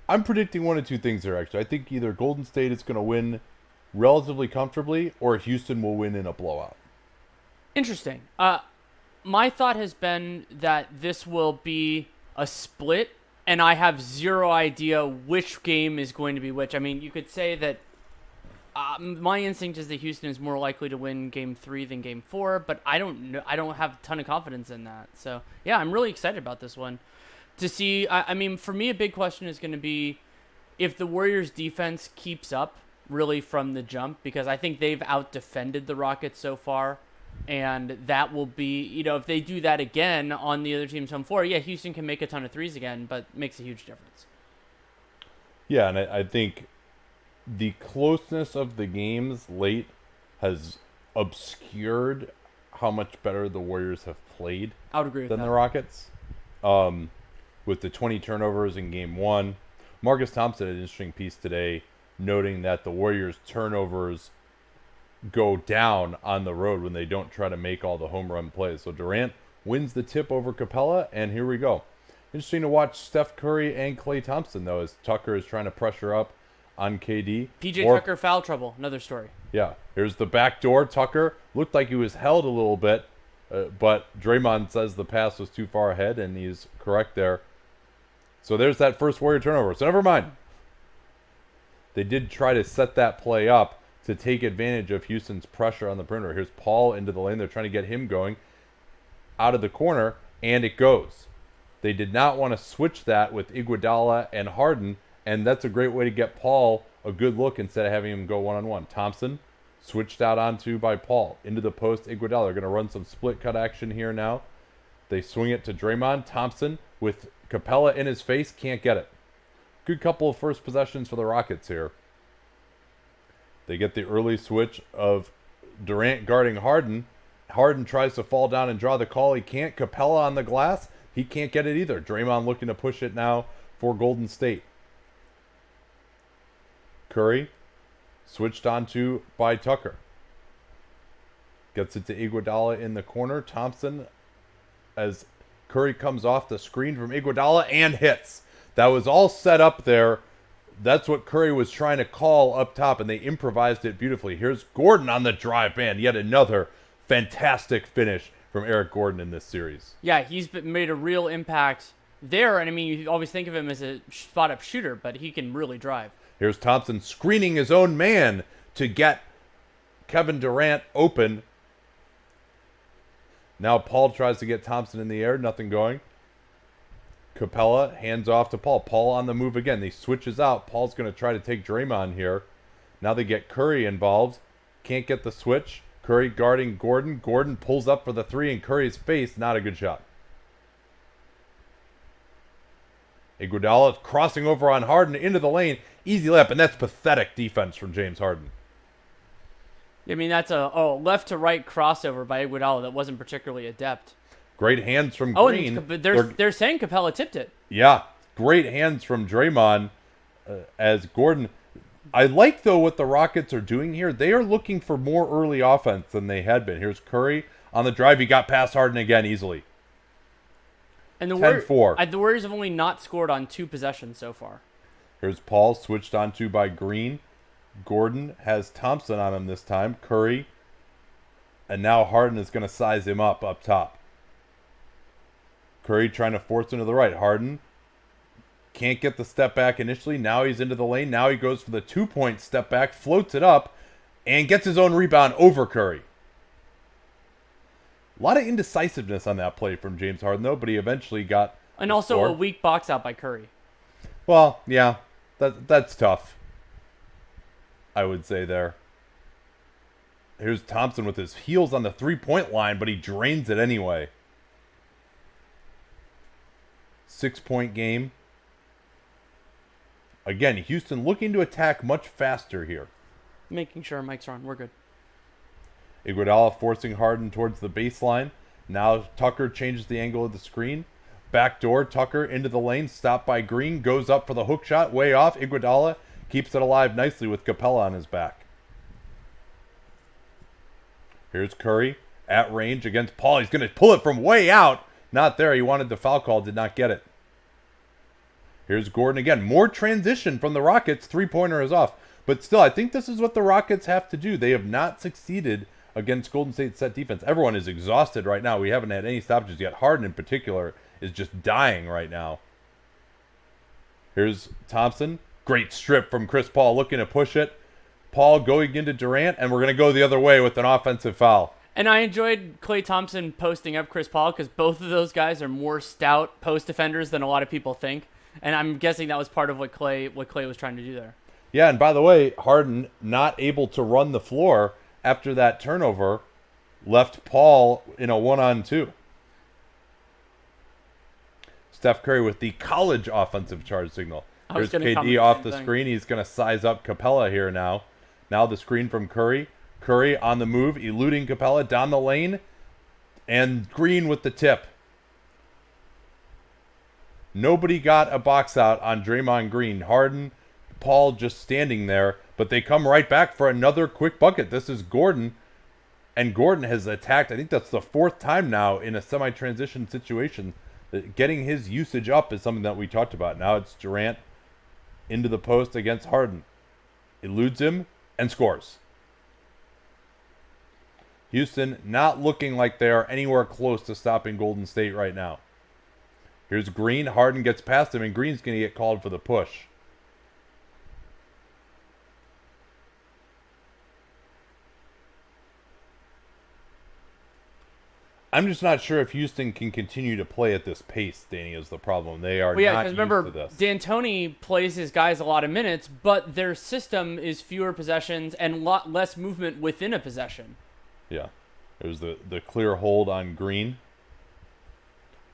I'm predicting one of two things here, actually. I think either Golden State is going to win relatively comfortably or Houston will win in a blowout. Interesting. My thought has been that this will be a split, and I have zero idea which game is going to be which. I mean, you could say that my instinct is that Houston is more likely to win Game 3 than Game 4, but I don't know. I don't have a ton of confidence in that. So yeah, I'm really excited about this one to see. I mean, for me, a big question is going to be if the Warriors' defense keeps up really from the jump, because I think they've out defended the Rockets so far. And that will be, if they do that again on the other team's home floor, yeah, Houston can make a ton of threes again, but makes a huge difference. Yeah, and I think the closeness of the games late has obscured how much better the Warriors have played I would agree with than the that. Rockets. With the 20 turnovers in game one, Marcus Thompson had an interesting piece today noting that the Warriors' turnovers go down on the road when they don't try to make all the home run plays. So Durant wins the tip over Capella, and here we go. Interesting to watch Steph Curry and Klay Thompson, though, as Tucker is trying to pressure up on KD. PJ Tucker foul trouble, another story. Yeah, here's the back door. Tucker looked like he was held a little bit, but Draymond says the pass was too far ahead, and he's correct there. So there's that first Warrior turnover. So never mind. They did try to set that play up to take advantage of Houston's pressure on the perimeter. Here's Paul into the lane. They're trying to get him going out of the corner, and it goes. They did not want to switch that with Iguodala and Harden, and that's a great way to get Paul a good look instead of having him go one-on-one. Thompson switched out onto by Paul. Into the post, Iguodala. They're going to run some split cut action here now. They swing it to Draymond. Thompson with Capella in his face, can't get it. Good couple of first possessions for the Rockets here. They get the early switch of Durant guarding Harden. Harden tries to fall down and draw the call. He can't. Capella on the glass. He can't get it either. Draymond looking to push it now for Golden State. Curry switched onto by Tucker. Gets it to Iguodala in the corner. Thompson, as Curry comes off the screen from Iguodala and hits. That was all set up there. That's what Curry was trying to call up top, and they improvised it beautifully. Here's Gordon on the drive. Man, yet another fantastic finish from Eric Gordon in this series. Yeah, he's made a real impact there, and I mean, you always think of him as a spot-up shooter, but he can really drive. Here's Thompson screening his own man to get Kevin Durant open. Now Paul tries to get Thompson in the air. Nothing going. Capella hands off to Paul. Paul on the move again. He switches out. Paul's going to try to take Draymond here. Now they get Curry involved. Can't get the switch. Curry guarding Gordon. Gordon pulls up for the three in Curry's face. Not a good shot. Iguodala crossing over on Harden into the lane. Easy layup, and that's pathetic defense from James Harden. I mean, that's a left to right crossover by Iguodala that wasn't particularly adept. Great hands from Oh, Green. and they're saying Capella tipped it. Yeah, great hands from Draymond as Gordon. I like, though, what the Rockets are doing here. They are looking for more early offense than they had been. Here's Curry on the drive. He got past Harden again easily. And the 10-4. The Warriors have only not scored on 2 possessions so far. Here's Paul switched onto by Green. Gordon has Thompson on him this time. Curry. And now Harden is going to size him up top. Curry trying to force him to the right. Harden can't get the step back initially. Now he's into the lane. Now he goes for the 2-point step back, floats it up, and gets his own rebound over Curry. A lot of indecisiveness on that play from James Harden, though, but he eventually got And also score. a weak box out by Curry. Well, yeah, that's tough, I would say there. Here's Thompson with his heels on the 3-point line, but he drains it anyway. 6-point game. Again, Houston looking to attack much faster here. Making sure our mics are on. We're good. Iguodala forcing Harden towards the baseline. Now Tucker changes the angle of the screen. Backdoor, Tucker into the lane, stopped by Green, goes up for the hook shot, way off. Iguodala keeps it alive nicely with Capella on his back. Here's Curry at range against Paul. He's going to pull it from way out. Not there. He wanted the foul call, did not get it. Here's Gordon again. More transition from the Rockets. Three-pointer is off. But still, I think this is what the Rockets have to do. They have not succeeded against Golden State's set defense. Everyone is exhausted right now. We haven't had any stoppages yet. Harden in particular is just dying right now. Here's Thompson. Great strip from Chris Paul looking to push it. Paul going into Durant, and we're going to go the other way with an offensive foul. And I enjoyed Klay Thompson posting up Chris Paul because both of those guys are more stout post defenders than a lot of people think. And I'm guessing that was part of what Klay was trying to do there. Yeah, and by the way, Harden not able to run the floor after that turnover left Paul in a 1-on-2. Steph Curry with the college offensive charge signal. Here's KD off the screen. He's going to size up Capella here now. Now the screen from Curry. Curry on the move, eluding Capella down the lane. And Green with the tip. Nobody got a box out on Draymond Green. Harden, Paul just standing there. But they come right back for another quick bucket. This is Gordon. And Gordon has attacked, I think that's the fourth time now in a semi-transition situation. Getting his usage up is something that we talked about. Now it's Durant into the post against Harden. Eludes him and scores. Houston not looking like they are anywhere close to stopping Golden State right now. Here's Green. Harden gets past him, and Green's going to get called for the push. I'm just not sure if Houston can continue to play at this pace, Danny, is the problem. They are not used remember, to this. D'Antoni plays his guys a lot of minutes, but their system is fewer possessions and a lot less movement within a possession. Yeah. It was the clear hold on Green.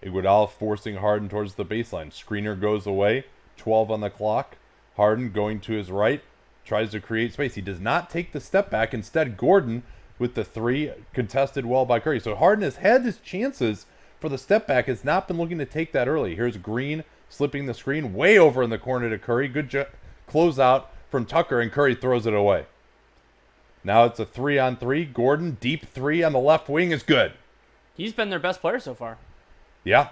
Iguodala forcing Harden towards the baseline. Screener goes away. 12 on the clock. Harden going to his right. Tries to create space. He does not take the step back. Instead, Gordon with the three, contested well by Curry. So Harden has had his chances for the step back. Has not been looking to take that early. Here's Green slipping the screen way over in the corner to Curry. Good closeout from Tucker, and Curry throws it away. Now it's a 3-on-3. Gordon, deep three on the left wing is good. He's been their best player so far. Yeah.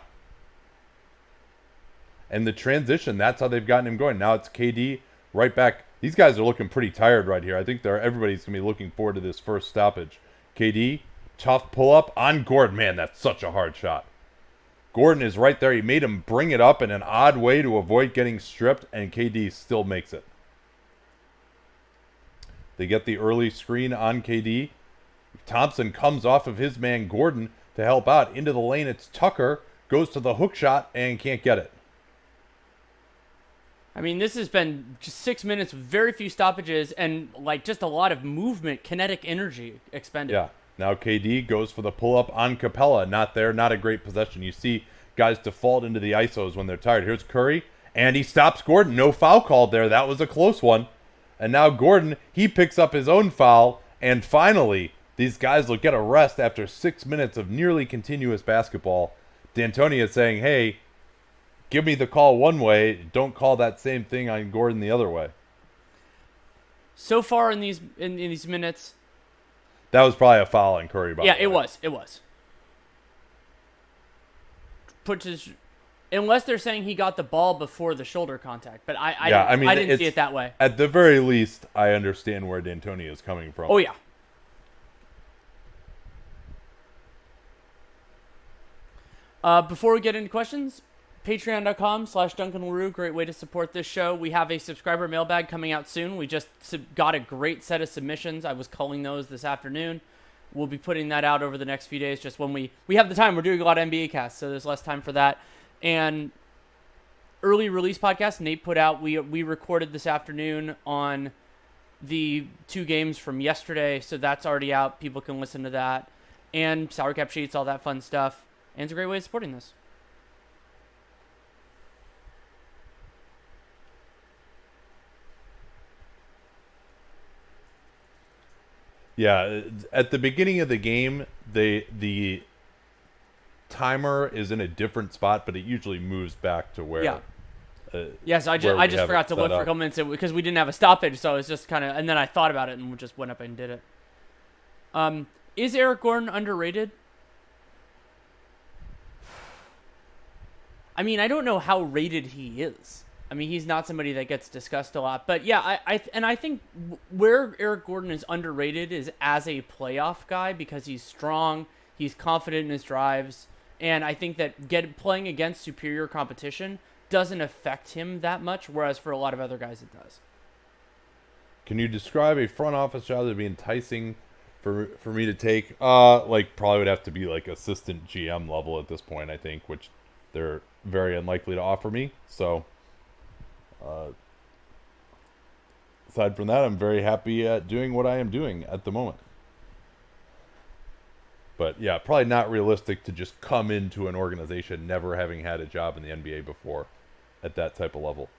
And the transition, that's how they've gotten him going. Now it's KD right back. These guys are looking pretty tired right here. I think everybody's going to be looking forward to this first stoppage. KD, tough pull-up on Gordon. Man, that's such a hard shot. Gordon is right there. He made him bring it up in an odd way to avoid getting stripped, and KD still makes it. They get the early screen on KD. Thompson comes off of his man Gordon to help out. Into the lane, it's Tucker. Goes to the hook shot and can't get it. I mean, this has been just 6 minutes with very few stoppages and like just a lot of movement, kinetic energy expended. Yeah. Now KD goes for the pull-up on Capella. Not there. Not a great possession. You see guys default into the ISOs when they're tired. Here's Curry, and he stops Gordon. No foul called there. That was a close one. And now Gordon, he picks up his own foul, and finally, these guys will get a rest after 6 minutes of nearly continuous basketball. D'Antoni is saying, hey, give me the call one way. Don't call that same thing on Gordon the other way. So far in these minutes, that was probably a foul on Curry. By the way. It was. Unless they're saying he got the ball before the shoulder contact, but I didn't see it that way. At the very least, I understand where D'Antoni is coming from. Oh yeah. Before we get into questions, patreon.com/DuncanLaRue, great way to support this show. We have a subscriber mailbag coming out soon. We just got a great set of submissions. I was culling those this afternoon. We'll be putting that out over the next few days, just when we have the time. We're doing a lot of NBA casts, so there's less time for that. And early release podcast Nate put out, we recorded this afternoon on the 2 games from yesterday, so that's already out. People can listen to that. And salary cap sheets, all that fun stuff. And it's a great way of supporting this. Yeah, at the beginning of the game, the timer is in a different spot, but it usually moves back to where. Yeah. Yes, I just forgot to look for a couple minutes because we didn't have a stoppage, so it's just kind of, and then I thought about it and just went up and did it. Is Eric Gordon underrated? I mean, I don't know how rated he is. I mean, he's not somebody that gets discussed a lot. But yeah, I think where Eric Gordon is underrated is as a playoff guy because he's strong, he's confident in his drives, and I think that playing against superior competition doesn't affect him that much, whereas for a lot of other guys it does. Can you describe a front office job that would be enticing for me to take? Like probably would have to be like assistant GM level at this point, I think, which they're very unlikely to offer me. So, aside from that, I'm very happy at doing what I am doing at the moment. But yeah, probably not realistic to just come into an organization never having had a job in the NBA before at that type of level.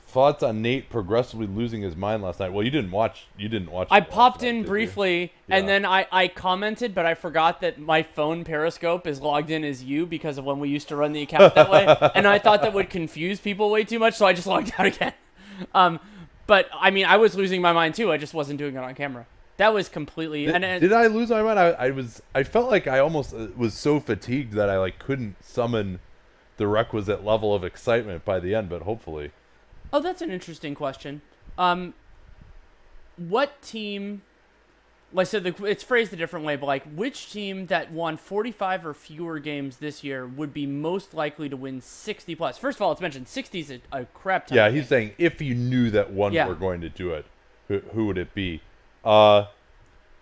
Thoughts on Nate progressively losing his mind last night? Well, you didn't watch. I it popped last night, in did briefly, you? and Yeah. then I commented, but I forgot that my phone Periscope is logged in as you because of when we used to run the account that way, and I thought that would confuse people way too much, so I just logged out again. But I mean, I was losing my mind too. I just wasn't doing it on camera. That was completely. Did I lose my mind? I felt like I almost was so fatigued that I like couldn't summon the requisite level of excitement by the end. But hopefully, Oh, that's an interesting question. What team? Like, so it's phrased a different way, but like, which team that won 45 or fewer games this year would be most likely to win 60 plus? First of all, it's mentioned 60 is a crap ton. yeah, of he's games. saying if you knew that one Yeah. were going to do it, who would it be? The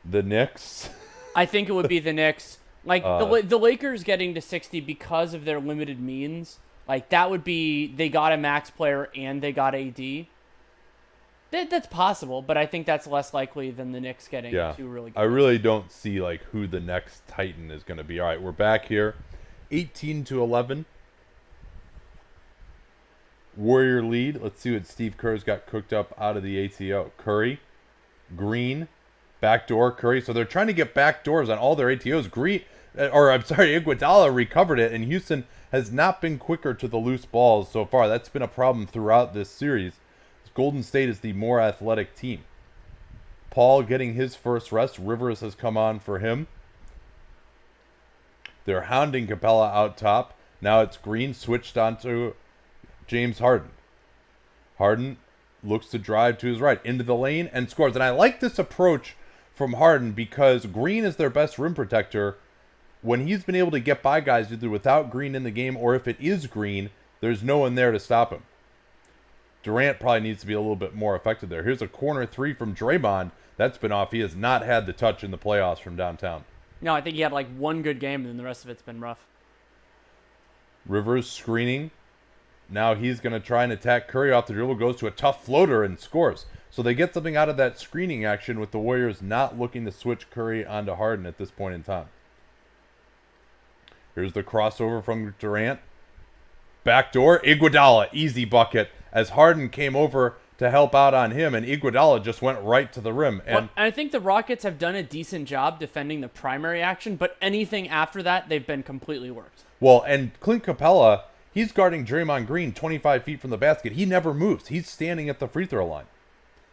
Knicks. I think it would be the Knicks. Like the Lakers getting to 60 because of their limited means. Like that would be they got a max player and they got AD. That's possible, but I think that's less likely than the Knicks getting two really good. I really don't see like who the next Titan is going to be. All right, we're back here, 18-11. Warrior lead. Let's see what Steve Kerr's got cooked up out of the ATO. Curry, Green, backdoor Curry. So they're trying to get backdoors on all their ATOs. Iguodala recovered it, and Houston has not been quicker to the loose balls so far. That's been a problem throughout this series. Golden State is the more athletic team. Paul getting his first rest. Rivers has come on for him. They're hounding Capella out top. Now it's Green switched onto James Harden. Harden looks to drive to his right into the lane and scores. And I like this approach from Harden because Green is their best rim protector. When he's been able to get by guys either without Green in the game or if it is Green, there's no one there to stop him. Durant probably needs to be a little bit more effective there. Here's a corner three from Draymond. That's been off. He has not had the touch in the playoffs from downtown. No, I think he had like one good game, and then the rest of it's been rough. Rivers screening. Now he's going to try and attack Curry off the dribble. Goes to a tough floater and scores. So they get something out of that screening action with the Warriors not looking to switch Curry onto Harden at this point in time. Here's the crossover from Durant. Backdoor. Iguodala. Easy bucket. As Harden came over to help out on him, and Iguodala just went right to the rim. And I think the Rockets have done a decent job defending the primary action, but anything after that, they've been completely worked. well, and Clint Capella, he's guarding Draymond Green 25 feet from the basket. He never moves. He's standing at the free throw line.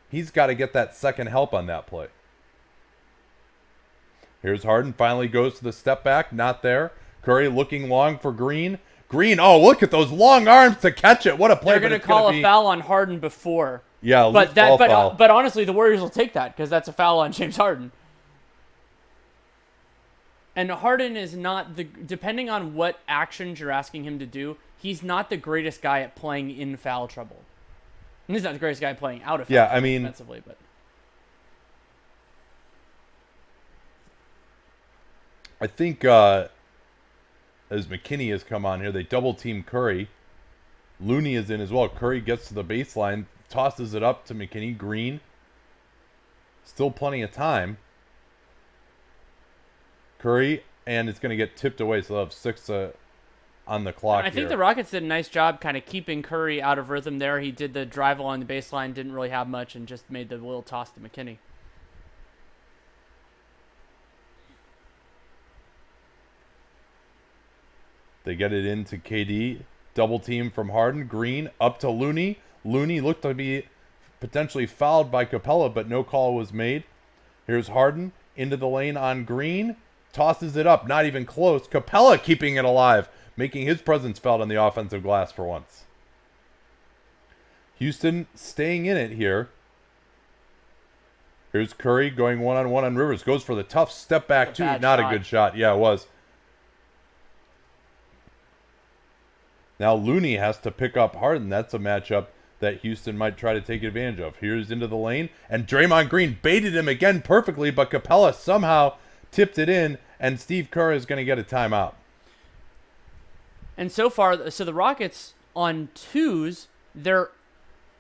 He's got to get that second help on that play. Here's Harden. Finally goes to the step back. Not there. Curry looking long for Green. Green, oh, look at those long arms to catch it. What a play. They're going to call a foul on Harden before. Yeah, but honestly, the Warriors will take that because that's a foul on James Harden. And Harden is not depending on what actions you're asking him to do, he's not the greatest guy at playing in foul trouble. And he's not the greatest guy playing out of foul trouble defensively, but I think as McKinney has come on here, they double team Curry. Looney is in as well. Curry gets to the baseline, tosses it up to McKinney. Green. Still plenty of time. Curry, and it's going to get tipped away, so they'll have 6 on the clock. I think the Rockets did a nice job kind of keeping Curry out of rhythm there. He did the drive along the baseline, didn't really have much, and just made the little toss to McKinney. They get it into KD. Double team from Harden. Green up to Looney. Looney looked to be potentially fouled by Capella, but no call was made. Here's Harden into the lane on Green. tosses it up, not even close. Capella keeping it alive, making his presence felt on the offensive glass for once. Houston staying in it here. Here's Curry going one-on-one on Rivers. Goes for the tough step back, too. Not a good shot. Yeah, it was. Now Looney has to pick up Harden. That's a matchup that Houston might try to take advantage of. Here's into the lane, and Draymond Green baited him again perfectly, but Capella somehow tipped it in, and Steve Kerr is going to get a timeout. And so far, so the Rockets on twos, they're...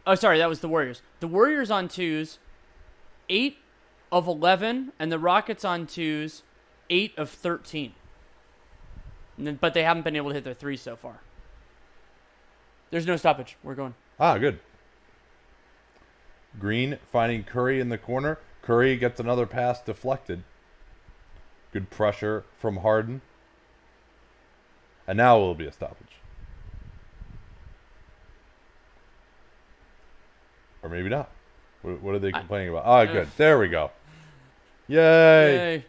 Oh, sorry, that was the Warriors. The Warriors on twos, 8 of 11, and the Rockets on twos, 8 of 13. But they haven't been able to hit their threes so far. There's no stoppage. We're going. Ah, good. Green finding Curry in the corner. Curry gets another pass deflected. Good pressure from Harden. And now it will be a stoppage. Or maybe not. What are they complaining about? Ah, good. There we go. Yay.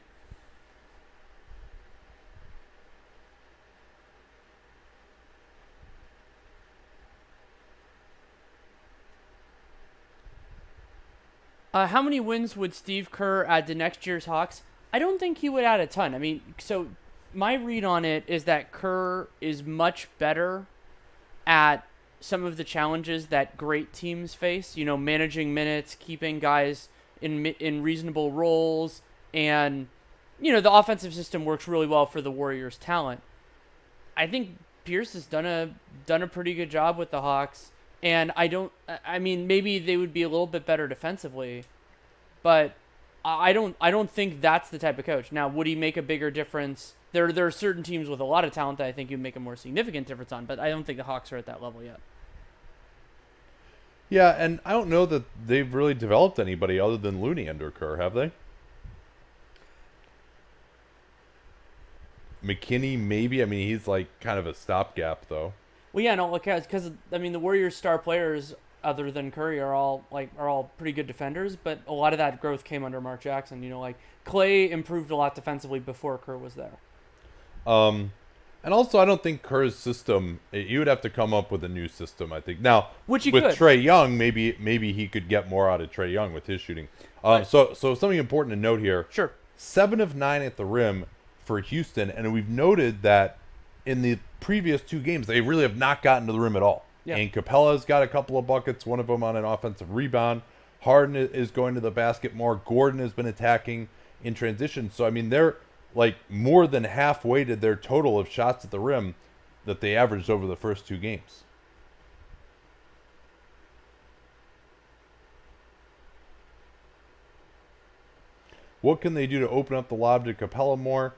How many wins would Steve Kerr add to next year's Hawks? I don't think he would add a ton. I mean, so my read on it is that Kerr is much better at some of the challenges that great teams face, you know, managing minutes, keeping guys in reasonable roles, and, you know, the offensive system works really well for the Warriors' talent. I think Pierce has done a pretty good job with the Hawks, and I mean, maybe they would be a little bit better defensively, but I don't think that's the type of coach. Now, would he make a bigger difference? There are certain teams with a lot of talent that I think you'd make a more significant difference on, but I don't think the Hawks are at that level yet. Yeah, and I don't know that they've really developed anybody other than Looney under Kerr, have they? McKinney, maybe. I mean, he's like kind of a stopgap, though. Well, yeah, no, look, because I mean, the Warriors' star players, other than Curry, are all pretty good defenders. But a lot of that growth came under Mark Jackson. You know, like Clay improved a lot defensively before Kerr was there. And also, I don't think Kerr's system. You would have to come up with a new system, I think. Now, which with Trae Young, maybe he could get more out of Trae Young with his shooting. Right. So something important to note here. Sure. 7 of 9 at the rim for Houston, and we've noted that in the previous 2 games, they really have not gotten to the rim at all. Yeah. And Capella's got a couple of buckets, one of them on an offensive rebound. Harden is going to the basket more. Gordon has been attacking in transition. So, I mean, they're like more than halfway to their total of shots at the rim that they averaged over the first 2 games. What can they do to open up the lob to Capella more?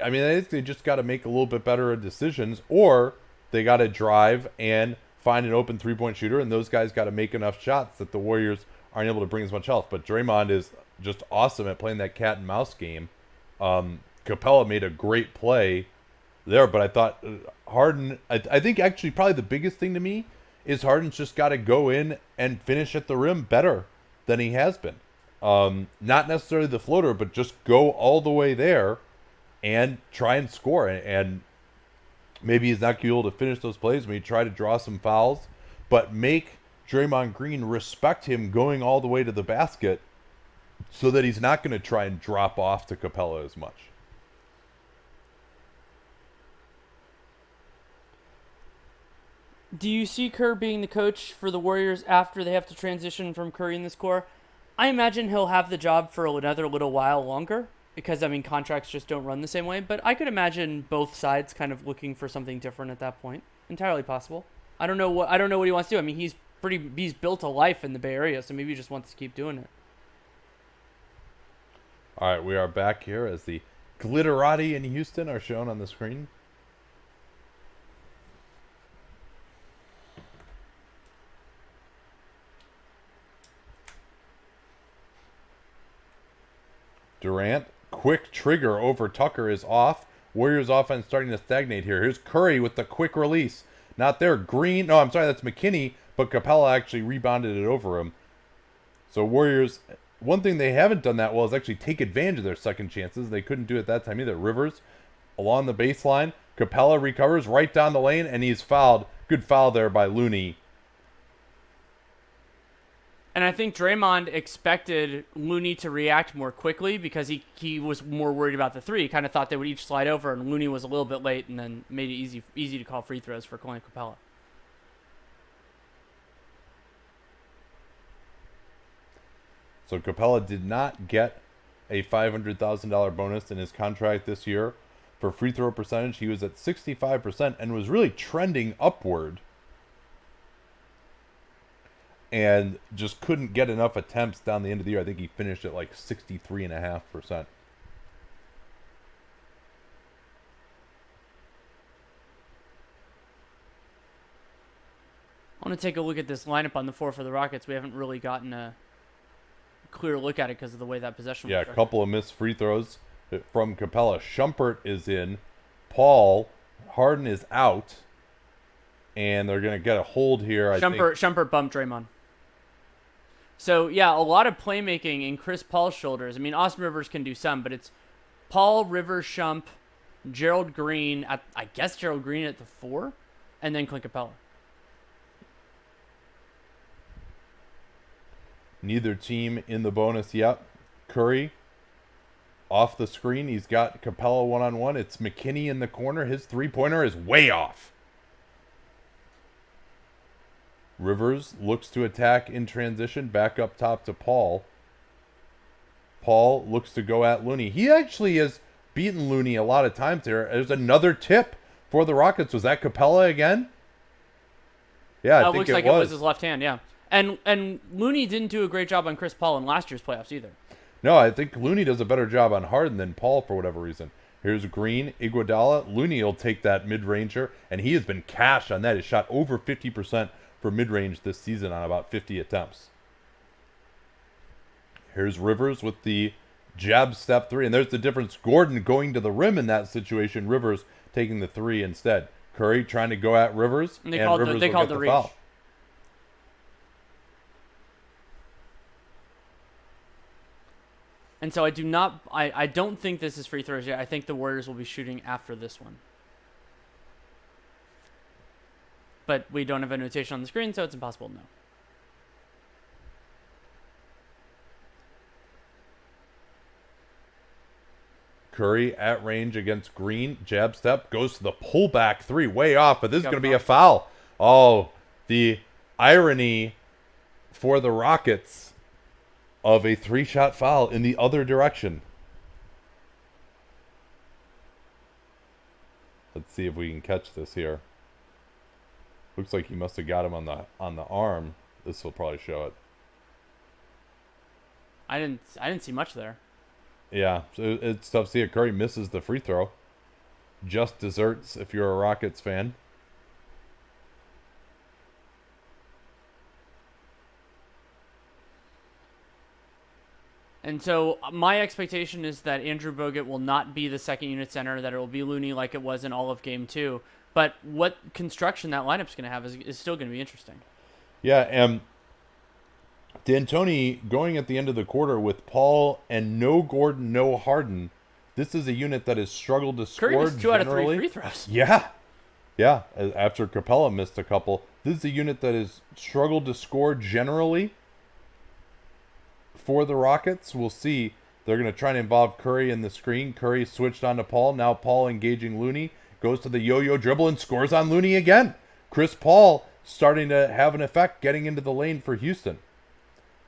I mean, I think they just got to make a little bit better decisions, or they got to drive and find an open three-point shooter, and those guys got to make enough shots that the Warriors aren't able to bring as much health. But Draymond is just awesome at playing that cat and mouse game. Capella made a great play there, but I thought Harden, I think actually probably the biggest thing to me is Harden's just got to go in and finish at the rim better than he has been. Not necessarily the floater, but just go all the way there and try and score. And maybe he's not going to be able to finish those plays. Maybe try to draw some fouls, but make Draymond Green respect him going all the way to the basket so that he's not going to try and drop off to Capella as much. Do you see Kerr being the coach for the Warriors after they have to transition from Curry in this core? I imagine he'll have the job for another little while longer because, I mean, contracts just don't run the same way. But I could imagine both sides kind of looking for something different at that point. Entirely possible. I don't know what he wants to do. I mean, he's built a life in the Bay Area, so maybe he just wants to keep doing it. All right, we are back here as the Glitterati in Houston are shown on the screen. Durant, quick trigger over Tucker is off. Warriors offense starting to stagnate here. Here's Curry with the quick release. Not there. Green. No, I'm sorry, that's McKinney, but Capella actually rebounded it over him. So Warriors one thing they haven't done that well is actually take advantage of their second chances. They couldn't do it that time either. Rivers along the baseline. Capella recovers right down the lane, and he's fouled. Good foul there by Looney. And I think Draymond expected Looney to react more quickly because he was more worried about the three. He kind of thought they would each slide over, and Looney was a little bit late and then made it easy to call free throws for Clint Capella. So Capella did not get a $500,000 bonus in his contract this year. For free throw percentage, he was at 65% and was really trending upward. And just couldn't get enough attempts down the end of the year. I think he finished at like 63.5%. I want to take a look at this lineup on the floor for the Rockets. We haven't really gotten a clear look at it because of the way that possession Yeah, was a couple of missed free throws from Capella. Shumpert is in. Paul Harden is out. And they're going to get a hold here. Shumpert bumped Draymond. So, yeah, a lot of playmaking in Chris Paul's shoulders. I mean, Austin Rivers can do some, but it's Paul, Rivers, Shump, Gerald Green, at the 4, and then Clint Capella. Neither team in the bonus yet. Curry off the screen. He's got Capella one-on-one. It's McKinney in the corner. His three-pointer is way off. Rivers looks to attack in transition. Back up top to Paul. Paul looks to go at Looney. He actually has beaten Looney a lot of times here. There's another tip for the Rockets. Was that Capella again? Yeah, I think looks like it was his left hand, yeah. And Looney didn't do a great job on Chris Paul in last year's playoffs either. No, I think Looney does a better job on Harden than Paul for whatever reason. Here's Green, Iguodala. Looney will take that mid-ranger, and he has been cash on that. He's shot over 50% for mid-range this season on about 50 attempts. Here's Rivers with the jab step three, and there's the difference. Gordon going to the rim in that situation. Rivers taking the three instead. Curry trying to go at Rivers, and Rivers they will called get the the reach. foul. And so I don't think this is free throws yet. I think the Warriors will be shooting after this one. But we don't have a notation on the screen, so it's impossible to know. Curry at range against Green. Jab step. Goes to the pullback three. Way off, but this is going to be a foul. Oh, the irony for the Rockets of a three-shot foul in the other direction. Let's see if we can catch this here. Looks like he must have got him on the arm. This will probably show it. I didn't see much there. Yeah, so it's tough to see it. Curry misses the free throw. Just desserts if you're a Rockets fan. And so my expectation is that Andrew Bogut will not be the second unit center, that it will be Looney like it was in all of Game 2. But what construction that lineup's going to have is still going to be interesting. Yeah, and D'Antoni going at the end of the quarter with Paul and no Gordon, no Harden. This is a unit that has struggled to score Curry missed 2 out of 3 generally. free throws. Yeah. Yeah, after Capella missed a couple. This is a unit that has struggled to score generally for the Rockets. We'll see. They're going to try to involve Curry in the screen. Curry switched on to Paul. Now Paul engaging Looney. Goes to the yo-yo dribble and scores on Looney again. Chris Paul starting to have an effect getting into the lane for Houston.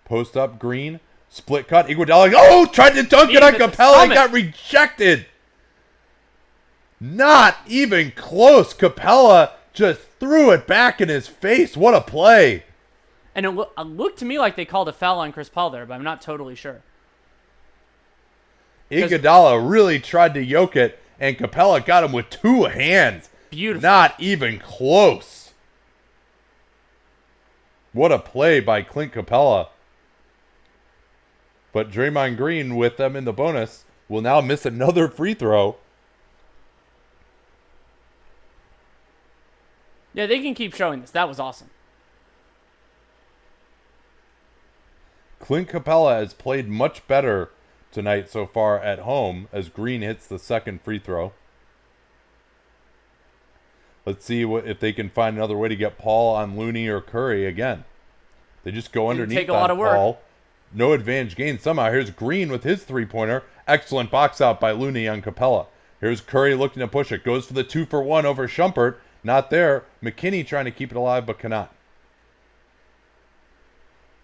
Post up Green. Split cut. Iguodala. Oh, tried to dunk it on Capella. He got rejected. Not even close. Capella just threw it back in his face. What a play. And it looked to me like they called a foul on Chris Paul there, but I'm not totally sure. Iguodala really tried to yoke it, and Capella got him with 2 hands. Beautiful. Not even close. What a play by Clint Capella. But Draymond Green, with them in the bonus, will now miss another free throw. Yeah, they can keep showing this. That was awesome. Clint Capella has played much better tonight so far at home as Green hits the second free throw. Let's see if they can find another way to get Paul on Looney or Curry again. They just go underneath take a lot of work. Paul. No advantage gained somehow. Here's Green with his three-pointer. Excellent box out by Looney on Capella. Here's Curry looking to push it. Goes for the 2-for-1 over Shumpert. Not there. McKinney trying to keep it alive but cannot.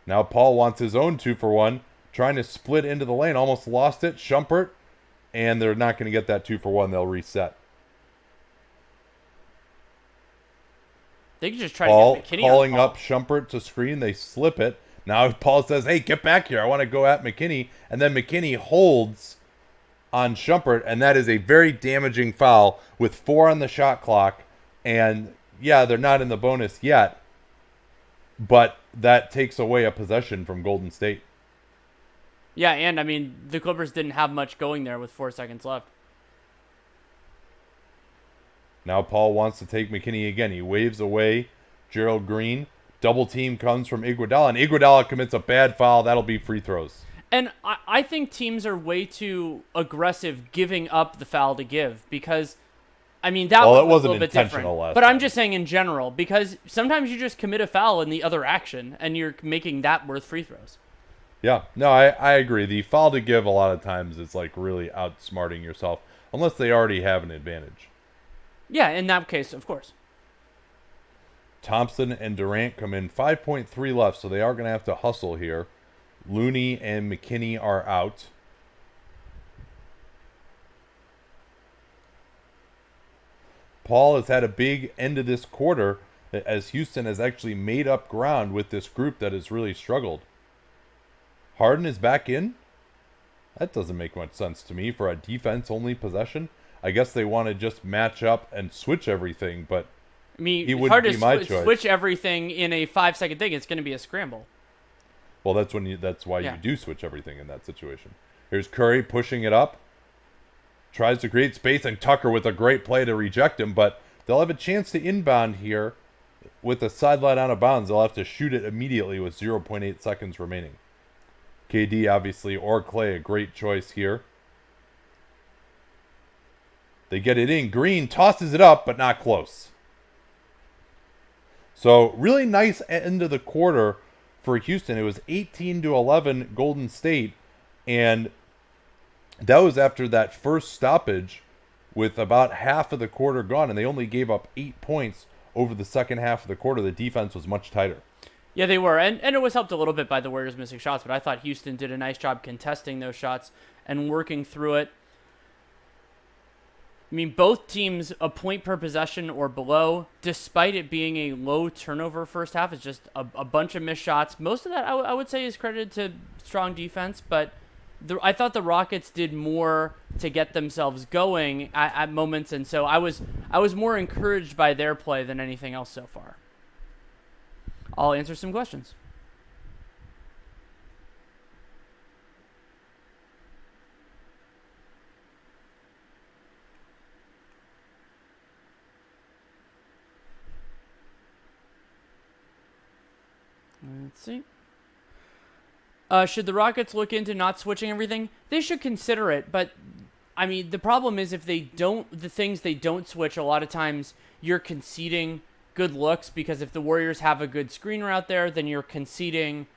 Now Paul wants his own 2-for-1. Trying to split into the lane. Almost lost it. Shumpert. And they're not going to get that 2-for-1. They'll reset. They could just try Paul to get McKinney calling on Paul. up Shumpert to screen. They slip it. Now Paul says, hey, get back here. I want to go at McKinney. And then McKinney holds on Shumpert. And that is a very damaging foul with 4 on the shot clock. And, yeah, they're not in the bonus yet. But that takes away a possession from Golden State. Yeah, and, I mean, the Clippers didn't have much going there with 4 seconds left. Now Paul wants to take McKinney again. He waves away Gerald Green. Double team comes from Iguodala, and Iguodala commits a bad foul. That'll be free throws. And I think teams are way too aggressive giving up the foul to give because, I mean, that was a wasn't little bit intentional different. last But I'm time. just saying in general because sometimes you just commit a foul in the other action and you're making that worth free throws. Yeah, no, I agree. The foul to give a lot of times is like really outsmarting yourself, unless they already have an advantage. Yeah, in that case, of course. Thompson and Durant come in 5.3 left, so they are going to have to hustle here. Looney and McKinney are out. Paul has had a big end of this quarter as Houston has actually made up ground with this group that has really struggled. Harden is back in? That doesn't make much sense to me for a defense-only possession. I guess they want to just match up and switch everything, but I mean, he it's wouldn't hard be to my choice. switch everything in a 5-second thing. It's going to be a scramble. Well, that's why Yeah. you do switch everything in that situation. Here's Curry pushing it up. Tries to create space, and Tucker with a great play to reject him, but they'll have a chance to inbound here with the sideline out of bounds. They'll have to shoot it immediately with 0.8 seconds remaining. KD, obviously, or Clay, a great choice here. They get it in. Green tosses it up, but not close. So, really nice end of the quarter for Houston. It was 18-11 Golden State, and that was after that first stoppage with about half of the quarter gone, and they only gave up 8 points over the second half of the quarter. The defense was much tighter. Yeah, they were. And it was helped a little bit by the Warriors missing shots, but I thought Houston did a nice job contesting those shots and working through it. I mean, both teams a point per possession or below, despite it being a low turnover first half. It's just a bunch of missed shots. Most of that I would say is credited to strong defense, but I thought the Rockets did more to get themselves going at moments, and so I was more encouraged by their play than anything else so far. I'll answer some questions. Let's see. Should the Rockets look into not switching everything? They should consider it, but I mean, the problem is if they don't, the things they don't switch, a lot of times you're conceding good looks because if the Warriors have a good screener out there, then you're conceding,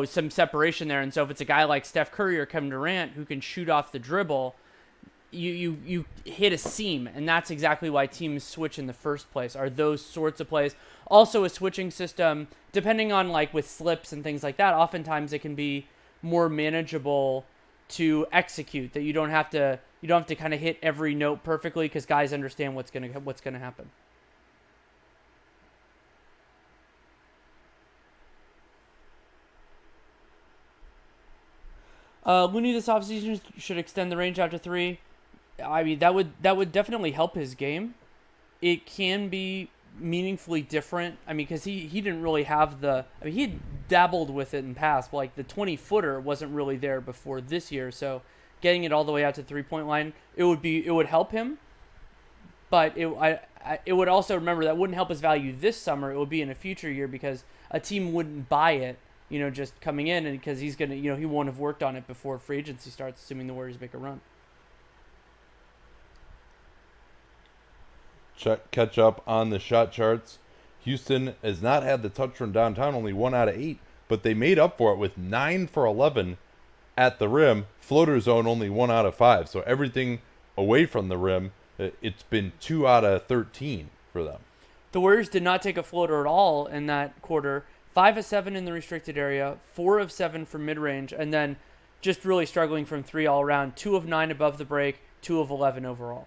some separation there. And so if it's a guy like Steph Curry or Kevin Durant who can shoot off the dribble, you hit a seam, and that's exactly why teams switch in the first place, are those sorts of plays. Also, a switching system, depending on like with slips and things like that, oftentimes it can be more manageable to execute, that you don't have to kind of hit every note perfectly because guys understand what's gonna happen. Looney this offseason should extend the range out to 3. I mean, that would definitely help his game. It can be meaningfully different. I mean, because he didn't really have he dabbled with it in past, but like the 20-footer wasn't really there before this year. So getting it all the way out to 3-point line, it would help him. But it would also, remember, that wouldn't help his value this summer. It would be in a future year because a team wouldn't buy it, just coming in, and because he's gonna, he won't have worked on it before free agency starts, assuming the Warriors make a run. Catch up on the shot charts. Houston has not had the touch from downtown, only 1 out of 8, but they made up for it with 9 for 11 at the rim. Floater zone only 1 out of 5. So everything away from the rim, it's been 2 out of 13 for them. The Warriors did not take a floater at all in that quarter. 5 of 7 in the restricted area, 4 of 7 from mid-range, and then just really struggling from 3 all around. 2 of 9 above the break, 2 of 11 overall.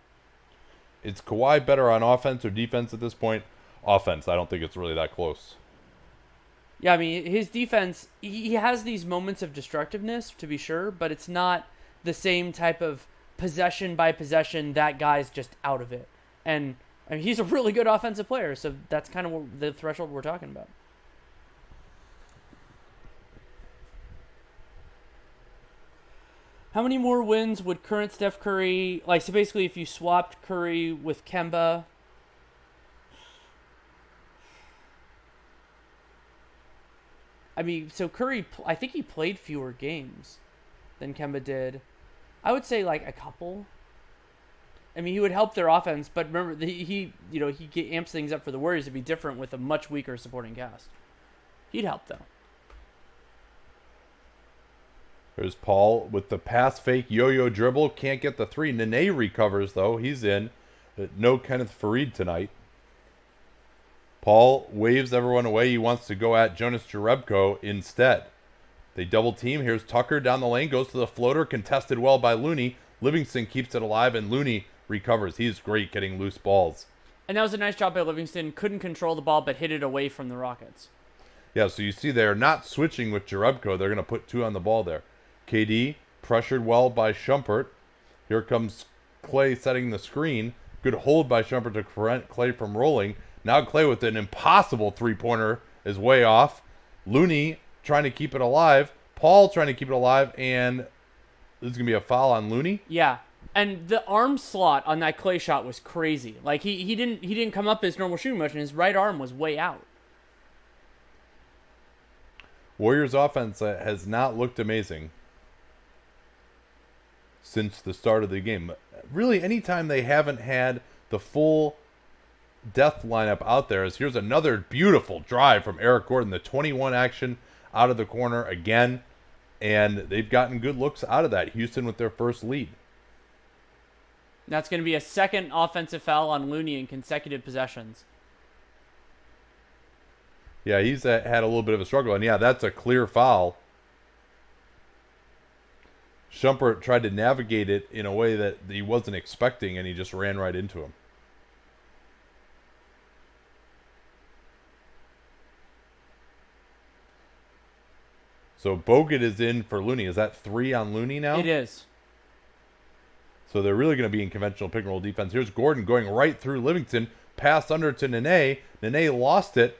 Is Kawhi better on offense or defense at this point? Offense. I don't think it's really that close. Yeah, I mean, his defense, he has these moments of destructiveness, to be sure, but it's not the same type of possession by possession that guy's just out of it. And I mean, he's a really good offensive player, so that's kind of the threshold we're talking about. How many more wins would current Steph Curry, so basically if you swapped Curry with Kemba, I mean, so Curry, I think he played fewer games than Kemba did. I would say a couple. I mean, he would help their offense, but remember, he amps things up for the Warriors to be different with a much weaker supporting cast. He'd help, though. There's Paul with the pass fake yo-yo dribble. Can't get the 3. Nene recovers, though. He's in. No Kenneth Faried tonight. Paul waves everyone away. He wants to go at Jonas Jerebko instead. They double team. Here's Tucker down the lane. Goes to the floater. Contested well by Looney. Livingston keeps it alive, and Looney recovers. He's great getting loose balls. And that was a nice job by Livingston. Couldn't control the ball, but hit it away from the Rockets. Yeah, so you see they're not switching with Jerebko. They're going to put 2 on the ball there. KD pressured well by Shumpert. Here comes Clay setting the screen. Good hold by Shumpert to prevent Clay from rolling. Now Clay with an impossible 3-pointer is way off. Looney trying to keep it alive. Paul trying to keep it alive, and this is going to be a foul on Looney. Yeah, and the arm slot on that Clay shot was crazy. He didn't come up his normal shooting motion. His right arm was way out. Warriors offense has not looked amazing since the start of the game. Really, anytime they haven't had the full death lineup out there, here's another beautiful drive from Eric Gordon, the 21 action out of the corner again, and they've gotten good looks out of that. Houston with their first lead. That's going to be a second offensive foul on Looney in consecutive possessions. Yeah, he's had a little bit of a struggle, and yeah, that's a clear foul. Shumpert tried to navigate it in a way that he wasn't expecting, and he just ran right into him. So Bogut is in for Looney. Is that 3 on Looney now? It is. So they're really going to be in conventional pick and roll defense. Here's Gordon going right through Livingston. Pass under to Nene. Nene lost it.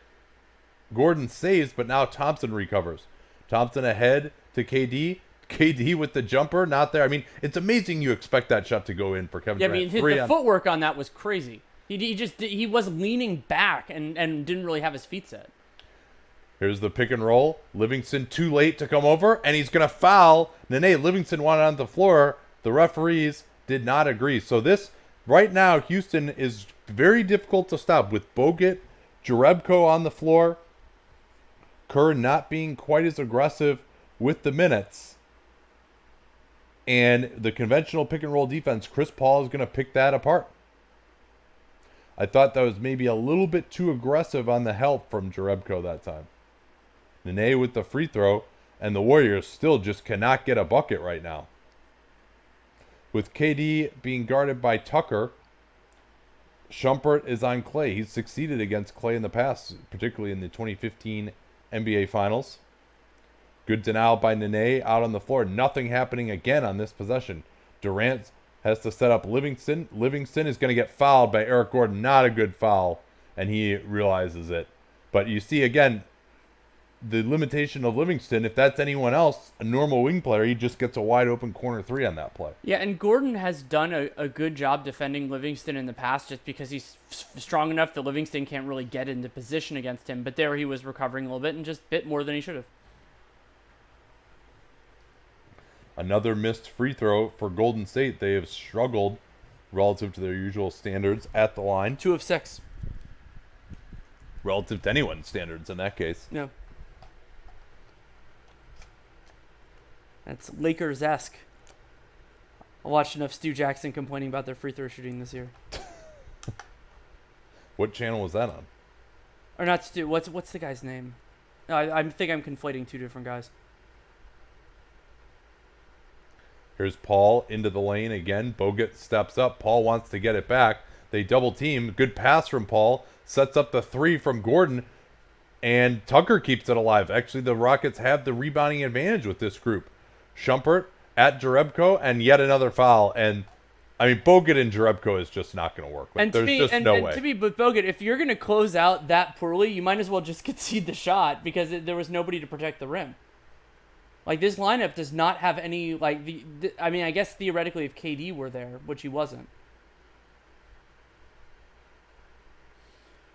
Gordon saves, but now Thompson recovers. Thompson ahead to KD. KD with the jumper, not there. I mean, it's amazing you expect that shot to go in for Kevin Durant. Yeah, I mean, the footwork on that was crazy. He was leaning back and didn't really have his feet set. Here's the pick and roll. Livingston too late to come over, and he's going to foul Nene. Livingston wanted on the floor. The referees did not agree. So this, right now, Houston is very difficult to stop with Bogut, Jerebko on the floor, Kerr not being quite as aggressive with the minutes. And the conventional pick and roll defense, Chris Paul is going to pick that apart. I thought that was maybe a little bit too aggressive on the help from Jerebko that time. Nene with the free throw, and the Warriors still just cannot get a bucket right now. With KD being guarded by Tucker, Shumpert is on Clay. He's succeeded against Clay in the past, particularly in the 2015 NBA Finals. Good denial by Nene out on the floor. Nothing happening again on this possession. Durant has to set up Livingston. Livingston is going to get fouled by Eric Gordon. Not a good foul, and he realizes it. But you see, again, the limitation of Livingston. If that's anyone else, a normal wing player, he just gets a wide open corner 3 on that play. Yeah, and Gordon has done a good job defending Livingston in the past just because he's strong enough that Livingston can't really get into position against him. But there he was recovering a little bit and just bit more than he should have. Another missed free throw for Golden State. They have struggled relative to their usual standards at the line. 2 of 6. Relative to anyone's standards in that case. No. That's Lakers-esque. I watched enough Stu Jackson complaining about their free throw shooting this year. What channel was that on? Or not Stu. What's the guy's name? No, I think I'm conflating 2 different guys. Here's Paul into the lane again. Bogut steps up. Paul wants to get it back. They double team. Good pass from Paul. Sets up the 3 from Gordon. And Tucker keeps it alive. Actually, the Rockets have the rebounding advantage with this group. Shumpert at Jerebko, and yet another foul. And, I mean, Bogut and Jerebko is just not going to work. And There's just no way. To be with Bogut, if you're going to close out that poorly, you might as well just concede the shot because there was nobody to protect the rim. Like, this lineup does not have any, like, I mean, I guess theoretically if KD were there, which he wasn't.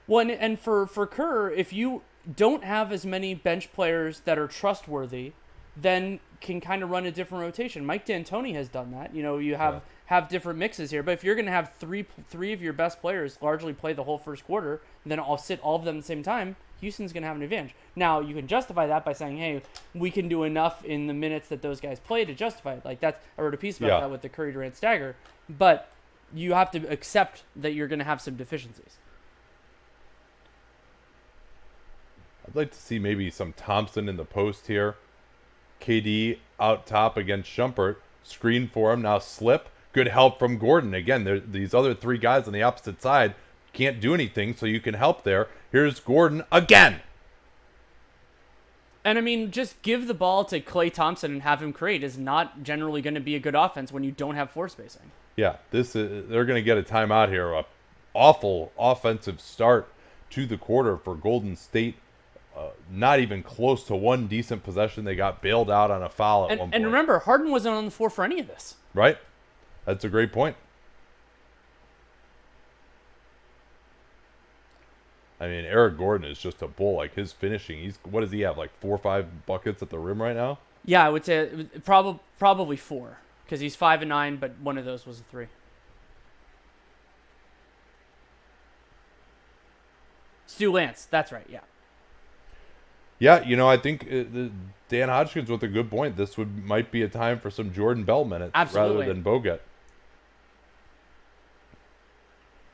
Well, and for Kerr, if you don't have as many bench players that are trustworthy, then can kind of run a different rotation. Mike D'Antoni has done that. You know, you have different mixes here. But if you're going to have three of your best players largely play the whole first quarter, then I'll sit all of them at the same time, Houston's going to have an advantage. Now, you can justify that by saying, hey, we can do enough in the minutes that those guys play to justify it. Like, I wrote a piece about that with the Curry Durant stagger. But you have to accept that you're going to have some deficiencies. I'd like to see maybe some Thompson in the post here. KD out top against Shumpert. Screen for him. Now slip. Good help from Gordon. Again, these other 3 guys on the opposite side can't do anything, so you can help there. Here's Gordon again. And, I mean, just give the ball to Klay Thompson and have him create is not generally going to be a good offense when you don't have floor spacing. Yeah, they're going to get a timeout here. A awful offensive start to the quarter for Golden State. Not even close to one decent possession. They got bailed out on a foul at one point. And remember, Harden wasn't on the floor for any of this. Right? That's a great point. I mean, Eric Gordon is just a bull. Like, his finishing, what does he have, like 4 or 5 buckets at the rim right now? Yeah, I would say probably 4, because he's 5 and 9, but one of those was a 3. Stu Lance, that's right, yeah. Yeah, you know, I think Dan Hodgkins with a good point. This might be a time for some Jordan Bell minutes rather than Bogut.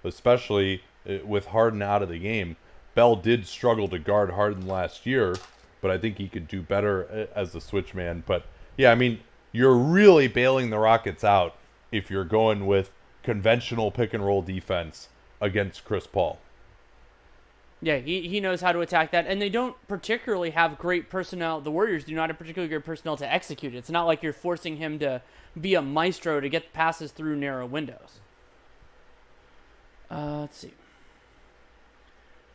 Especially with Harden out of the game. Bell did struggle to guard Harden last year, but I think he could do better as the switch man. But, yeah, I mean, you're really bailing the Rockets out if you're going with conventional pick-and-roll defense against Chris Paul. Yeah, he knows how to attack that, and they don't particularly have great personnel. The Warriors do not have particularly great personnel to execute it. It's not like you're forcing him to be a maestro to get passes through narrow windows. Let's see.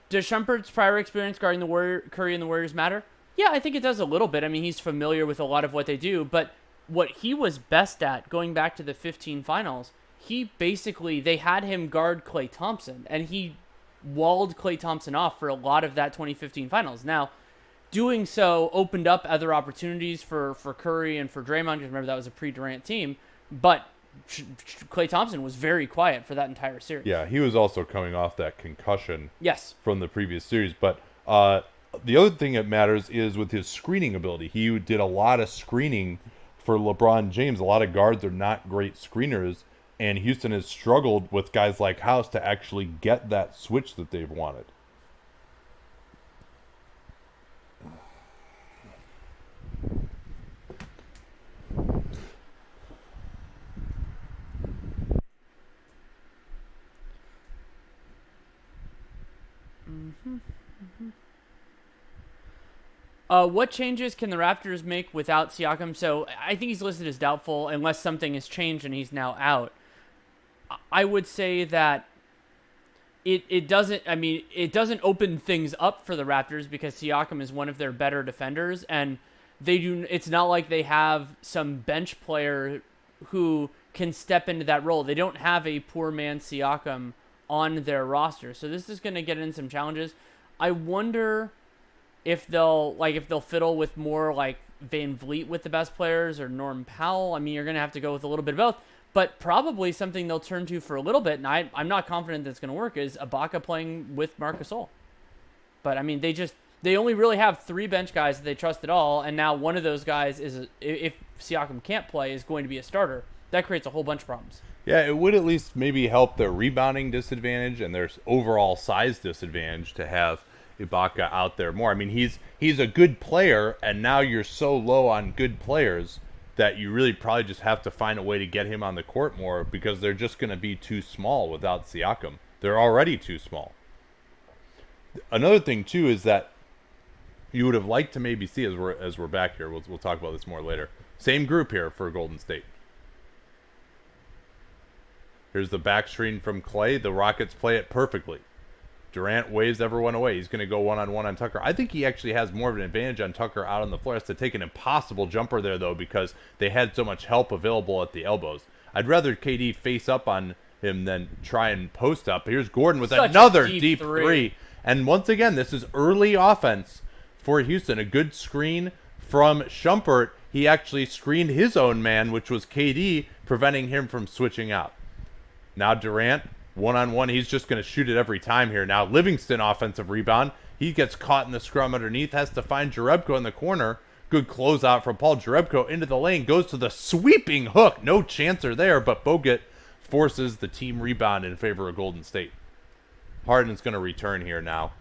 Does Shumpert's prior experience guarding Curry and the Warriors matter? Yeah, I think it does a little bit. I mean, he's familiar with a lot of what they do, but what he was best at, going back to the 15 finals, they had him guard Klay Thompson, and he walled Klay Thompson off for a lot of that 2015 finals. Now, doing so opened up other opportunities for Curry and for Draymond, because remember that was a pre-Durant team, but Klay Thompson was very quiet for that entire series. Yeah, he was also coming off that concussion from the previous series. But the other thing that matters is with his screening ability. He did a lot of screening for LeBron James. A lot of guards are not great screeners, and Houston has struggled with guys like House to actually get that switch that they've wanted. What changes can the Raptors make without Siakam? So I think he's listed as doubtful unless something has changed and he's now out. I would say that it doesn't open things up for the Raptors because Siakam is one of their better defenders, and it's not like they have some bench player who can step into that role. They don't have a poor man Siakam on their roster. So this is going to get in some challenges. I wonder if they'll fiddle with more like Van Vliet with the best players or Norm Powell. I mean, you're gonna have to go with a little bit of both. But probably something they'll turn to for a little bit, and I'm not confident that's going to work, is Ibaka playing with Marc Gasol. But I mean, they only really have 3 bench guys that they trust at all, and now one of those guys if Siakam can't play, is going to be a starter. That creates a whole bunch of problems. Yeah, it would at least maybe help their rebounding disadvantage and their overall size disadvantage to have Ibaka out there more. I mean, he's a good player, and now you're so low on good players that you really probably just have to find a way to get him on the court more, because they're just going to be too small without Siakam. They're already too small. Another thing too is that you would have liked to maybe see, as we're back here, we'll talk about this more later. Same group here for Golden State. Here's the back screen from Clay. The Rockets play it perfectly. Durant waves everyone away. He's going to go one-on-one on Tucker. I think he actually has more of an advantage on Tucker out on the floor. Has to take an impossible jumper there, though, because they had so much help available at the elbows. I'd rather KD face up on him than try and post up. Here's Gordon with Such another a deep three. And once again, this is early offense for Houston. A good screen from Shumpert. He actually screened his own man, which was KD, preventing him from switching out. Now Durant, one-on-one, he's just going to shoot it every time here. Now Livingston, offensive rebound. He gets caught in the scrum underneath, has to find Jerebko in the corner. Good closeout from Paul Jerebko into the lane, goes to the sweeping hook. No chancer there, but Bogut forces the team rebound in favor of Golden State. Harden's going to return here now.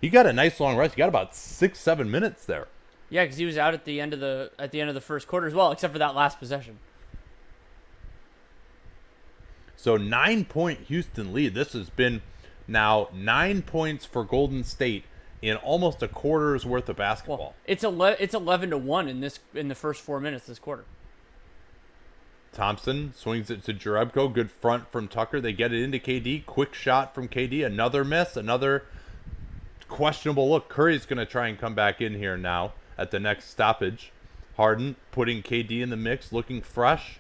He got a nice long rest. He got about 6-7 minutes there. Yeah, because he was out at the end of the first quarter as well, except for that last possession. So 9-point Houston lead. This has been now 9 points for Golden State in almost a quarter's worth of basketball. Well, it's 11-1 in the first 4 minutes this quarter. Thompson swings it to Jerebko. Good front from Tucker. They get it into KD. Quick shot from KD. Another miss. Another questionable look. Curry's going to try and come back in here now at the next stoppage. Harden putting KD in the mix, looking fresh.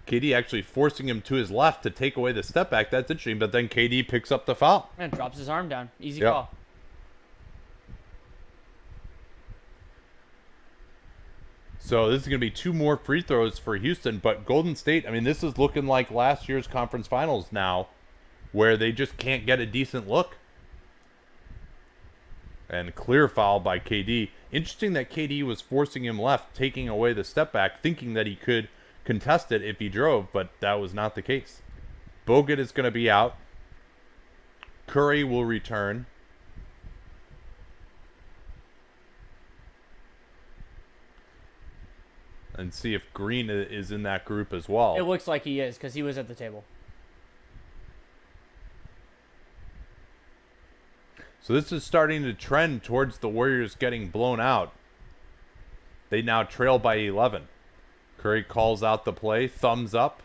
KD actually forcing him to his left to take away the step back. That's interesting, but then KD picks up the foul. And drops his arm down. Easy Yep. call. So this is going to be 2 more free throws for Houston, but Golden State, I mean, this is looking like last year's conference finals now, where they just can't get a decent look. And clear foul by KD. Interesting that KD was forcing him left, taking away the step back, thinking that he could contest it if he drove, but that was not the case. Bogut is going to be out. Curry will return. And see if Green is in that group as well. It looks like he is, because he was at the table. So this is starting to trend towards the Warriors getting blown out. They now trail by 11. Curry calls out the play. Thumbs up.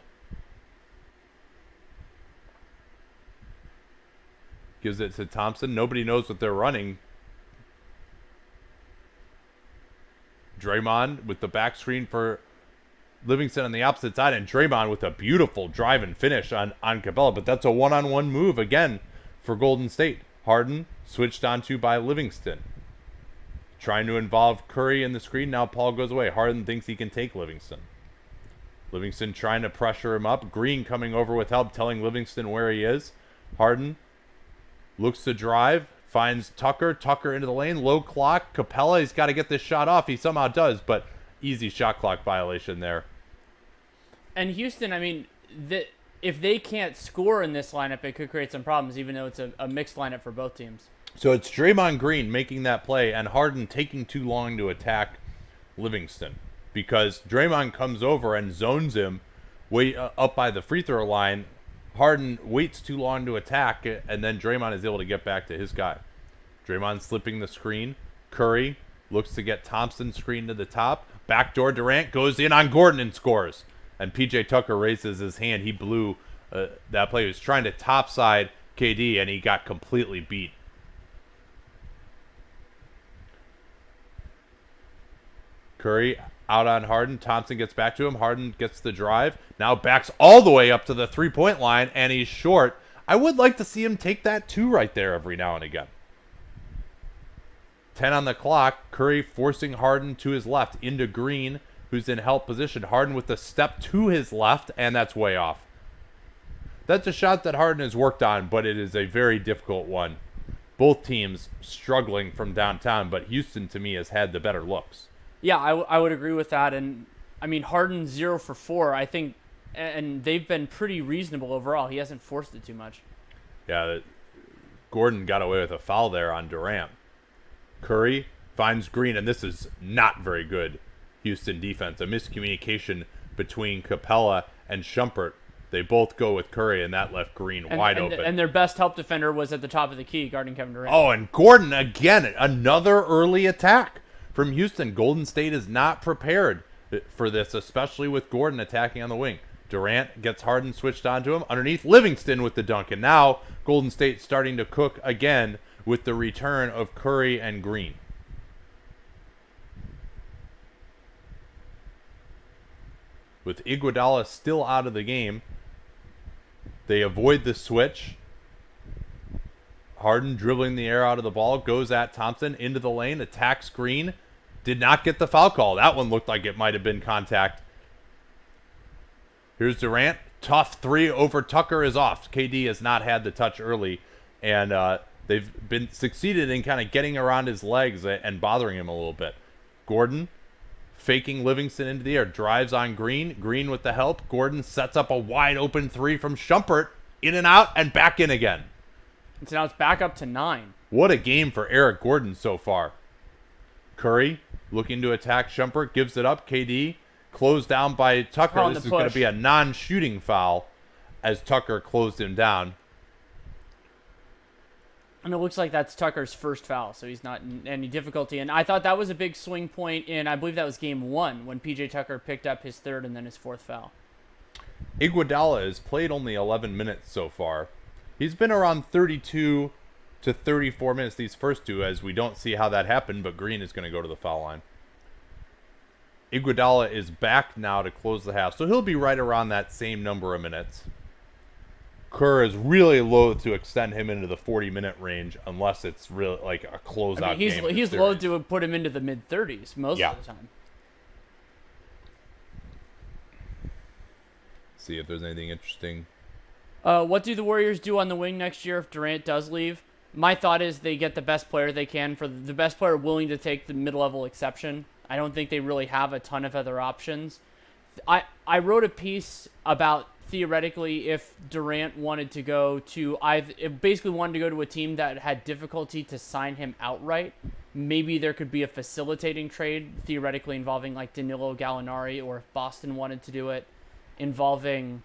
Gives it to Thompson. Nobody knows what they're running. Draymond with the back screen for Livingston on the opposite side. And Draymond with a beautiful drive and finish on Capella. But that's a one-on-one move again for Golden State. Harden switched onto by Livingston. Trying to involve Curry in the screen. Now Paul goes away. Harden thinks he can take Livingston. Livingston trying to pressure him up. Green coming over with help, telling Livingston where he is. Harden looks to drive. Finds Tucker. Tucker into the lane. Low clock. Capella, he's got to get this shot off. He somehow does, but easy shot clock violation there. And Houston, I mean, if they can't score in this lineup, it could create some problems, even though it's a mixed lineup for both teams. So it's Draymond Green making that play and Harden taking too long to attack Livingston, because Draymond comes over and zones him way up by the free throw line. Harden waits too long to attack, and then Draymond is able to get back to his guy. Draymond slipping the screen. Curry looks to get Thompson screen to the top. Backdoor Durant goes in on Gordon and scores. And P.J. Tucker raises his hand. He blew that play. He was trying to topside KD, and he got completely beat. Curry out on Harden. Thompson gets back to him. Harden gets the drive. Now backs all the way up to the three-point line, and he's short. I would like to see him take that 2 right there every now and again. 10 on the clock. Curry forcing Harden to his left into Green, who's in help position. Harden with the step to his left, and that's way off. That's a shot that Harden has worked on, but it is a very difficult one. Both teams struggling from downtown, but Houston, to me, has had the better looks. Yeah, I would agree with that. And, I mean, Harden 0 for 4, I think, and they've been pretty reasonable overall. He hasn't forced it too much. Yeah, Gordon got away with a foul there on Durant. Curry finds Green, and this is not very good Houston defense. A miscommunication between Capella and Shumpert. They both go with Curry, and that left Green wide open. And their best help defender was at the top of the key, guarding Kevin Durant. Oh, and Gordon, again, another early attack from Houston. Golden State is not prepared for this, especially with Gordon attacking on the wing. Durant gets Harden switched onto him. Underneath, Livingston with the dunk. And now Golden State starting to cook again with the return of Curry and Green. With Iguodala still out of the game, they avoid the switch. Harden dribbling the air out of the ball, goes at Thompson into the lane, attacks Green. Did not get the foul call. That one looked like it might have been contact. Here's Durant. Tough three over Tucker is off. KD has not had the touch early, and they've been succeeded in kind of getting around his legs and bothering him a little bit. Gordon faking Livingston into the air, drives on Green. Green with the help. Gordon sets up a wide open three from Shumpert. In and out and back in again. And so now it's back up to 9. What a game for Eric Gordon so far. Curry looking to attack Shumpert, gives it up. KD closed down by Tucker. This is going to be a non-shooting foul as Tucker closed him down. And it looks like that's Tucker's first foul, so he's not in any difficulty. And I thought that was a big swing point in, I believe that was game 1, when PJ Tucker picked up his third and then his fourth foul. Iguodala has played only 11 minutes so far. He's been around 32 to 34 minutes these first two, as we don't see how that happened, but Green is going to go to the foul line. Iguodala is back now to close the half, so he'll be right around that same number of minutes. Kerr is really loath to extend him into the 40-minute range unless it's really like a closeout game. He's loath to put him into the mid-30s most of the time. See if there's anything interesting. What do the Warriors do on the wing next year if Durant does leave? My thought is they get the best player they can, for the best player willing to take the mid-level exception. I don't think they really have a ton of other options. I wrote a piece about theoretically if Durant wanted to go to basically wanted to go to a team that had difficulty to sign him outright. Maybe there could be a facilitating trade theoretically involving like Danilo Gallinari, or if Boston wanted to do it involving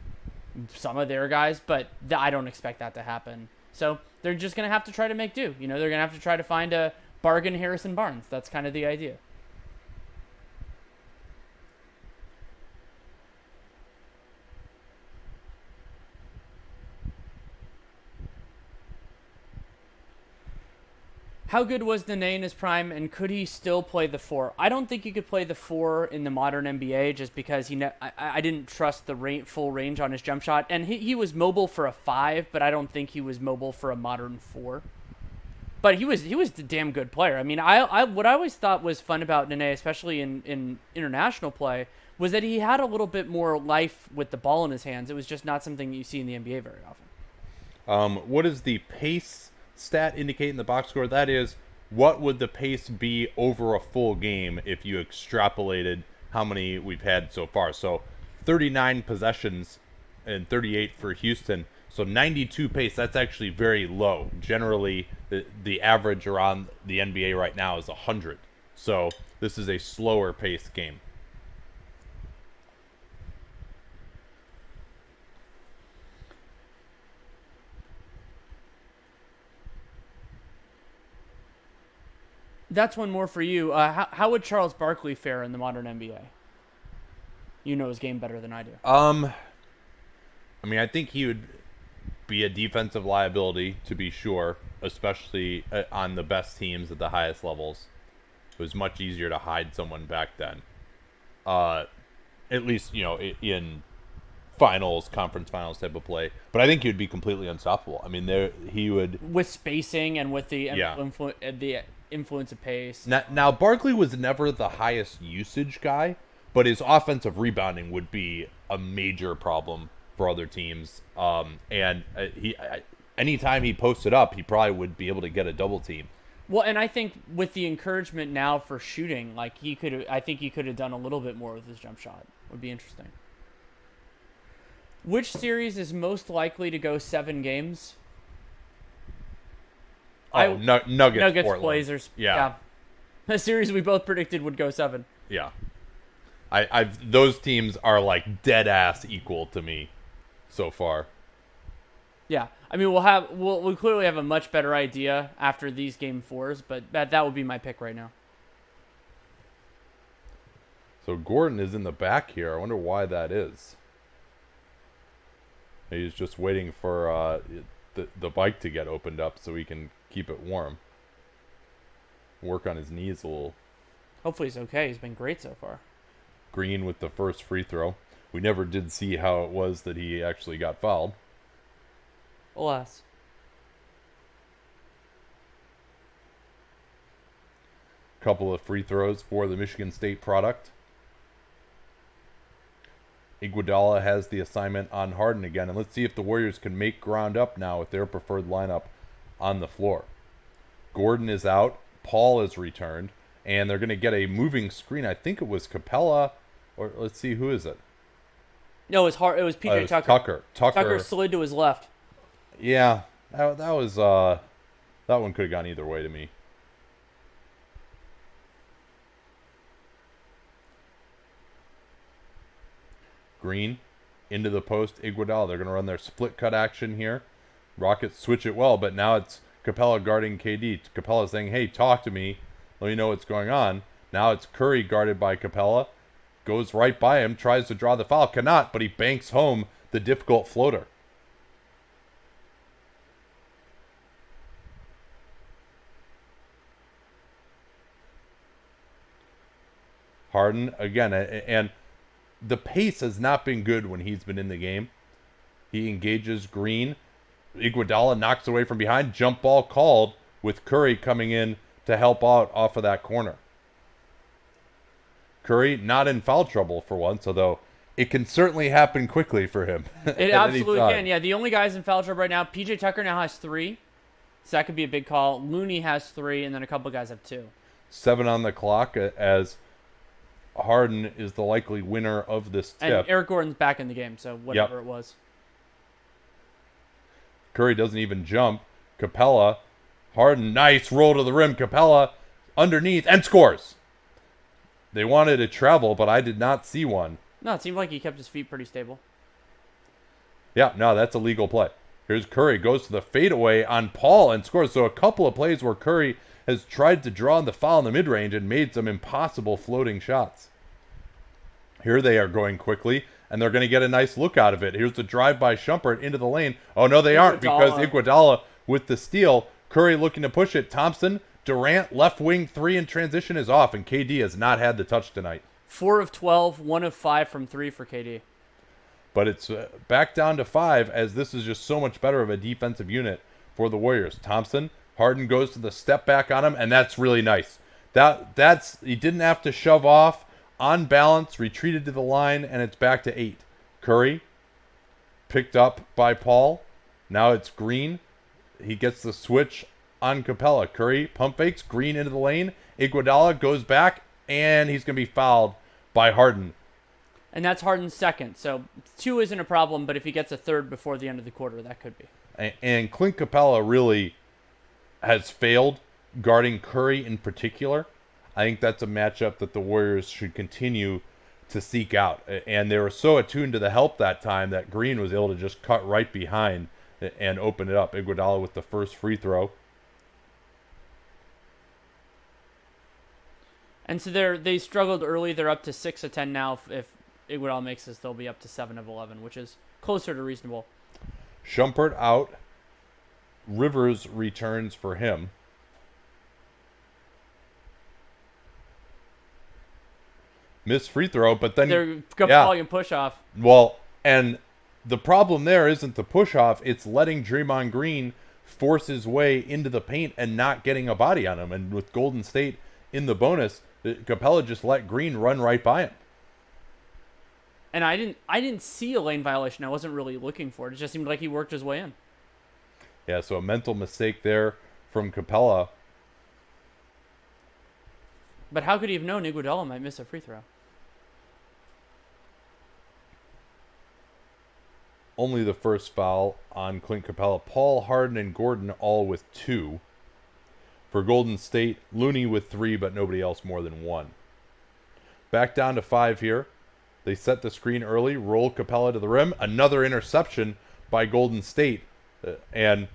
some of their guys, but I don't expect that to happen. So they're just going to have to try to make do. They're going to have to try to find a bargain Harrison Barnes. That's kind of the idea. How good was Nene in his prime, and could he still play the 4? I don't think he could play the 4 in the modern NBA just because I didn't trust the full range on his jump shot. And he was mobile for a 5, but I don't think he was mobile for a modern 4. But he was a damn good player. I mean, what I always thought was fun about Nene, especially in international play, was that he had a little bit more life with the ball in his hands. It was just not something you see in the NBA very often. What does the pace stat indicate in the box score? That is, what would the pace be over a full game if you extrapolated how many we've had so far? So 39 possessions and 38 for Houston. So 92 pace, that's actually very low. Generally, the average around the NBA right now is 100. So this is a slower pace game. That's one more for you. How would Charles Barkley fare in the modern NBA? You know his game better than I do. I mean, I think he would be a defensive liability, to be sure, especially on the best teams at the highest levels. It was much easier to hide someone back then. At least, in conference finals type of play. But I think he would be completely unstoppable. I mean, he would... With spacing and with the influence of pace. Now Barkley was never the highest usage guy, but his offensive rebounding would be a major problem for other teams. Anytime he posted up, he probably would be able to get a double team. Well, and I think with the encouragement now for shooting, like I think he could have done a little bit more with his jump shot. Would be interesting. Which series is most likely to go 7 games? Nuggets, Portland. Blazers. Yeah. The series we both predicted would go 7. Yeah. Those teams are like dead ass equal to me so far. Yeah, I mean we'll clearly have a much better idea after these game 4s, but that would be my pick right now. So Gordon is in the back here. I wonder why that is. He's just waiting for the bike to get opened up so he can keep it warm. Work on his knees a little. Hopefully he's okay. He's been great so far. Green with the first free throw. We never did see how it was that he actually got fouled. Alas. Couple of free throws for the Michigan State product. Iguodala has the assignment on Harden again. And let's see if the Warriors can make ground up now with their preferred lineup on the floor. Gordon is out. Paul is returned. And they're going to get a moving screen. I think it was Capella. Or let's see, who is it? No, it was PJ Tucker. Tucker slid to his left. Yeah, that was that one could have gone either way to me. Green into the post. Iguodala. They're going to run their split cut action here. Rockets switch it well, but now it's Capella guarding KD. Capella saying, "Hey, talk to me. Let me know what's going on." Now it's Curry guarded by Capella. Goes right by him, tries to draw the foul, cannot, but he banks home the difficult floater. Harden again, and the pace has not been good when he's been in the game. He engages Green. Iguodala knocks away from behind. Jump ball called with Curry coming in to help out off of that corner. Curry not in foul trouble for once, although it can certainly happen quickly for him. It absolutely can. Yeah, the only guys in foul trouble right now, PJ Tucker now has 3. So that could be a big call. Looney has 3, and then a couple guys have 2. 7 on the clock as Harden is the likely winner of this tip. And Eric Gordon's back in the game, so whatever it was. Curry doesn't even jump. Capella. Harden, nice roll to the rim. Capella underneath and scores. They wanted a travel, but I did not see one. No, it seemed like he kept his feet pretty stable. Yeah, no, that's a legal play. Here's Curry, goes to the fadeaway on Paul and scores. So a couple of plays where Curry has tried to draw the foul in the mid-range and made some impossible floating shots. Here they are going quickly, and they're going to get a nice look out of it. Here's the drive by Shumpert into the lane. Oh, no, they aren't, because Iguodala with the steal. Curry looking to push it. Thompson, Durant, left wing 3 in transition is off, and KD has not had the touch tonight. 4 of 12, 1 of 5 from 3 for KD. But it's back down to 5, as this is just so much better of a defensive unit for the Warriors. Thompson, Harden goes to the step back on him, and that's really nice. That's he didn't have to shove off. On balance, retreated to the line, and it's back to 8. Curry, picked up by Paul. Now it's Green. He gets the switch on Capella. Curry pump fakes, Green into the lane. Iguodala goes back, and he's going to be fouled by Harden. And that's Harden's second, so 2 isn't a problem, but if he gets a third before the end of the quarter, that could be. And Clint Capella really has failed guarding Curry in particular. I think that's a matchup that the Warriors should continue to seek out. And they were so attuned to the help that time that Green was able to just cut right behind and open it up. Iguodala with the first free throw. And so they struggled early. They're up to 6 of 10 now. If Iguodala makes this, they'll be up to 7 of 11, which is closer to reasonable. Shumpert out. Rivers returns for him. Missed free throw, but then they're calling push off. Well, and the problem there isn't the push off; it's letting Draymond Green force his way into the paint and not getting a body on him. And with Golden State in the bonus, Capella just let Green run right by him. And I didn't see a lane violation. I wasn't really looking for it. It just seemed like he worked his way in. Yeah, so a mental mistake there from Capella. But how could he have known Iguodala might miss a free throw? Only the first foul on Clint Capella. Paul, Harden, and Gordon all with 2. For Golden State, Looney with 3, but nobody else more than 1. Back down to 5 here. They set the screen early, roll Capella to the rim. Another interception by Golden State. And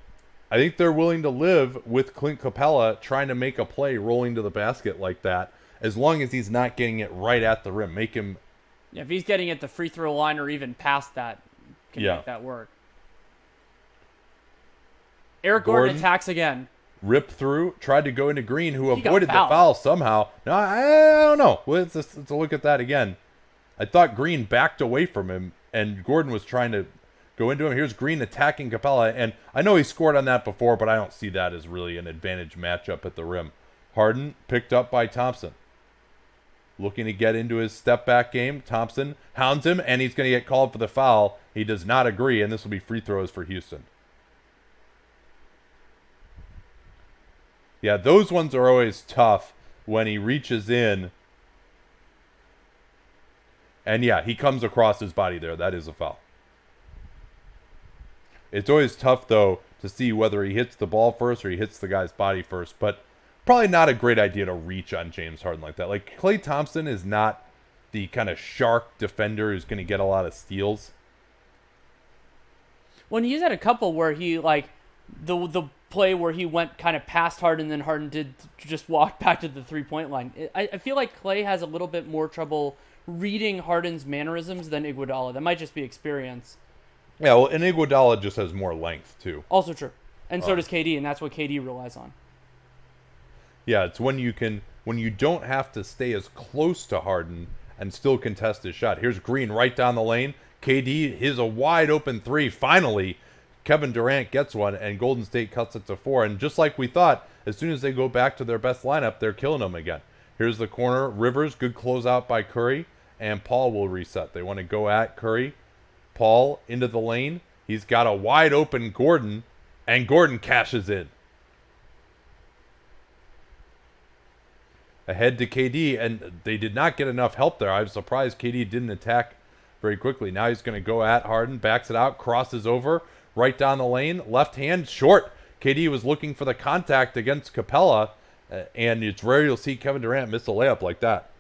I think they're willing to live with Clint Capella trying to make a play rolling to the basket like that, as long as he's not getting it right at the rim. Make him... Yeah, if he's getting at the free throw line or even past that, can make that work. Eric Gordon attacks again. Rip through, tried to go into Green, who avoided the foul somehow. No, I don't know. Let's look at that again. I thought Green backed away from him, and Gordon was trying to go into him. Here's Green attacking Capella, and I know he scored on that before, but I don't see that as really an advantage matchup at the rim. Harden picked up by Thompson. Looking to get into his step-back game. Thompson hounds him, and he's going to get called for the foul. He does not agree, and this will be free throws for Houston. Yeah, those ones are always tough when he reaches in. And yeah, he comes across his body there. That is a foul. It's always tough, though, to see whether he hits the ball first or he hits the guy's body first. But probably not a great idea to reach on James Harden like that. Like, Klay Thompson is not the kind of shark defender who's going to get a lot of steals. When he's had a couple where he, like, the play where he went kind of past Harden, then Harden did just walk back to the three-point line. I feel like Klay has a little bit more trouble reading Harden's mannerisms than Iguodala. That might just be experience. Yeah, well, and Iguodala just has more length, too. Also true. And so does KD, and that's what KD relies on. Yeah, it's when you don't have to stay as close to Harden and still contest his shot. Here's Green right down the lane. KD, here's a wide open 3. Finally, Kevin Durant gets one, and Golden State cuts it to 4. And just like we thought, as soon as they go back to their best lineup, they're killing them again. Here's the corner. Rivers, good closeout by Curry, and Paul will reset. They want to go at Curry. Paul into the lane. He's got a wide open Gordon, and Gordon cashes in. Ahead to KD, and they did not get enough help there. I was surprised KD didn't attack very quickly. Now he's going to go at Harden, backs it out, crosses over, right down the lane, left hand, short. KD was looking for the contact against Capella, and it's rare you'll see Kevin Durant miss a layup like that.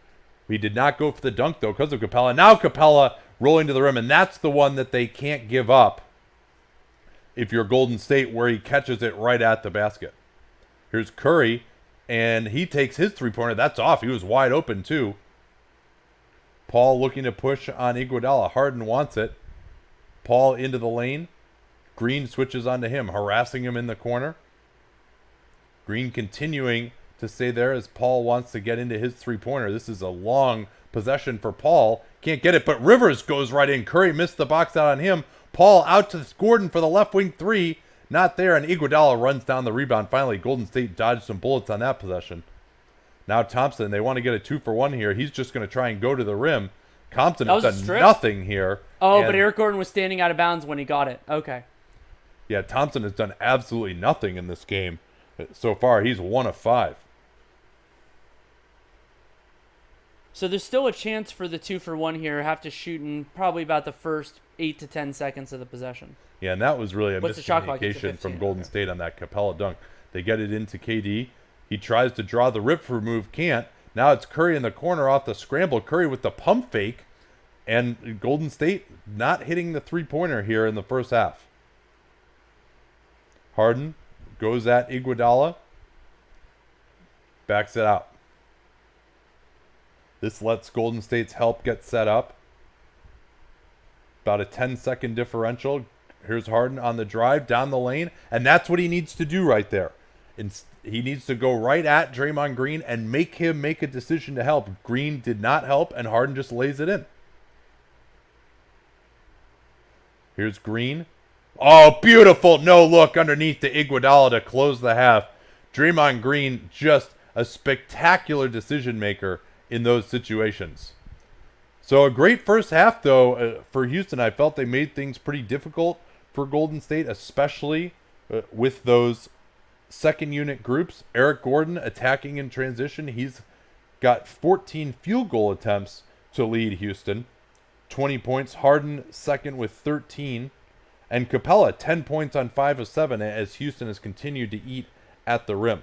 He did not go for the dunk, though, because of Capella. Now Capella rolling to the rim, and that's the one that they can't give up if you're Golden State, where he catches it right at the basket. Here's Curry, and he takes his three-pointer. That's off. He was wide open, too. Paul looking to push on Iguodala. Harden wants it. Paul into the lane. Green switches onto him, harassing him in the corner. Green continuing to stay there as Paul wants to get into his three-pointer. This is a long possession for Paul. Can't get it, but Rivers goes right in. Curry missed the box out on him. Paul out to Gordon for the left wing 3. Not there, and Iguodala runs down the rebound. Finally, Golden State dodged some bullets on that possession. Now Thompson, they want to get a 2-for-1 here. He's just going to try and go to the rim. Thompson has done nothing here. Oh, but Eric Gordon was standing out of bounds when he got it. Okay. Yeah, Thompson has done absolutely nothing in this game. So far, he's 1 of 5. So there's still a chance for the 2-for-1 here. Have to shoot in probably about the first 8 to 10 seconds of the possession. Yeah, and that was really a miscommunication from Golden State on that Capella dunk. They get it into KD. He tries to draw the rip-through move, can't. Now it's Curry in the corner off the scramble. Curry with the pump fake. And Golden State not hitting the three-pointer here in the first half. Harden goes at Iguodala. Backs it out. This lets Golden State's help get set up. About a 10-second differential. Here's Harden on the drive down the lane. And that's what he needs to do right there. He needs to go right at Draymond Green and make him make a decision to help. Green did not help, and Harden just lays it in. Here's Green. Oh, beautiful no look underneath to Iguodala to close the half. Draymond Green, just a spectacular decision maker in those situations. So a great first half, though, for Houston. I felt they made things pretty difficult for Golden State, especially with those second unit groups. Eric Gordon attacking in transition. He's got 14 field goal attempts to lead Houston. 20 points. Harden second with 13. And Capella, 10 points on 5 of 7 as Houston has continued to eat at the rim.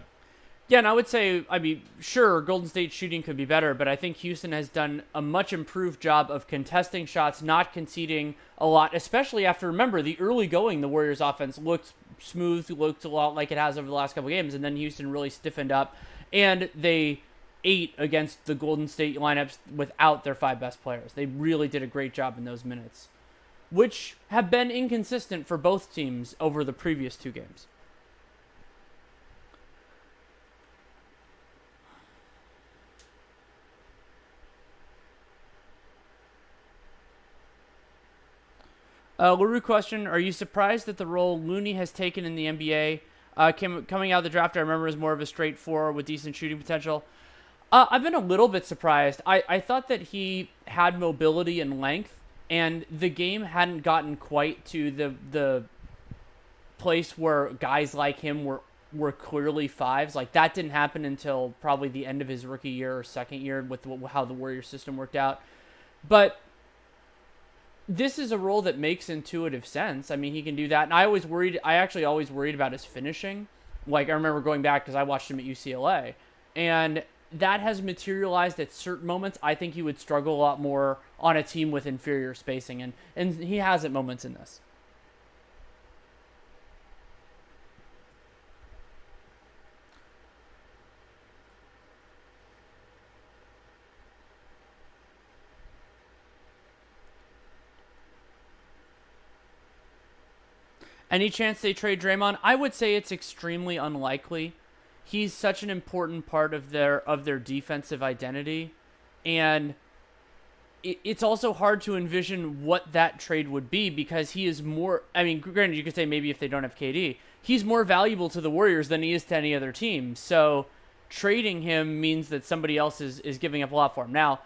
Yeah, and I would say, I mean, sure, Golden State shooting could be better, but I think Houston has done a much improved job of contesting shots, not conceding a lot, especially after, remember, the early going, the Warriors offense looked smooth, looked a lot like it has over the last couple of games, and then Houston really stiffened up, and they ate against the Golden State lineups without their 5 best players. They really did a great job in those minutes, which have been inconsistent for both teams over the previous 2 games. LaRue question, are you surprised that the role Looney has taken in the NBA, coming out of the draft, I remember, as more of a straight four with decent shooting potential? I've been a little bit surprised. I thought that he had mobility and length, and the game hadn't gotten quite to the place where guys like him were clearly 5s. Like, that didn't happen until probably the end of his rookie year or second year with how the Warriors system worked out. But this is a role that makes intuitive sense. I mean, he can do that. And I actually always worried about his finishing. Like, I remember going back because I watched him at UCLA. And that has materialized at certain moments. I think he would struggle a lot more on a team with inferior spacing. And he has at moments in this. Any chance they trade Draymond? I would say it's extremely unlikely. He's such an important part of their defensive identity, and it's also hard to envision what that trade would be because he is more. I mean, granted, you could say maybe if they don't have KD, he's more valuable to the Warriors than he is to any other team. So trading him means that somebody else is giving up a lot for him. Now,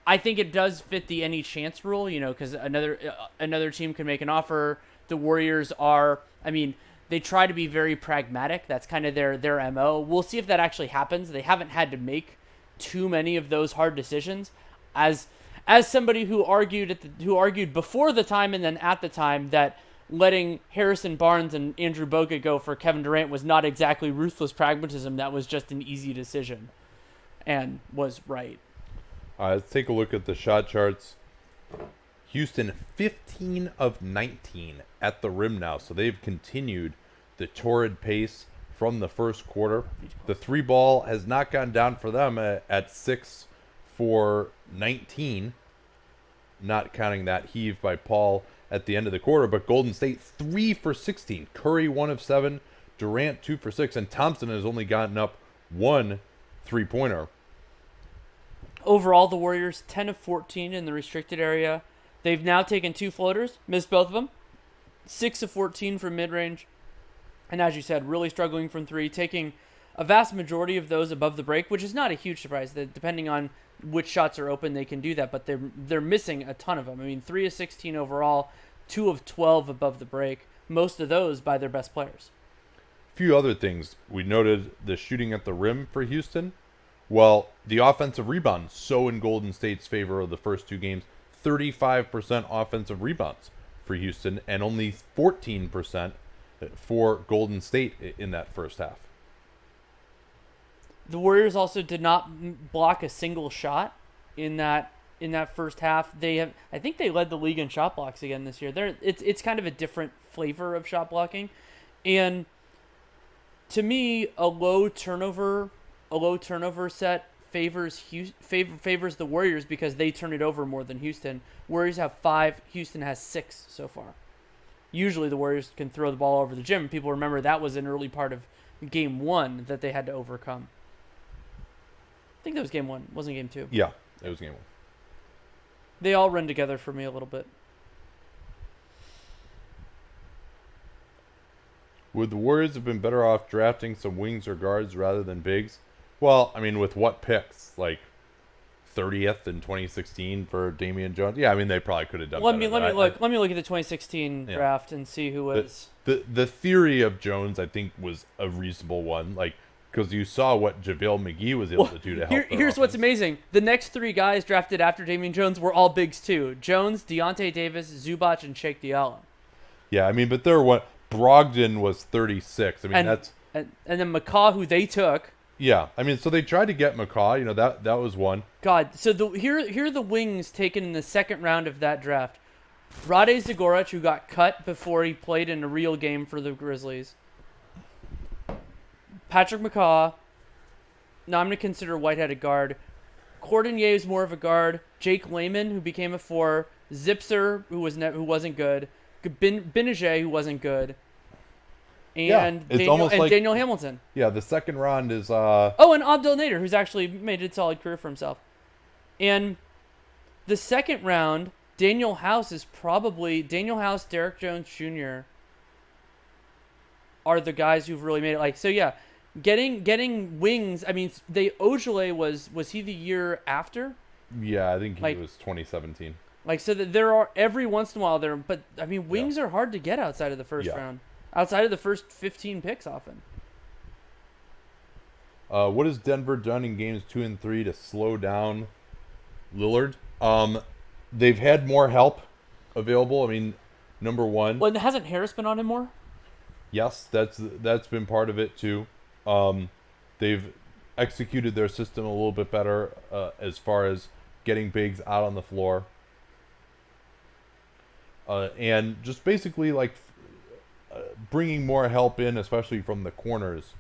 I think it does fit the any chance rule, because another team can make an offer. The Warriors are, I mean, they try to be very pragmatic. That's kind of their MO. We'll see if that actually happens. They haven't had to make too many of those hard decisions. As somebody who argued before the time and then at the time that letting Harrison Barnes and Andrew Bogut go for Kevin Durant was not exactly ruthless pragmatism. That was just an easy decision, and was right. Let's take a look at the shot charts. Houston 15 of 19 at the rim now, so they've continued the torrid pace from the first quarter. The 3 ball has not gone down for them at 6 for 19, not counting that heave by Paul at the end of the quarter, but Golden State 3 for 16. Curry 1 of 7, Durant 2 for 6, and Thompson has only gotten up 1 3-pointer. Overall, the Warriors 10 of 14 in the restricted area. They've now taken 2 floaters, missed both of them. 6 of 14 from mid-range. And as you said, really struggling from 3, taking a vast majority of those above the break, which is not a huge surprise. That depending on which shots are open, they can do that, but they're missing a ton of them. I mean, 3 of 16 overall, 2 of 12 above the break, most of those by their best players. A few other things. We noted the shooting at the rim for Houston. Well, the offensive rebounds, so in Golden State's favor of the first 2 games. 35% offensive rebounds for Houston and only 14% for Golden State in that first half. The Warriors also did not block a single shot in that first half. I think they led the league in shot blocks again this year. It's kind of a different flavor of shot blocking, and to me, a low turnover set favors the Warriors because they turn it over more than Houston. Warriors have 5, Houston has 6 so far. Usually the Warriors can throw the ball over the gym. People remember that was an early part of game 1 that they had to overcome. I think that was game 1, wasn't game 2. Yeah, it was game 1. They all run together for me a little bit. Would the Warriors have been better off drafting some wings or guards rather than bigs? Well, I mean, with what picks? Like 30th in 2016 for Damian Jones? Yeah, I mean, they probably could have done Let better. me but let me look at the 2016 Yeah. draft and see who was. The theory of Jones, I think, was a reasonable one. Like, because you saw what JaVale McGee was able to do to help. Here's what's amazing: the next 3 guys drafted after Damian Jones were all bigs too. Jones, Deontay Davis, Zubac, and Shake Diallo. Yeah, I mean, but there were Brogdon was 36. I mean, that's and then McCaw, who they took. yeah. I mean, so they tried to get McCaw. You know, that was one. God, so here are the wings taken in the second round of that draft. Rade Zagorec, who got cut before he played in a real game for the Grizzlies. Patrick McCaw. Now I'm going to consider Whitehead a guard. Cordonier is more of a guard. Jake Layman, who became a 4. Zipser, who wasn't good. Benajay, who wasn't good. And it's almost like Daniel Hamilton. Yeah, the second round is Oh, and Abdel Nader, who's actually made a solid career for himself. And the second round, Daniel House, Derek Jones Jr. are the guys who've really made it. Like, so yeah, getting wings. I mean, Ojale was he the year after? Yeah, I think he Like- was 2017. Like, so that there are every once in a while there, but I mean, wings are hard to get outside of the first Yeah. round, outside of the first 15 picks often. What has Denver done in games 2 and 3 to slow down Lillard? They've had more help available. I mean, number one, Well, hasn't Harris been on him more? yes, that's been part of it too. They've executed their system a little bit better as far as getting bigs out on the floor, and just basically like bringing more help in, especially from the corners.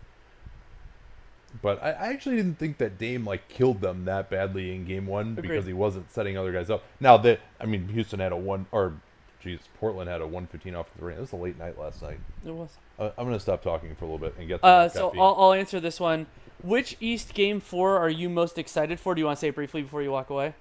But I actually didn't think that Dame like killed them that badly in game 1 Agreed. because he wasn't setting other guys up. Now Houston had Portland had a 115 off the ring. It was a late night last night. It was. I'm gonna stop talking for a little bit and get to So Caffeine. I'll answer this one. Which East game 4 are you most excited for? Do you want to say it briefly before you walk away?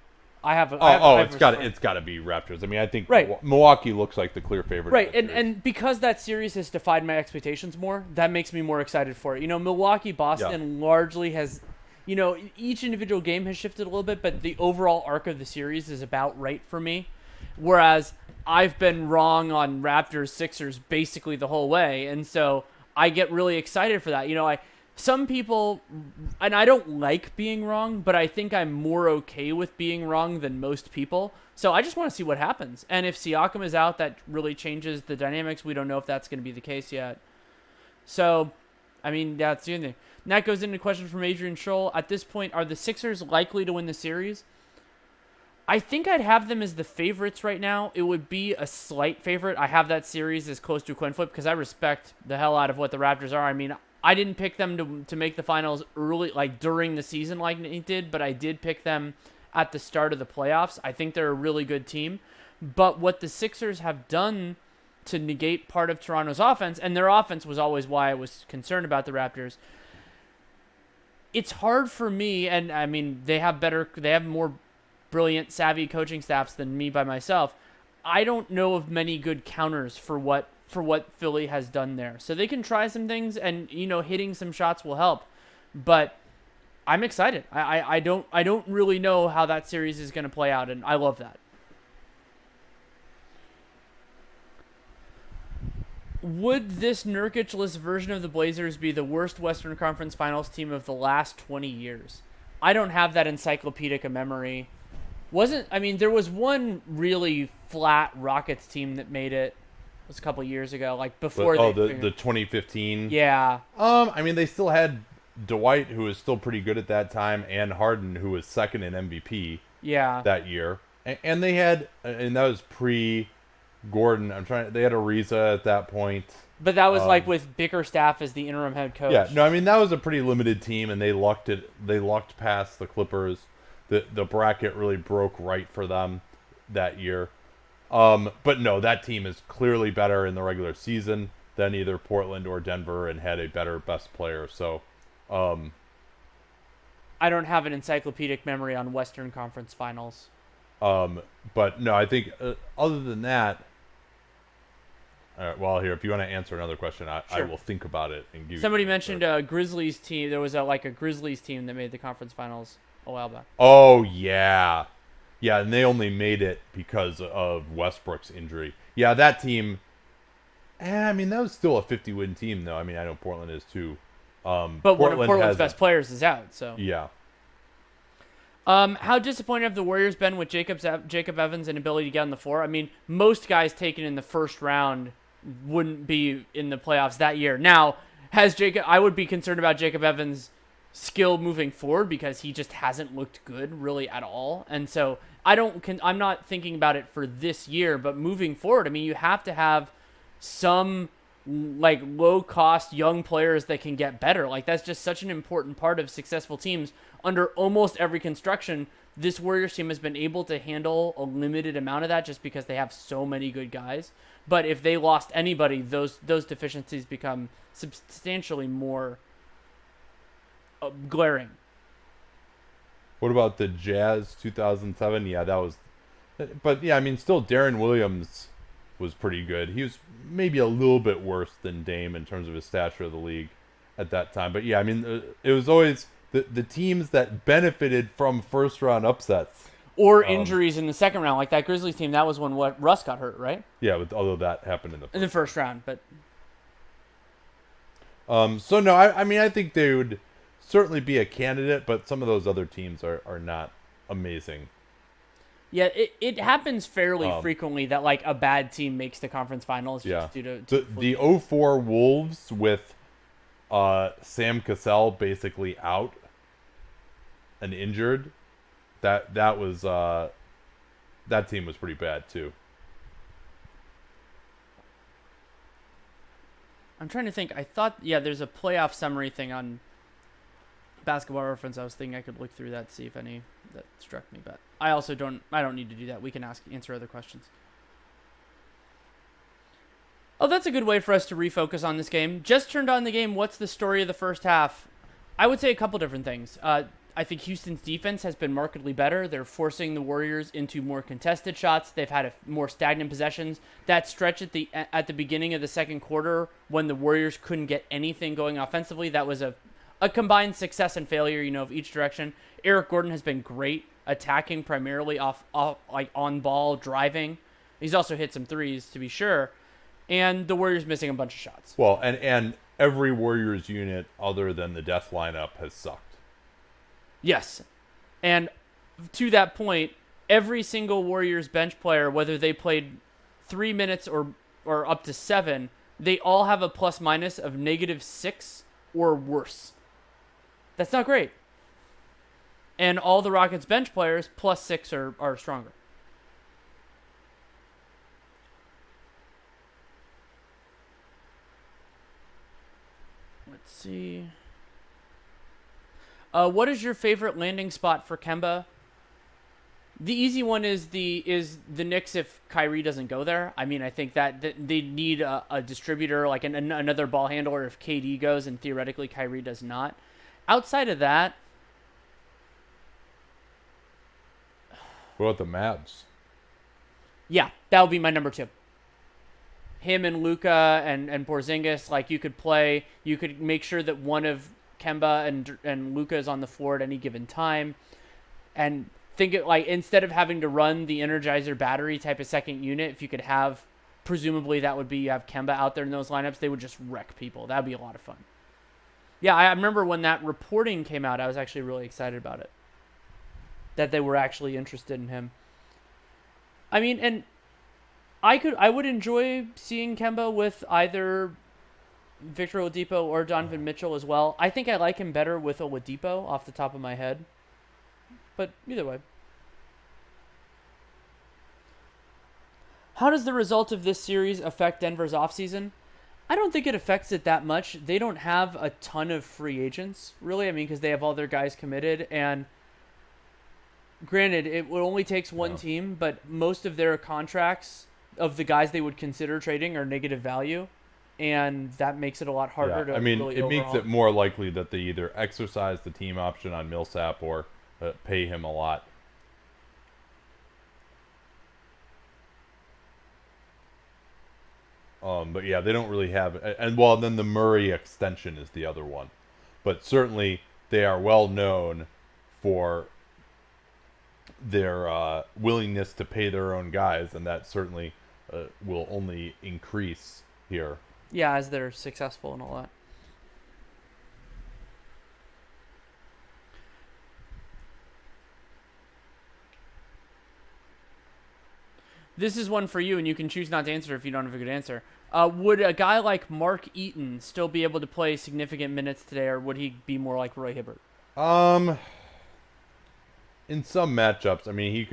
It's got to be Raptors. I mean, I think Right. Milwaukee looks like the clear favorite. Right, in that series. and because that series has defied my expectations more, that makes me more excited for it. You know, Milwaukee, Boston largely has, you know, each individual game has shifted a little bit, but the overall arc of the series is about right for me. Whereas I've been wrong on Raptors, Sixers basically the whole way, and so I get really excited for that. You know, some people, and I don't like being wrong, but I think I'm more okay with being wrong than most people. So I just want to see what happens. And if Siakam is out, that really changes the dynamics. We don't know if that's going to be the case yet. So, I mean, that's the other thing. And that goes into a question from Adrian Scholl. At this point, are the Sixers likely to win the series? I think I'd have them as the favorites right now. It would be a slight favorite. I have that series as close to a coin flip because I respect the hell out of what the Raptors are. I mean, I didn't pick them to make the finals early, like during the season like Nate did, but I did pick them at the start of the playoffs. I think they're a really good team. But what the Sixers have done to negate part of Toronto's offense, and their offense was always why I was concerned about the Raptors, it's hard for me, and I mean, they have more brilliant, savvy coaching staffs than me by myself. I don't know of many good counters for what Philly has done there. So they can try some things, and you know, hitting some shots will help. But I'm excited. I don't really know how that series is going to play out, and I love that. Would this Nurkic-less version of the Blazers be the worst Western Conference Finals team of the last 20 years? I don't have that encyclopedic a memory. There was one really flat Rockets team that made it. It was a couple years ago, like before the 2015. Yeah. I mean, they still had Dwight, who was still pretty good at that time, and Harden, who was second in MVP. Yeah. That year, and they had, and that was pre-Gordon. They had Ariza at that point. But that was like with Bickerstaff as the interim head coach. Yeah, no, I mean that was a pretty limited team, and they lucked past the Clippers. The bracket really broke right for them that year. But no, that team is clearly better in the regular season than either Portland or Denver, and had a better best player. So, I don't have an encyclopedic memory on Western Conference Finals. But no, I think other than that, Well, here, if you want to answer another question, I Sure. will think about it and give you. Somebody an answer. mentioned a Grizzlies team. There was a Grizzlies team that made the conference finals a while back. Oh yeah, yeah, and they only made it because of Westbrook's injury. Yeah, that team. I mean, that was still a 50-win team, though. I mean, I know Portland is too. But one of Portland's best players is out. So Yeah. how disappointed have the Warriors been with Jacob Evans' inability to get on the floor? I mean, most guys taken in the first round wouldn't be in the playoffs that year. Now, I would be concerned about Jacob Evans' skill moving forward because he just hasn't looked good really at all. And so I'm not thinking about it for this year, but moving forward, I mean, you have to have some like low cost young players that can get better. Like that's just such an important part of successful teams under almost every construction. This Warriors team has been able to handle a limited amount of that just because they have so many good guys. But if they lost anybody, those deficiencies become substantially more glaring. What about the Jazz 2007? Yeah, that was. But yeah, I mean, still Darren Williams was pretty good. He was maybe a little bit worse than Dame in terms of his stature of the league at that time. But yeah, I mean, it was always the teams that benefited from first round upsets or injuries in the second round, like that Grizzlies team. That was when Russ got hurt, right? Yeah, although that happened in the first round. But so no, I mean, I think they would certainly be a candidate, but some of those other teams are not amazing. Yeah, it happens fairly frequently that like a bad team makes the conference finals. Yeah, just due to the 04 Wolves with Sam Cassell basically out and injured. That was that team was pretty bad too. I'm trying to think. I thought there's a playoff summary thing on Basketball Reference. I was thinking I could look through that to see if any that struck me, but I also don't need to do that. We can answer other questions. Oh, that's a good way for us to refocus on this game. Just turned on the game. What's the story of the first half? I would say a couple different things. I think Houston's defense has been markedly better. They're forcing the Warriors into more contested shots. They've had more stagnant possessions. That stretch at the beginning of the second quarter when the Warriors couldn't get anything going offensively, that was a combined success and failure, of each direction. Eric Gordon has been great attacking primarily off like on ball driving. He's also hit some threes to be sure. And the Warriors missing a bunch of shots. Well, and every Warriors unit other than the death lineup has sucked. Yes. And to that point, every single Warriors bench player, whether they played 3 minutes or up to 7, they all have a plus minus of -6 or worse. That's not great. And all the Rockets bench players +6 are stronger. Let's see. What is your favorite landing spot for Kemba? The easy one is the Knicks if Kyrie doesn't go there. I mean, I think that they need a distributor, like another ball handler if KD goes and theoretically Kyrie does not. Outside of that, what about the Mavs? Yeah, that would be my number 2. Him and Luka and Porzingis, like you could make sure that one of Kemba and Luka is on the floor at any given time, and think it like instead of having to run the Energizer battery type of second unit, if you could have, presumably that would be you have Kemba out there in those lineups, they would just wreck people. That'd be a lot of fun. Yeah, I remember when that reporting came out, I was actually really excited about it. That they were actually interested in him. I mean, and I would enjoy seeing Kemba with either Victor Oladipo or Donovan Mitchell as well. I think I like him better with Oladipo off the top of my head. But either way. How does the result of this series affect Denver's offseason? I don't think it affects it that much. They don't have a ton of free agents, really. I mean, because they have all their guys committed. And granted, it only takes one team, but most of their contracts of the guys they would consider trading are negative value. And that makes it a lot harder to really it makes it more likely that they either exercise the team option on Millsap or pay him a lot. But yeah, they don't really have, and well, then the Murray extension is the other one. But certainly they are well known for their willingness to pay their own guys, and that certainly will only increase here. Yeah, as they're successful and all that. This is one for you, and you can choose not to answer if you don't have a good answer. Would a guy like Mark Eaton still be able to play significant minutes today, or would he be more like Roy Hibbert? In some matchups, I mean,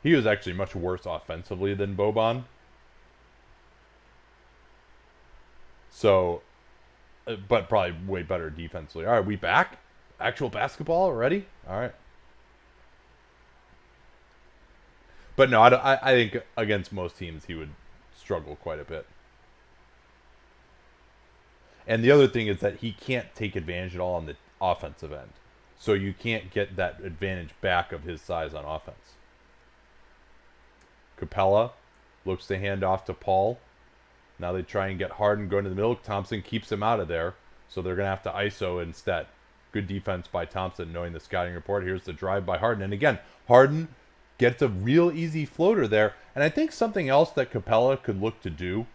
he was actually much worse offensively than Boban. So, but probably way better defensively. All right, we back? Actual basketball already? All right. But no, I think against most teams he would struggle quite a bit. And the other thing is that he can't take advantage at all on the offensive end. So you can't get that advantage back of his size on offense. Capella looks to hand off to Paul. Now they try and get Harden going to the middle. Thompson keeps him out of there. So they're going to have to ISO instead. Good defense by Thompson, knowing the scouting report. Here's the drive by Harden. And again, Harden gets a real easy floater there. And I think something else that Capella could look to do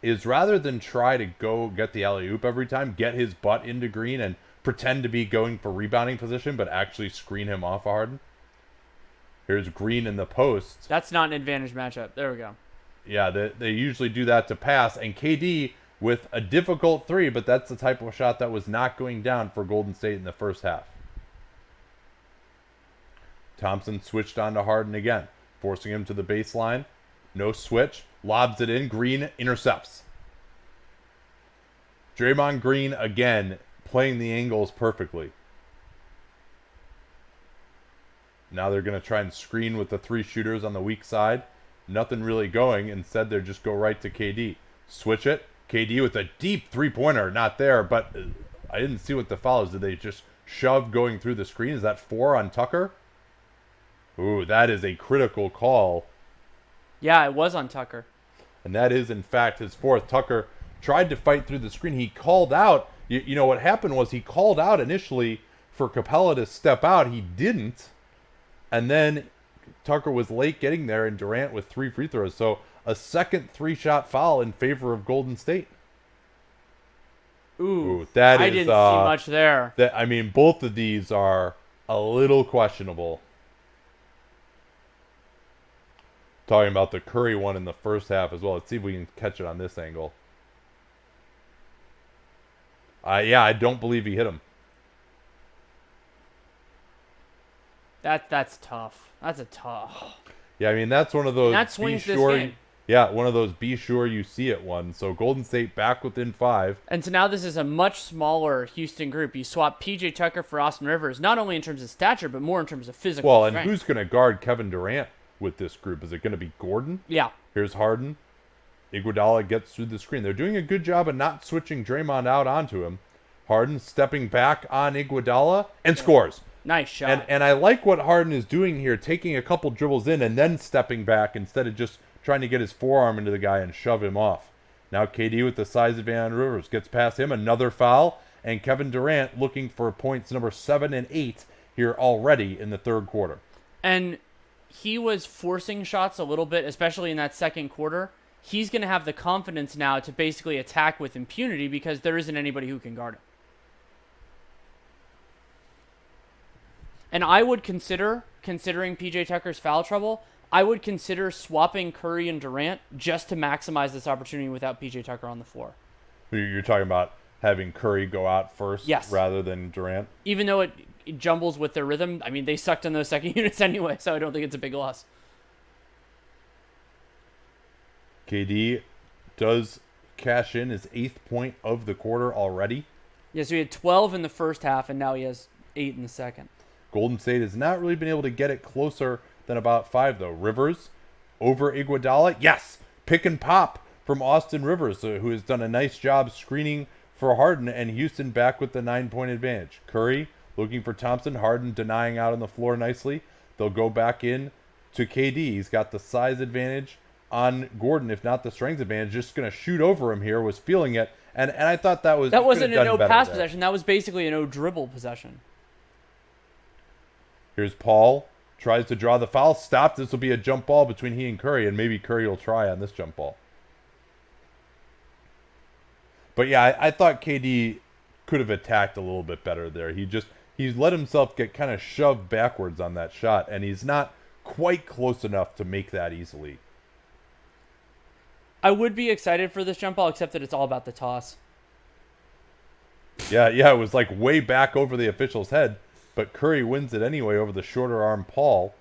is rather than try to go get the alley-oop every time, get his butt into Green and pretend to be going for rebounding position, but actually screen him off Harden. Here's Green in the post. That's not an advantage matchup. There we go. Yeah, they usually do that to pass. And KD with a difficult three, but that's the type of shot that was not going down for Golden State in the first half. Thompson switched on to Harden again, forcing him to the baseline. No switch. Lobs it in. Green intercepts. Draymond Green, again, playing the angles perfectly. Now they're going to try and screen with the three shooters on the weak side. Nothing really going. Instead, they just go right to KD. Switch it. KD with a deep three-pointer. Not there, but I didn't see what the foul is. Did they just shove going through the screen? Is that 4 on Tucker? Ooh, that is a critical call. Yeah, it was on Tucker. And that is, in fact, his 4th. Tucker tried to fight through the screen. He called out. You know, what happened was he called out initially for Capella to step out. He didn't. And then Tucker was late getting there, and Durant with 3 free throws. So a second 3-shot foul in favor of Golden State. Ooh, that I is, didn't see much there. I mean, both of these are a little questionable. Talking about the Curry one in the first half as well. Let's see if we can catch it on this angle. Yeah, I don't believe he hit him. That's tough. That's a tough. Yeah, I mean, that's one of those. And that swings this game. Yeah, one of those be sure you see it ones. So Golden State back within 5. And so now this is a much smaller Houston group. You swap PJ Tucker for Austin Rivers, not only in terms of stature, but more in terms of physical Well, and strength. who's going to guard Kevin Durant with this group? Is it going to be Gordon? Yeah. Here's Harden. Iguodala gets through the screen. They're doing a good job of not switching Draymond out onto him. Harden stepping back on Iguodala and scores. Nice shot. And I like what Harden is doing here, taking a couple dribbles in and then stepping back instead of just trying to get his forearm into the guy and shove him off. Now KD with the size advantage on Rivers gets past him. Another foul. And Kevin Durant looking for points number 7 and 8 here already in the third quarter. And he was forcing shots a little bit, especially in that second quarter. He's going to have the confidence now to basically attack with impunity because there isn't anybody who can guard him. And I would considering PJ Tucker's foul trouble, I would consider swapping Curry and Durant just to maximize this opportunity without PJ Tucker on the floor. You're talking about having Curry go out first rather than Durant? Even though it jumbles with their rhythm, I mean, they sucked in those second units anyway, so I don't think it's a big loss. KD does cash in his 8th point of the quarter already. Yeah, so he had 12 in the first half, and now he has 8 in the second. Golden State has not really been able to get it closer than about 5, though. Rivers over Iguodala. Yes! Pick and pop from Austin Rivers, who has done a nice job screening for Harden, and Houston back with the 9-point advantage. Curry looking for Thompson. Harden denying out on the floor nicely. They'll go back in to KD. He's got the size advantage on Gordon, if not the strength advantage, just going to shoot over him here, was feeling it. And I thought that was... That wasn't a done no better pass there. possession. That was basically a no dribble possession. Here's Paul. Tries to draw the foul. Stopped. This will be a jump ball between he and Curry, and maybe Curry will try on this jump ball. But yeah, I thought KD could have attacked a little bit better there. He let himself get kind of shoved backwards on that shot, and he's not quite close enough to make that easily. I would be excited for this jump ball, except that it's all about the toss. Yeah, it was like way back over the official's head, but Curry wins it anyway over the shorter arm Paul.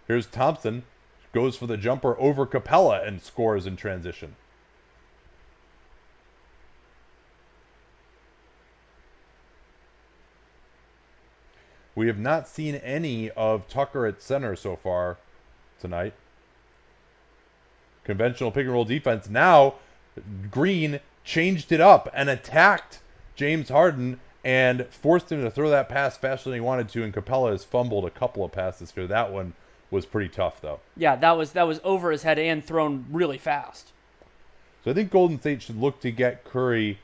Here's Thompson, goes for the jumper over Capella and scores in transition. We have not seen any of Tucker at center so far tonight. Conventional pick and roll defense. Now, Green changed it up and attacked James Harden and forced him to throw that pass faster than he wanted to, and Capella has fumbled a couple of passes here. That one was pretty tough, though. Yeah, that was over his head and thrown really fast. So I think Golden State should look to get Curry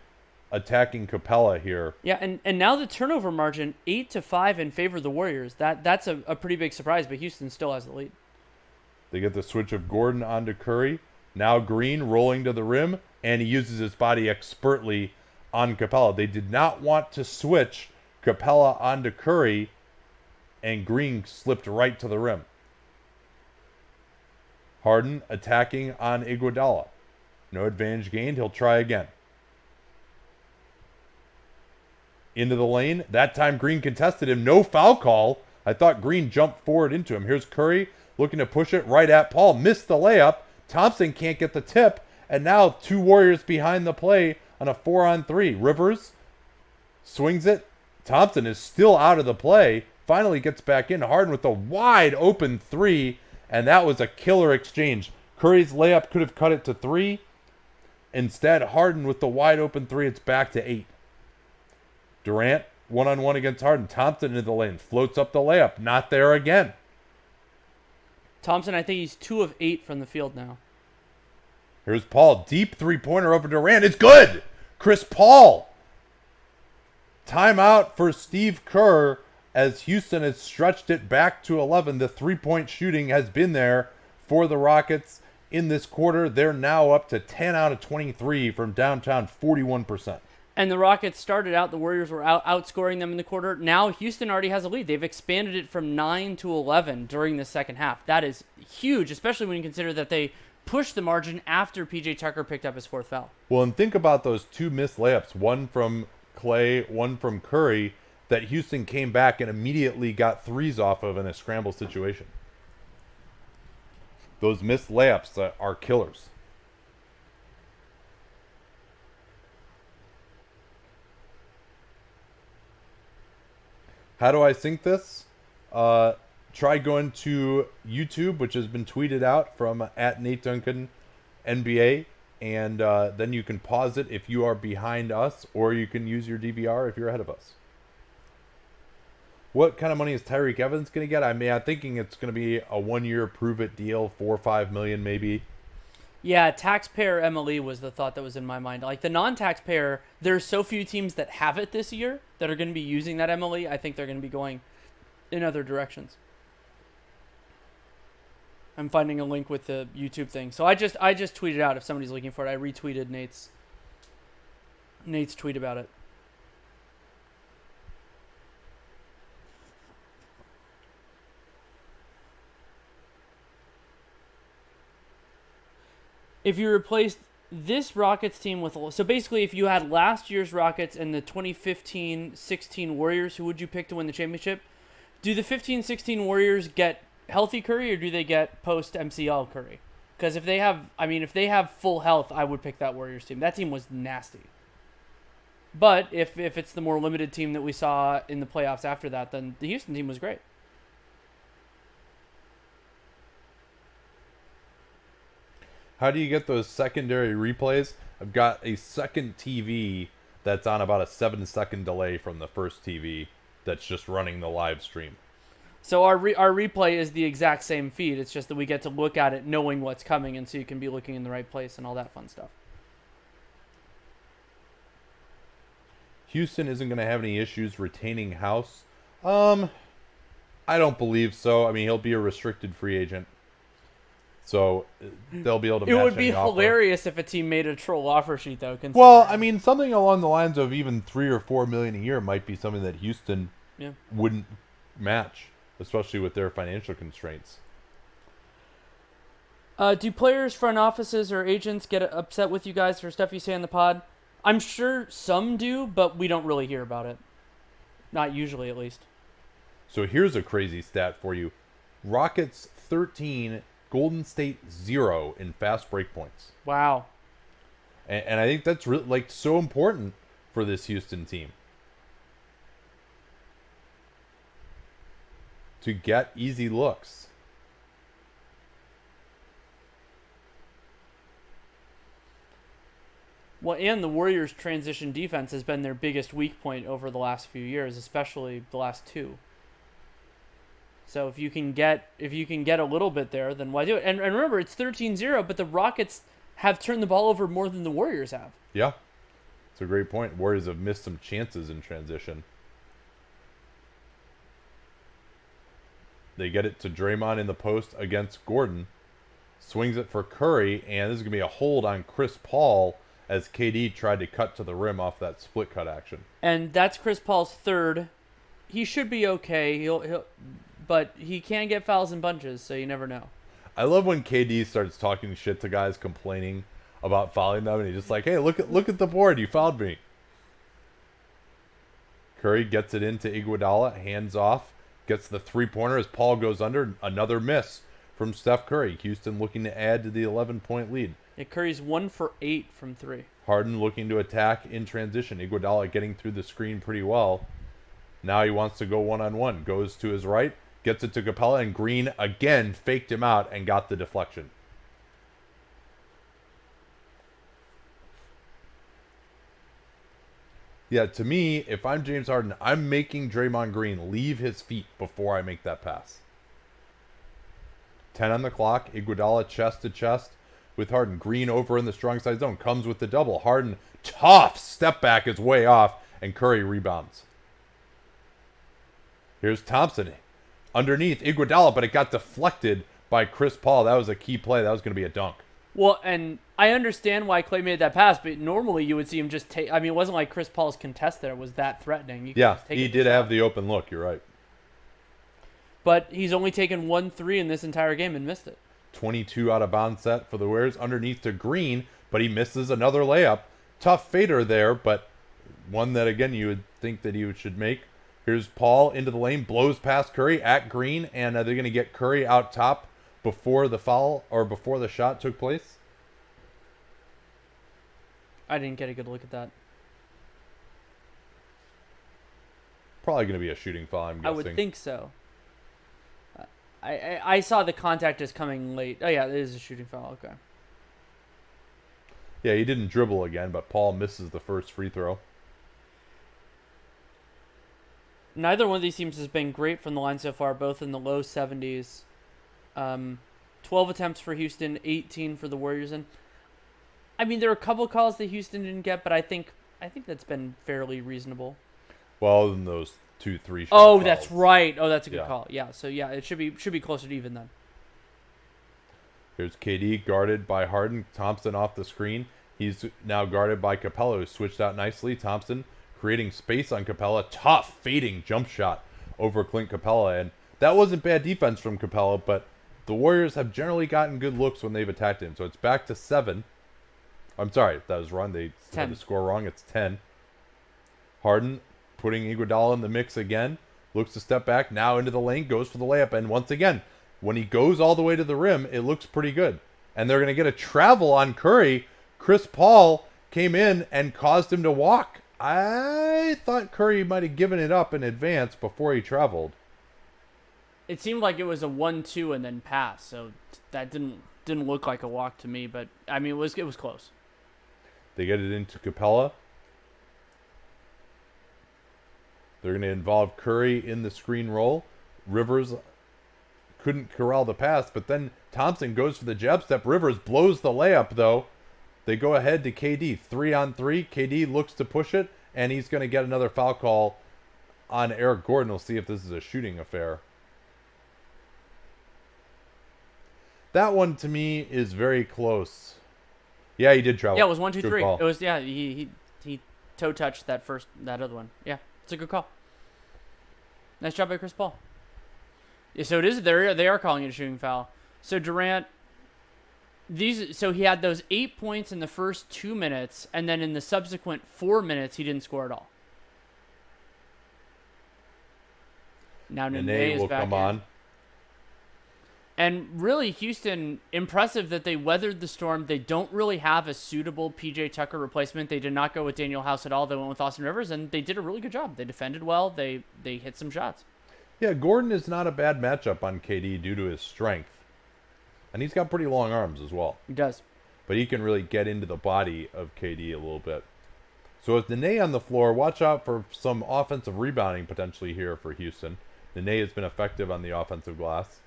attacking Capella here. Yeah, and now the turnover margin 8-5 in favor of the Warriors. That's a pretty big surprise, but Houston still has the lead. They get the switch of Gordon onto Curry. Now Green rolling to the rim, and he uses his body expertly on Capella. They did not want to switch Capella onto Curry, and Green slipped right to the rim. Harden attacking on Iguodala. No advantage gained. He'll try again. Into the lane. That time Green contested him. No foul call. I thought Green jumped forward into him. Here's Curry looking to push it right at Paul. Missed the layup. Thompson can't get the tip. And now two Warriors behind the play on a 4-on-3. Rivers swings it. Thompson is still out of the play. Finally gets back in. Harden with a wide open three. And that was a killer exchange. Curry's layup could have cut it to 3. Instead, Harden with the wide open 3. It's back to 8. Durant, one-on-one against Harden. Thompson into the lane. Floats up the layup. Not there again. Thompson, I think he's 2 of 8 from the field now. Here's Paul. Deep three-pointer over Durant. It's good! Chris Paul. Timeout for Steve Kerr as Houston has stretched it back to 11. The three-point shooting has been there for the Rockets in this quarter. They're now up to 10 out of 23 from downtown, 41%. And the Rockets started out, the Warriors were outscoring them in the quarter. Now Houston already has a lead. They've expanded it from 9 to 11 during the second half. That is huge, especially when you consider that they pushed the margin after P.J. Tucker picked up his 4th foul. Well, and think about those 2 missed layups, one from Clay, one from Curry, that Houston came back and immediately got threes off of in a scramble situation. Those missed layups are killers. How do I sync this? Try going to YouTube, which has been tweeted out from at Nate Duncan NBA, and then you can pause it if you are behind us, or you can use your DVR if you're ahead of us. What kind of money is Tyreek Evans going to get? I mean, I'm thinking it's going to be a 1-year prove-it deal, $4 or $5 million maybe. Yeah, taxpayer MLE was the thought that was in my mind. Like the non-taxpayer, there's so few teams that have it this year that are going to be using that MLE. I think they're going to be going in other directions. I'm finding a link with the YouTube thing. So I just tweeted out if somebody's looking for it. I retweeted Nate's tweet about it. If you replaced this Rockets team with... So basically, if you had last year's Rockets and the 2015-16 Warriors, who would you pick to win the championship? Do the 15-16 Warriors get healthy Curry, or do they get post-MCL Curry? Because if they have full health, I would pick that Warriors team. That team was nasty. But if it's the more limited team that we saw in the playoffs after that, then the Houston team was great. How do you get those secondary replays? I've got a second TV that's on about a 7-second delay from the first TV that's just running the live stream. So our replay is the exact same feed. It's just that we get to look at it knowing what's coming, and so you can be looking in the right place and all that fun stuff. Houston isn't going to have any issues retaining House. I don't believe so. I mean, he'll be a restricted free agent, so they'll be able to. It match would be any offer. hilarious if a team made a troll offer sheet, though. Well, I mean, something along the lines of even $3 or $4 million a year might be something that Houston wouldn't match, especially with their financial constraints. Do players, front offices, or agents get upset with you guys for stuff you say on the pod? I'm sure some do, but we don't really hear about it. Not usually, at least. So here's a crazy stat for you. Rockets 13, Golden State 0 in fast break points. Wow. And I think that's really, so important for this Houston team. To get easy looks. Well, and the Warriors' transition defense has been their biggest weak point over the last few years, especially the last two. So if you can get a little bit there, then why do it? And remember, it's 13-0, but the Rockets have turned the ball over more than the Warriors have. Yeah. It's a great point. Warriors have missed some chances in transition. They get it to Draymond in the post against Gordon. Swings it for Curry, and this is going to be a hold on Chris Paul as KD tried to cut to the rim off that split cut action. And that's Chris Paul's third. He should be okay. But he can get fouls in bunches, so you never know. I love when KD starts talking shit to guys complaining about fouling them, and he's just like, "Hey, look at the board. You fouled me." Curry gets it into Iguodala, hands off, gets the three-pointer as Paul goes under. Another miss from Steph Curry. Houston looking to add to the 11-point lead. Yeah, Curry's 1 for 8 from 3. Harden looking to attack in transition. Iguodala getting through the screen pretty well. Now he wants to go one-on-one. Goes to his right, gets it to Capella, and Green again faked him out and got the deflection. Yeah, to me, if I'm James Harden, I'm making Draymond Green leave his feet before I make that pass. 10 on the clock. Iguodala chest to chest with Harden. Green over in the strong side zone. Comes with the double. Harden, tough step back is way off, and Curry rebounds. Here's Thompson underneath Iguodala, but it got deflected by Chris Paul. That was a key play. That was going to be a dunk. Well, and I understand why Clay made that pass, but normally you would see him just take. I mean, it wasn't like Chris Paul's contest there was that threatening. Yeah, he did have the open look. You're right. But he's only taken 1 3 in this entire game and missed it. 22 out of bounds set for the Warriors underneath to Green, but he misses another layup. Tough fader there, but one that, again, you would think that he should make. Here's Paul into the lane, blows past Curry at Green, and they're going to get Curry out top before the foul or before the shot took place. I didn't get a good look at that. Probably going to be a shooting foul, I'm guessing. I would think so. I saw the contact as coming late. Oh, yeah, it is a shooting foul. Okay. Yeah, he didn't dribble again, but Paul misses the first free throw. Neither one of these teams has been great from the line so far, both in the low 70s. 12 attempts for Houston, 18 for the Warriors. And I mean, there are a couple calls that Houston didn't get, but I think that's been fairly reasonable. Well, than those 2-3 shots. Oh, that's right. Oh, that's a good call. Yeah, so yeah, it should be closer to even then. Here's KD guarded by Harden. Thompson off the screen. He's now guarded by Capella, who switched out nicely. Thompson creating space on Capella. Tough fading jump shot over Clint Capella. And that wasn't bad defense from Capella, but the Warriors have generally gotten good looks when they've attacked him. So it's back to 7. I'm sorry, that was wrong. They had the score wrong. It's 10. Harden putting Iguodala in the mix again. Looks to step back. Now into the lane. Goes for the layup. And once again, when he goes all the way to the rim, it looks pretty good. And they're going to get a travel on Curry. Chris Paul came in and caused him to walk. I thought Curry might have given it up in advance before he traveled. It seemed like it was a 1-2 and then pass, so that didn't look like a walk to me. But I mean, it was close. They get it into Capella. They're going to involve Curry in the screen roll. Rivers couldn't corral the pass, but then Thompson goes for the jab step. Rivers blows the layup, though. They go ahead to KD. 3-on-3. KD looks to push it, and he's going to get another foul call on Eric Gordon. We'll see if this is a shooting affair. That one, to me, is very close. Yeah, he did travel. Yeah, it was 1, 2, Good 3. call. It was, yeah, he toe touched that other one. Yeah, it's a good call. Nice job by Chris Paul. Yeah, so they are calling it a shooting foul. So Durant, so he had those 8 points in the first 2 minutes, and then in the subsequent 4 minutes, he didn't score at all. Now Nene is will back come in. on. And really, Houston, impressive that they weathered the storm. They don't really have a suitable PJ Tucker replacement. They did not go with Daniel House at all. They went with Austin Rivers, and they did a really good job. They defended well. They hit some shots. Yeah, Gordon is not a bad matchup on KD due to his strength. And he's got pretty long arms as well. He does. But he can really get into the body of KD a little bit. So with Nene on the floor, watch out for some offensive rebounding potentially here for Houston. Nene has been effective on the offensive glass.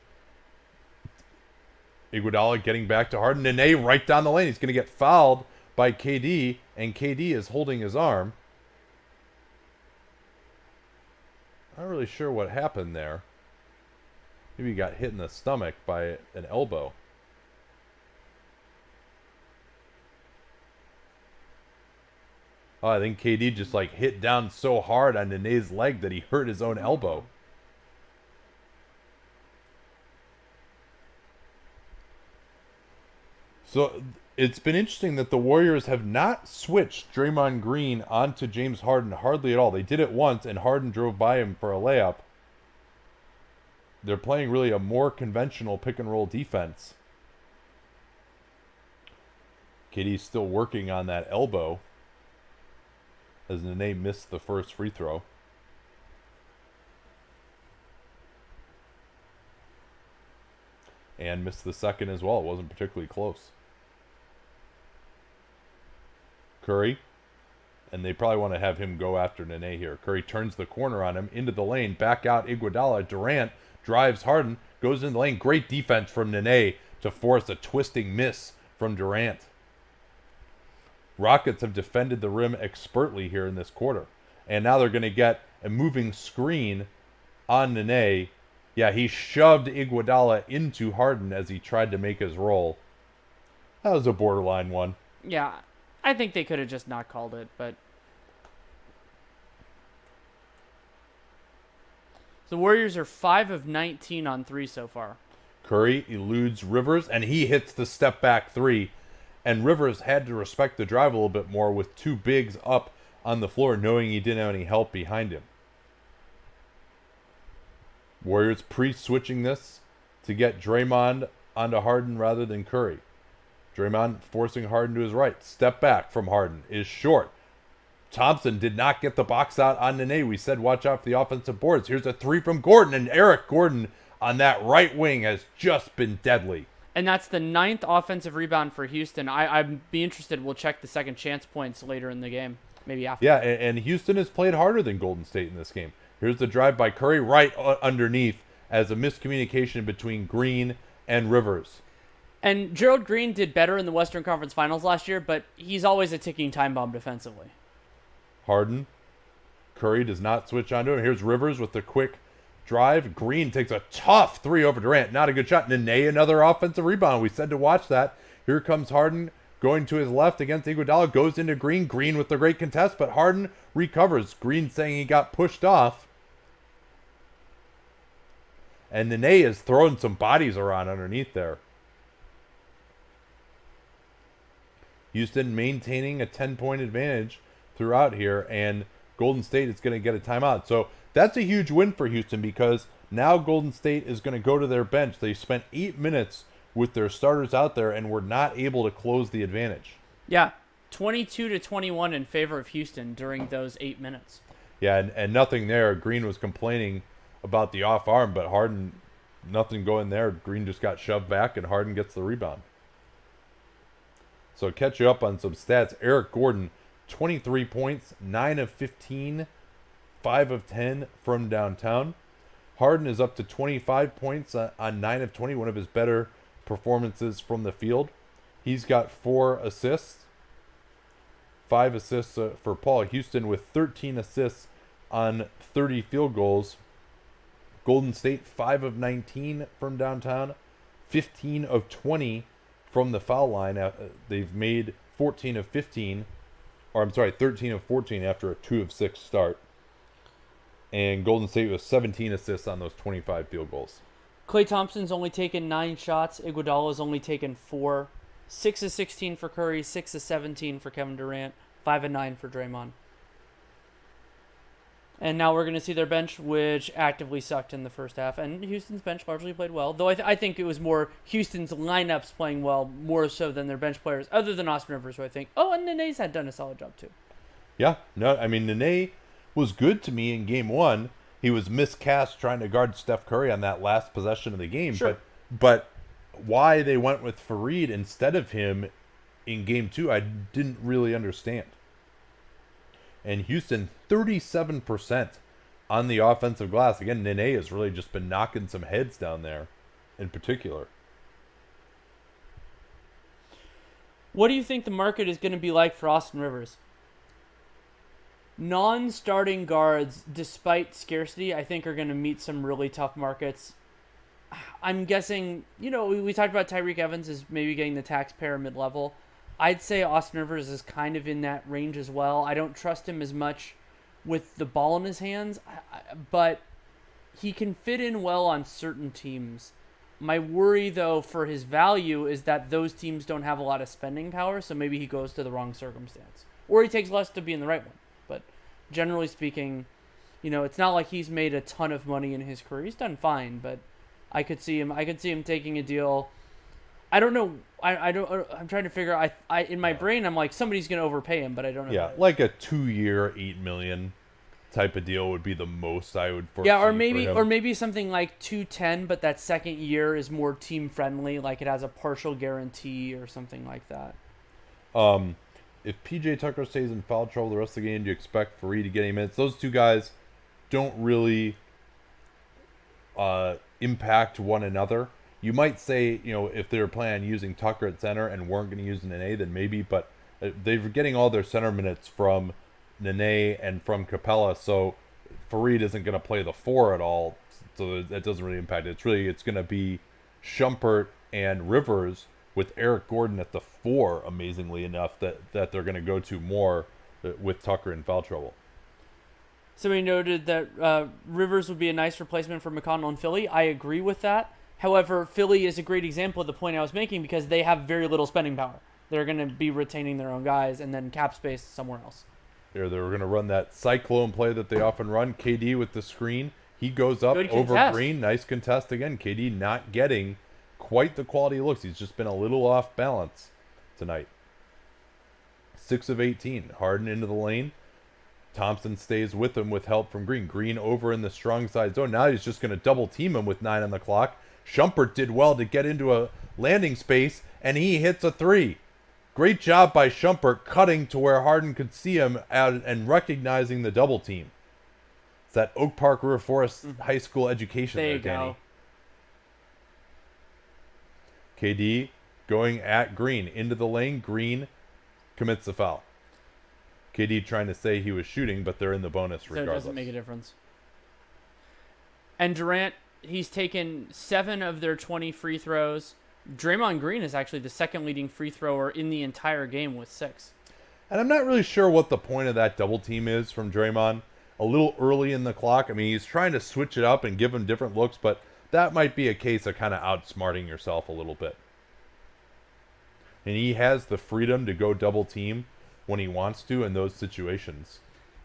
Iguodala getting back to Harden. Nene right down the lane. He's going to get fouled by KD, and KD is holding his arm. Not really sure what happened there. Maybe he got hit in the stomach by an elbow. Oh, I think KD just like hit down so hard on Nene's leg that he hurt his own elbow. So it's been interesting that the Warriors have not switched Draymond Green onto James Harden hardly at all. They did it once, and Harden drove by him for a layup. They're playing really a more conventional pick-and-roll defense. KD's still working on that elbow as Nene missed the first free throw. And missed the second as well. It wasn't particularly close. Curry, and they probably want to have him go after Nene here. Curry turns the corner on him, into the lane, back out Iguodala. Durant drives Harden, goes in the lane. Great defense from Nene to force a twisting miss from Durant. Rockets have defended the rim expertly here in this quarter. And now they're going to get a moving screen on Nene. Yeah, he shoved Iguodala into Harden as he tried to make his roll. That was a borderline one. Yeah, I think they could have just not called it, but the Warriors are 5 of 19 on 3 so far. Curry eludes Rivers, and he hits the step-back three. And Rivers had to respect the drive a little bit more with two bigs up on the floor, knowing he didn't have any help behind him. Warriors pre-switching this to get Draymond onto Harden rather than Curry. Draymond forcing Harden to his right. Step back from Harden is short. Thompson did not get the box out on Nene. We said watch out for the offensive boards. Here's a three from Gordon, and Eric Gordon on that right wing has just been deadly. And that's the 9th offensive rebound for Houston. I'd be interested. We'll check the second chance points later in the game, maybe after. Yeah, and Houston has played harder than Golden State in this game. Here's the drive by Curry right underneath as a miscommunication between Green and Rivers. And Gerald Green did better in the Western Conference Finals last year, but he's always a ticking time bomb defensively. Harden. Curry does not switch onto him. Here's Rivers with the quick drive. Green takes a tough three over Durant. Not a good shot. Nene, another offensive rebound. We said to watch that. Here comes Harden going to his left against Iguodala. Goes into Green. Green with the great contest, but Harden recovers. Green saying he got pushed off. And Nene is throwing some bodies around underneath there. Houston maintaining a 10-point advantage throughout here, and Golden State is going to get a timeout. So that's a huge win for Houston because now Golden State is going to go to their bench. They spent 8 minutes with their starters out there and were not able to close the advantage. Yeah, 22-21 in favor of Houston during those 8 minutes. Yeah, and nothing there. Green was complaining about the off arm, but Harden, nothing going there. Green just got shoved back, and Harden gets the rebound. So catch you up on some stats. Eric Gordon, 23 points, 9 of 15, 5 of 10 from downtown. Harden is up to 25 points on 9 of 20, one of his better performances from the field. He's got 4 assists, 5 assists for Paul. Houston with 13 assists on 30 field goals. Golden State 5 of 19 from downtown, 15 of 20 from the foul line. They've made 13 of 14 after a 2 of 6 start. And Golden State was 17 assists on those 25 field goals. Klay Thompson's only taken 9 shots. Iguodala's only taken 4. 6 of 16 for Curry. 6 of 17 for Kevin Durant. 5 of 9 for Draymond. And now we're going to see their bench, which actively sucked in the first half. And Houston's bench largely played well. Though I think it was more Houston's lineups playing well, more so than their bench players, other than Austin Rivers, who I think... Oh, and Nene's had done a solid job, too. Yeah. No, I mean, Nene was good to me in game 1. He was miscast trying to guard Steph Curry on that last possession of the game. Sure. But why they went with Fareed instead of him in game 2, I didn't really understand. And Houston, 37% on the offensive glass. Again, Nene has really just been knocking some heads down there in particular. What do you think the market is going to be like for Austin Rivers? Non-starting guards, despite scarcity, I think are going to meet some really tough markets. I'm guessing, we talked about Tyreek Evans as maybe getting the taxpayer mid-level. I'd say Austin Rivers is kind of in that range as well. I don't trust him as much with the ball in his hands, but he can fit in well on certain teams. My worry, though, for his value is that those teams don't have a lot of spending power, so maybe he goes to the wrong circumstance. Or he takes less to be in the right one. But generally speaking, it's not like he's made a ton of money in his career. He's done fine, but I could see him taking a deal. I don't know. I'm trying to figure out. In my brain, I'm like, somebody's going to overpay him, but I don't know. Yeah, like a 2-year, $8 million type of deal would be the most I would foresee. Yeah, or maybe something like 210, but that second year is more team friendly, like it has a partial guarantee or something like that. If PJ Tucker stays in foul trouble the rest of the game, do you expect Fareed to get any minutes? Those two guys don't really impact one another. You might say, if they were planning on using Tucker at center and weren't going to use Nene, then maybe, but they're getting all their center minutes from Nene and from Capella, so Fareed isn't going to play the 4 at all, so that doesn't really impact it. It's going to be Shumpert and Rivers with Eric Gordon at the 4, amazingly enough, that they're going to go to more with Tucker in foul trouble. Somebody noted that Rivers would be a nice replacement for McConnell in Philly. I agree with that. However, Philly is a great example of the point I was making because they have very little spending power. They're going to be retaining their own guys and then cap space somewhere else. They're going to run that cyclone play that they often run. KD with the screen. He goes up over Green. Nice contest again. KD not getting quite the quality looks. He's just been a little off balance tonight. 6 of 18. Harden into the lane. Thompson stays with him with help from Green. Green over in the strong side zone. Now he's just going to double team him with 9 on the clock. Shumpert did well to get into a landing space, and he hits a 3. Great job by Shumpert cutting to where Harden could see him and recognizing the double team. It's that Oak Park River Forest High School education there, Danny. KD going at Green. Into the lane. Green commits the foul. KD trying to say he was shooting, but they're in the bonus regardless. So it doesn't make a difference. And Durant, he's taken 7 of their 20 free throws. Draymond Green is actually the second leading free thrower in the entire game with 6. And I'm not really sure what the point of that double team is from Draymond. A little early in the clock. I mean, he's trying to switch it up and give him different looks, but that might be a case of kind of outsmarting yourself a little bit. And he has the freedom to go double team when he wants to in those situations.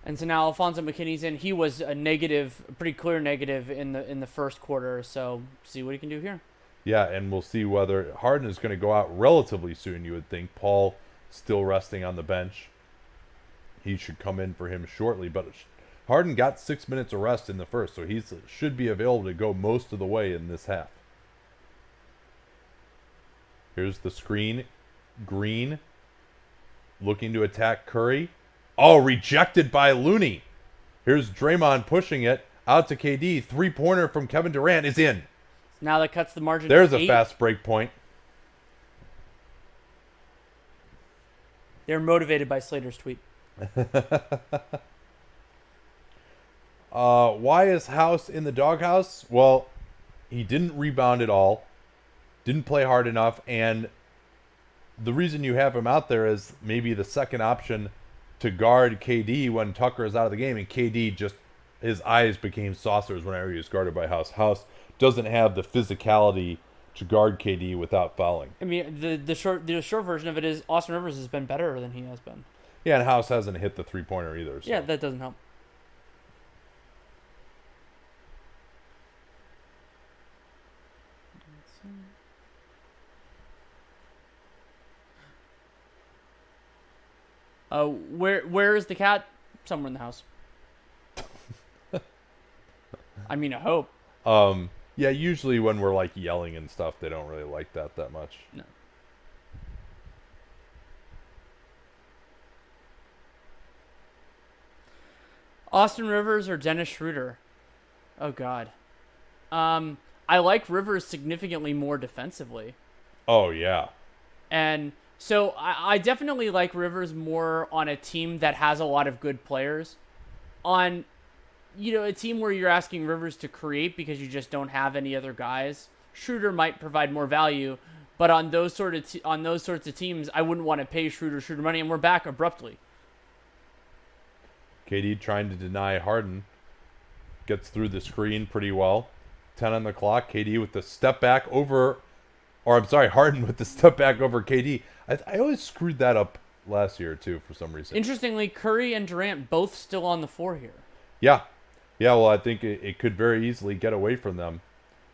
And so now Alfonso McKinney's in. He was a negative, a pretty clear negative in the first quarter. So see what he can do here. Yeah, and we'll see whether Harden is going to go out relatively soon, you would think. Paul still resting on the bench. He should come in for him shortly. But Harden got 6 minutes of rest in the first, so he should be available to go most of the way in this half. Here's the screen. Green looking to attack Curry. Oh, rejected by Looney. Here's Draymond pushing it Out to KD. Three-pointer from Kevin Durant is in. Now that cuts the margin. There's to a 8. fast break point. They're motivated by Slater's tweet. Why is House in the doghouse? Well, he didn't rebound at all. Didn't play hard enough. And the reason you have him out there is maybe the second option to guard KD when Tucker is out of the game. And KD just, his eyes became saucers whenever he was guarded by House. House doesn't have the physicality to guard KD without fouling. I mean, the short version of it is Austin Rivers has been better than he has been. Yeah, and House hasn't hit the three-pointer either. So. Yeah, that doesn't help. Where is the cat? Somewhere in the house. I mean, I hope. Yeah, usually when we're like yelling and stuff, they don't really like that much. No. Austin Rivers or Dennis Schroeder? Oh God. I like Rivers significantly more defensively. Oh yeah. And so I definitely like Rivers more on a team that has a lot of good players. On, a team where you're asking Rivers to create because you just don't have any other guys, Schroeder might provide more value. But on those sorts of teams, I wouldn't want to pay Schroeder money, and we're back abruptly. KD trying to deny Harden. Gets through the screen pretty well. 10 on the clock. KD with the step back over... Or, I'm sorry, Harden with the step back over KD. I always screwed that up last year, too, for some reason. Interestingly, Curry and Durant both still on the floor here. Yeah. Yeah, well, I think it could very easily get away from them.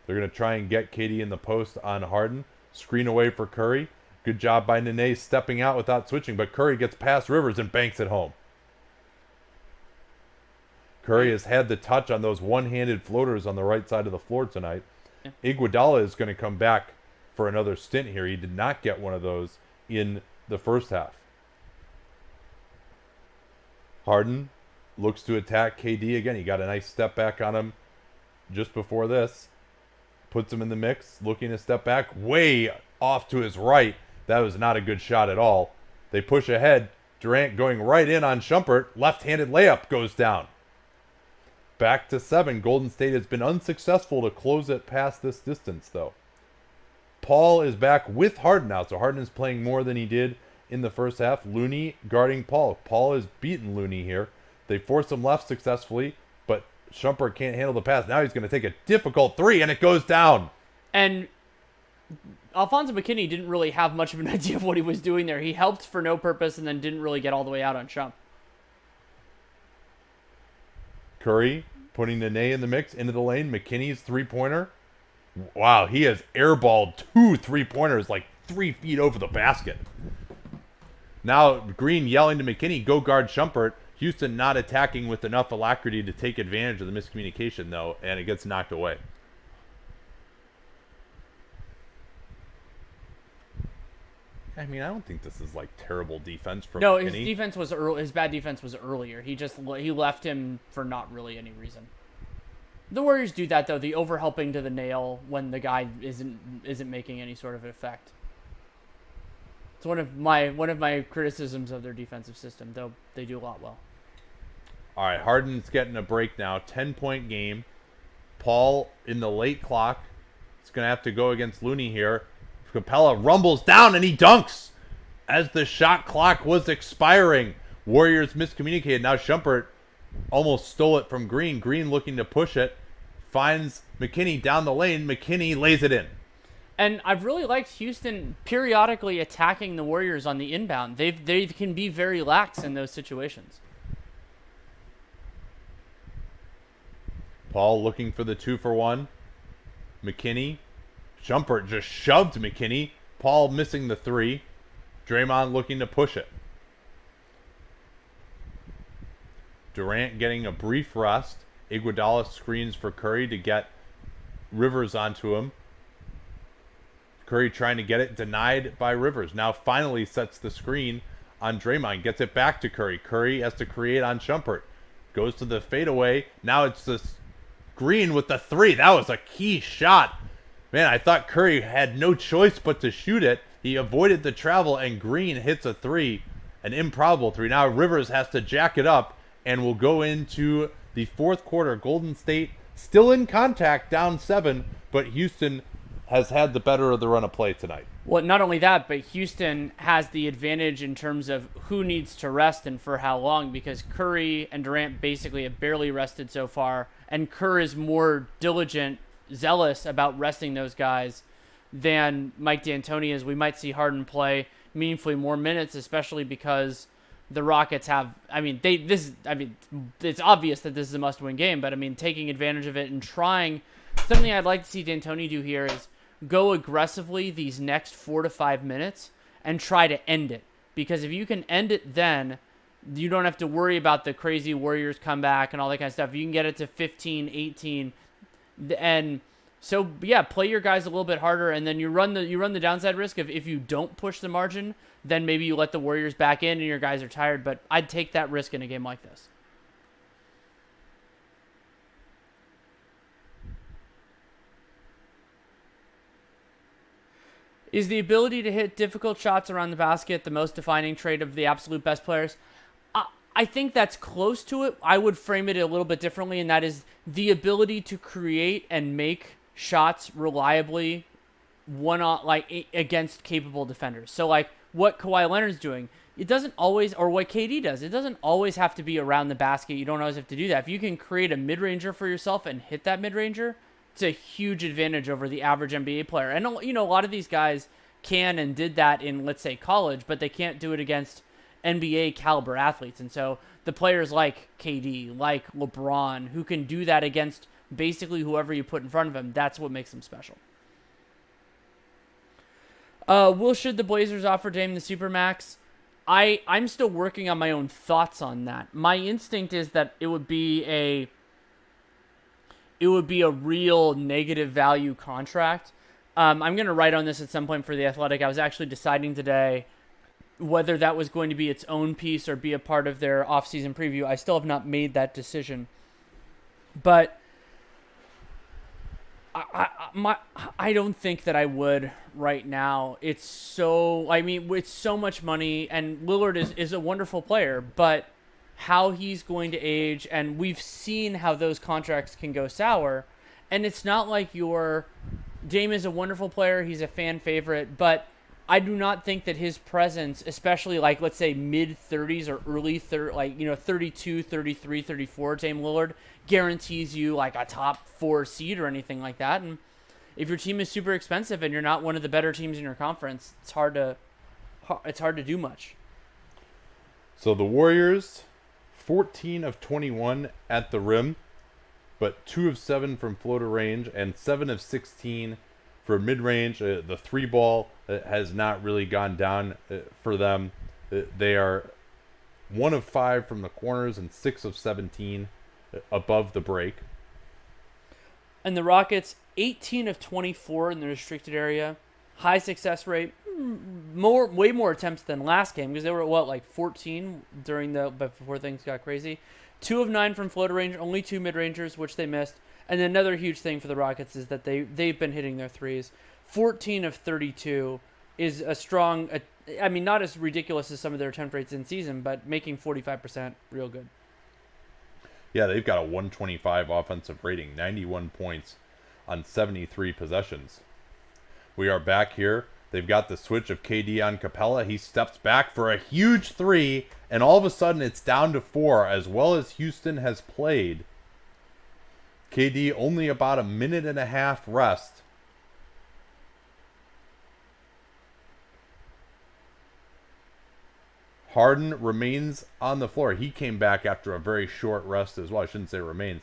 They're going to try and get KD in the post on Harden. Screen away for Curry. Good job by Nene stepping out without switching, but Curry gets past Rivers and banks it home. Curry has had the touch on those one-handed floaters on the right side of the floor tonight. Yeah. Iguodala is going to come back for another stint here. He did not get one of those in the first half. Harden looks to attack KD again. He got a nice step back on him just before this. Puts him in the mix, looking to step back. Way off to his right. That was not a good shot at all. They push ahead. Durant going right in on Shumpert. Left-handed layup goes down. Back to 7. Golden State has been unsuccessful to close it past this distance, though. Paul is back with Harden now, so Harden is playing more than he did in the first half. Looney guarding Paul. Paul has beaten Looney here. They force him left successfully, but Shumpert can't handle the pass. Now he's going to take a difficult three, and it goes down. And Alfonso McKinney didn't really have much of an idea of what he was doing there. He helped for no purpose and then didn't really get all the way out on Shump. Curry putting Nene in the mix into the lane. McKinney's three-pointer. Wow, he has airballed 2 three-pointers like 3 feet over the basket. Now Green yelling to McKinney, go guard Shumpert. Houston not attacking with enough alacrity to take advantage of the miscommunication, though, and it gets knocked away. I mean, I don't think this is like terrible defense from No, McKinney. his defense was his bad defense was earlier. He left him for not really any reason. The Warriors do that though, the overhelping to the nail when the guy isn't making any sort of effect. It's one of my criticisms of their defensive system, though they do a lot well. All right, Harden's getting a break now. 10-point game. Paul in the late clock. He's going to have to go against Looney here. Capella rumbles down and he dunks as the shot clock was expiring. Warriors miscommunicated. Now Shumpert almost stole it from Green. Green looking to push it. Finds McKinney down the lane. McKinney lays it in. And I've really liked Houston periodically attacking the Warriors on the inbound. They can be very lax in those situations. Paul looking for the 2-for-1. McKinney. Shumpert just shoved McKinney. Paul missing the 3. Draymond looking to push it. Durant getting a brief rest. Iguodala screens for Curry to get Rivers onto him. Curry trying to get it, denied by Rivers. Now finally sets the screen on Draymond. Gets it back to Curry. Curry has to create on Shumpert. Goes to the fadeaway. Now it's this Green with the three. That was a key shot. Man, I thought Curry had no choice but to shoot it. He avoided the travel, and Green hits a three, an improbable three. Now Rivers has to jack it up, and we'll go into the fourth quarter. Golden State still in contact, down 7, but Houston has had the better of the run of play tonight. Well, not only that, but Houston has the advantage in terms of who needs to rest and for how long, because Curry and Durant basically have barely rested so far, and Kerr is more diligent, zealous about resting those guys than Mike D'Antoni is. We might see Harden play meaningfully more minutes, especially because the Rockets have, it's obvious that this is a must-win game, but taking advantage of it and trying, something I'd like to see D'Antoni do here is go aggressively these next 4 to 5 minutes and try to end it. Because if you can end it then, you don't have to worry about the crazy Warriors comeback and all that kind of stuff. You can get it to 15, 18, and so yeah, play your guys a little bit harder, and then you run the downside risk of if you don't push the margin, then maybe you let the Warriors back in and your guys are tired. But I'd take that risk in a game like this. Is the ability to hit difficult shots around the basket the most defining trait of the absolute best players? I think that's close to it. I would frame it a little bit differently, and that is the ability to create and make shots reliably against capable defenders. So like what Kawhi Leonard's doing, it doesn't always, or what KD does, it doesn't always have to be around the basket. You don't always have to do that. If you can create a mid-ranger for yourself and hit that mid-ranger, it's a huge advantage over the average NBA player. And a lot of these guys can and did that in, let's say, college, but they can't do it against NBA caliber athletes. And so the players like KD, like LeBron, who can do that against basically whoever you put in front of them, that's what makes them special. Should the Blazers offer Dame the Supermax? I'm still working on my own thoughts on that. My instinct is that it would be a real negative value contract. I'm going to write on this at some point for The Athletic. I was actually deciding today whether that was going to be its own piece or be a part of their offseason preview. I still have not made that decision. But I don't think that I would right now. It's so much money, and Lillard is a wonderful player, but how he's going to age, and we've seen how those contracts can go sour, and it's not like Dame is a wonderful player, he's a fan favorite, but I do not think that his presence, especially like let's say mid-30s or early 32, 33, 34 Dame Lillard, guarantees you like a top 4 seed or anything like that. And if your team is super expensive and you're not one of the better teams in your conference, it's hard to do much. So the Warriors, 14 of 21 at the rim, but 2 of 7 from floater range and 7 of 16 for mid-range. The 3 ball has not really gone down for them. They are 1 of 5 from the corners and 6 of 17 above the break. And the Rockets, 18 of 24 in the restricted area. High success rate. Way more attempts than last game, because they were at 14 before things got crazy. 2 of 9 from floater range, only 2 mid-rangers, which they missed. And another huge thing for the Rockets is that they've been hitting their threes. 14 of 32 is a strong, not as ridiculous as some of their attempt rates in season, but making 45% real good. Yeah, they've got a 125 offensive rating, 91 points on 73 possessions. We are back here. They've got the switch of KD on Capella. He steps back for a huge 3, and all of a sudden it's down to 4. As well as Houston has played, KD only about a minute and a half rest. Harden remains on the floor. He came back after a very short rest as well. I shouldn't say remains.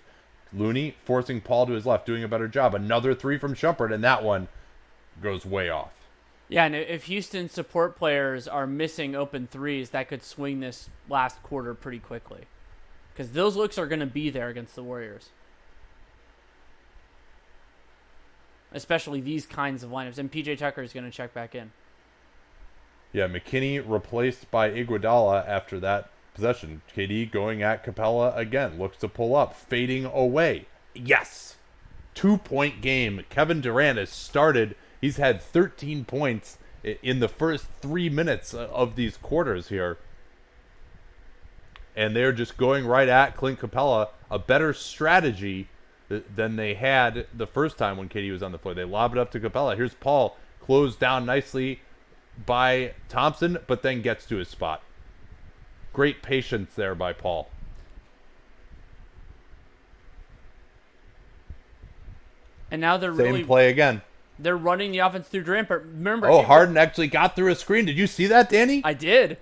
Looney forcing Paul to his left, doing a better job. Another 3 from Shumpert, and that one goes way off. Yeah, and if Houston support players are missing open threes, that could swing this last quarter pretty quickly. Because those looks are going to be there against the Warriors. Especially these kinds of lineups. And PJ Tucker is going to check back in. Yeah, McKinney replaced by Iguodala after that possession. KD going at Capella again. Looks to pull up, fading away. Yes. 2-point game. Kevin Durant has started. He's had 13 points in the first 3 minutes of these quarters here. And they're just going right at Clint Capella. A better strategy than they had the first time when KD was on the floor. They lob it up to Capella. Here's Paul, closed down nicely by Thompson, but then gets to his spot. Great patience there by Paul. And now they're Same really play again. they're running the offense through Durant. But remember, Oh, Harden actually got through a screen. Did you see that, Danny? I did.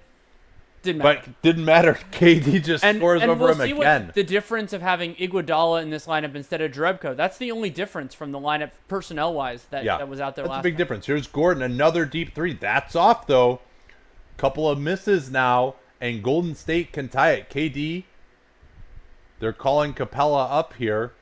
Didn't matter. But didn't matter. KD just scores over we'll him see again. what the difference of having Iguodala in this lineup instead of Jerebko. That's the only difference from the lineup personnel-wise that was out there That's last a big night. difference. Here's Gordon, another deep three. That's off, though. Couple of misses now, and Golden State can tie it. KD, they're calling Capella up here.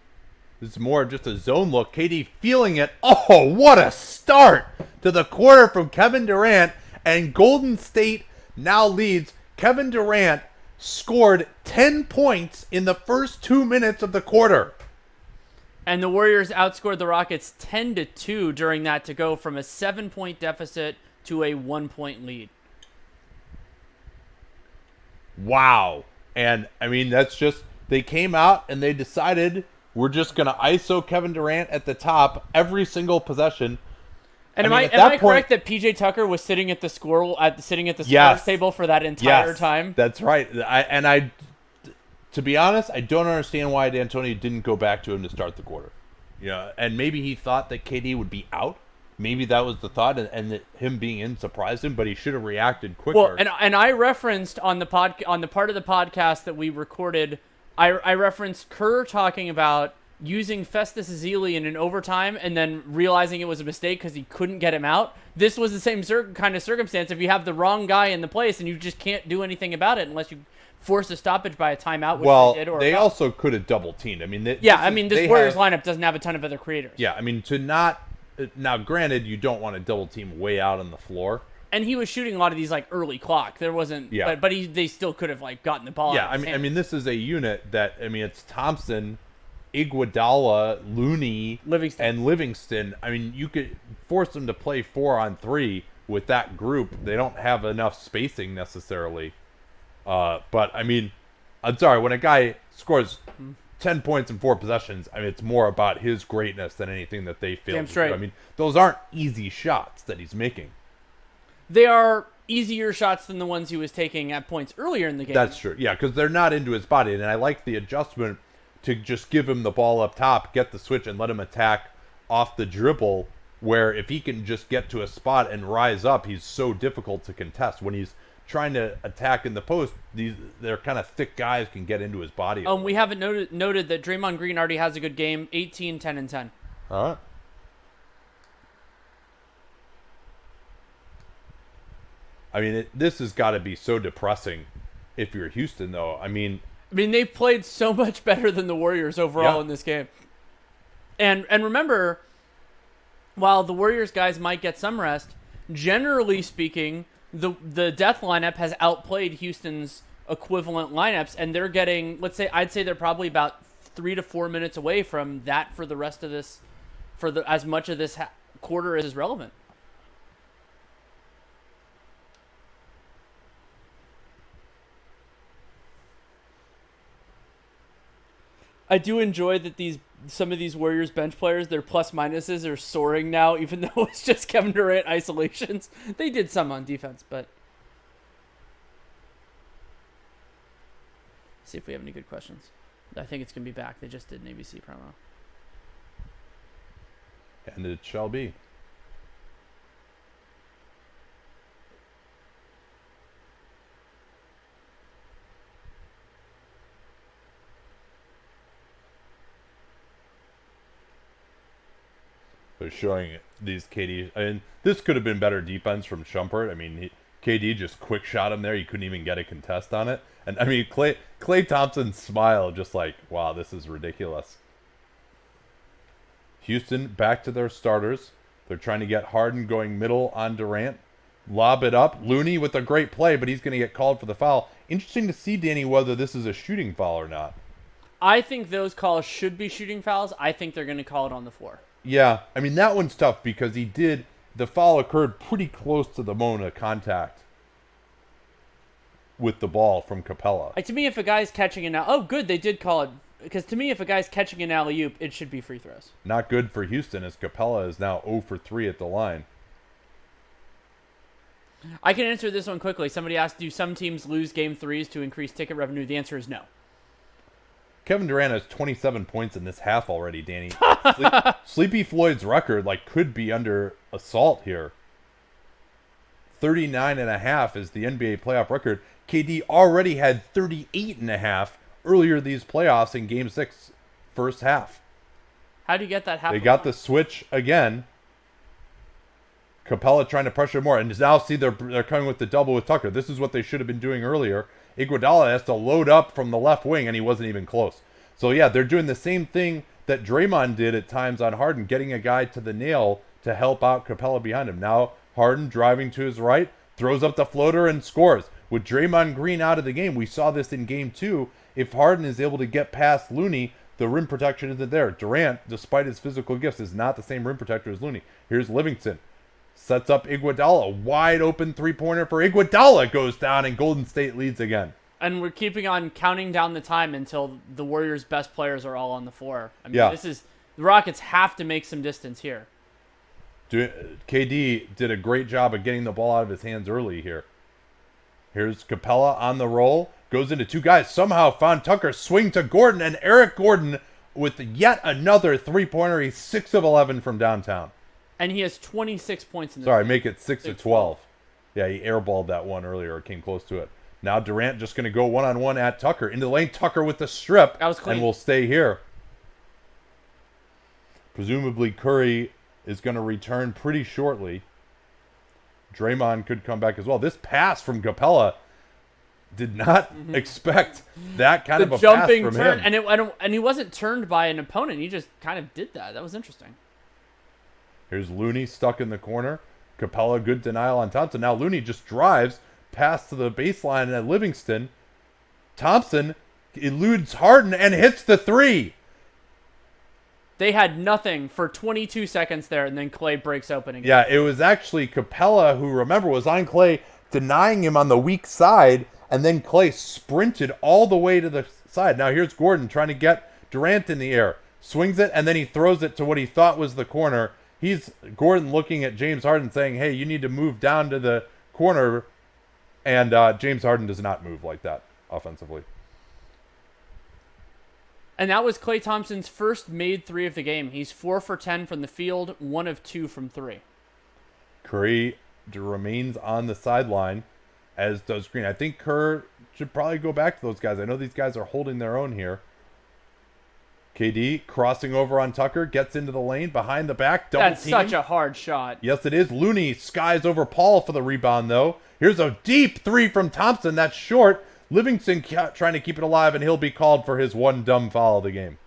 This is more of just a zone look. KD feeling it. Oh, what a start to the quarter from Kevin Durant, and Golden State now leads. Kevin Durant scored 10 points in the first 2 minutes of the quarter. And the Warriors outscored the Rockets 10-2 during that to go from a 7-point deficit to a 1-point lead. Wow. And, I mean, that's just, they came out and they decided we're just going to ISO Kevin Durant at the top every single possession. And I mean, am I correct that PJ Tucker was sitting at the scorers table for that entire time? That's right. To be honest, I don't understand why D'Antoni didn't go back to him to start the quarter. Yeah, and maybe he thought that KD would be out. Maybe that was the thought, and that him being in surprised him. But he should have reacted quicker. Well, and I referenced on the part of the podcast that we recorded, I referenced Kerr talking about using Festus Ezeli in an overtime and then realizing it was a mistake because he couldn't get him out. This was the same kind of circumstance. If you have the wrong guy in the place and you just can't do anything about it unless you force a stoppage by a timeout, which they did. Or they also could have double teamed. I mean, this Warriors lineup doesn't have a ton of other creators. Yeah, I mean, now, granted, you don't want to double team way out on the floor. And he was shooting a lot of these early clock. There wasn't, but they still could have gotten the ball. Yeah, I mean, this is a unit that it's Thompson, Iguodala, Looney, and Livingston. I mean, you could force them to play 4-on-3 with that group. They don't have enough spacing necessarily. But I mean, I'm sorry, when a guy scores 10 points in 4 possessions, I mean, it's more about his greatness than anything that they failed to do. I mean, those aren't easy shots that he's making. They are easier shots than the ones he was taking at points earlier in the game. That's true. Yeah, because they're not into his body. And I like the adjustment to just give him the ball up top, get the switch, and let him attack off the dribble, where if he can just get to a spot and rise up, he's so difficult to contest. When he's trying to attack in the post, they're kind of thick guys can get into his body. We haven't noted that Draymond Green already has a good game, 18, 10, and 10. All right. I mean, this has got to be so depressing if you're Houston, though. I mean, they played so much better than the Warriors overall in this game. And remember, while the Warriors guys might get some rest, generally speaking, the death lineup has outplayed Houston's equivalent lineups, and they're getting, I'd say they're probably about 3 to 4 minutes away from that for the rest of this, as much of this quarter as is relevant. I do enjoy that some of these Warriors bench players, their plus minuses are soaring now, even though it's just Kevin Durant isolations. They did some on defense, but see if we have any good questions. I think it's gonna be back. They just did an ABC promo. And it shall be. They're showing these KD. I mean, this could have been better defense from Shumpert. I mean, KD just quick shot him there. He couldn't even get a contest on it. And I mean, Klay Thompson's smile, just like, wow, this is ridiculous. Houston back to their starters. They're trying to get Harden going middle on Durant. Lob it up. Looney with a great play, but he's going to get called for the foul. Interesting to see, Danny, whether this is a shooting foul or not. I think those calls should be shooting fouls. I think they're going to call it on the floor. Yeah, I mean, that one's tough because the foul occurred pretty close to the moment of contact with the ball from Capella. To me, if a guy's catching an oh, good, they did call it. Because to me, if a guy's catching an alley-oop, it should be free throws. Not good for Houston as Capella is now 0 for 3 at the line. I can answer this one quickly. Somebody asked, do some teams lose game threes to increase ticket revenue? The answer is no. Kevin Durant has 27 points in this half already, Danny. Sleepy Floyd's record could be under assault here. 39.5 is the NBA playoff record. KD already had 38.5 earlier these playoffs in Game 6, first half. How do you get that half? They got the switch again. Capella trying to pressure more, and now see they're coming with the double with Tucker. This is what they should have been doing earlier. Iguodala has to load up from the left wing, and he wasn't even close. So yeah, they're doing the same thing that Draymond did at times on Harden, getting a guy to the nail to help out Capella behind him. Now Harden driving to his right, throws up the floater and scores. With Draymond Green out of the game, we saw this in Game 2. If Harden is able to get past Looney, the rim protection isn't there. Durant, despite his physical gifts, is not the same rim protector as Looney. Here's Livingston. Sets up Iguodala. Wide open three-pointer for Iguodala. Goes down, and Golden State leads again. And we're keeping on counting down the time until the Warriors' best players are all on the floor. I mean, Yeah. the Rockets have to make some distance here. KD did a great job of getting the ball out of his hands early here. Here's Capella on the roll. Goes into two guys. Somehow found Tucker. Swing to Gordon. And Eric Gordon with yet another three-pointer. He's 6 of 11 from downtown. And he has 26 points in this Sorry, game. make it 6 of 12. Yeah, he airballed that one earlier. Or came close to it. Now Durant just going to go one-on-one at Tucker. Into the lane. Tucker with the strip. That was clean. And will stay here. Presumably Curry is going to return pretty shortly. Draymond could come back as well. This pass from Capella, did not expect that kind of a jumping pass from turn, him. and he wasn't turned by an opponent. He just kind of did that. That was interesting. Here's Looney stuck in the corner. Capella, good denial on Thompson. Now Looney just drives past to the baseline at Livingston. Thompson eludes Harden and hits the three. They had nothing for 22 seconds there, and then Clay breaks open again. Yeah, it was actually Capella who, remember, was on Clay, denying him on the weak side, and then Clay sprinted all the way to the side. Now here's Gordon trying to get Durant in the air. Swings it, and then he throws it to what he thought was the corner. He's Gordon looking at James Harden saying, hey, you need to move down to the corner, and James Harden does not move like that offensively. And that was Klay Thompson's first made three of the game. He's 4 for 10 from the field, 1 of 2 from 3. Curry remains on the sideline, as does Green. I think Kerr should probably go back to those guys. I know these guys are holding their own here. KD crossing over on Tucker, gets into the lane, behind the back, double That's team. such a hard shot. Yes, it is. Looney skies over Paul for the rebound, though. Here's a deep three from Thompson. That's short. Livingston trying to keep it alive, and he'll be called for his one dumb foul of the game.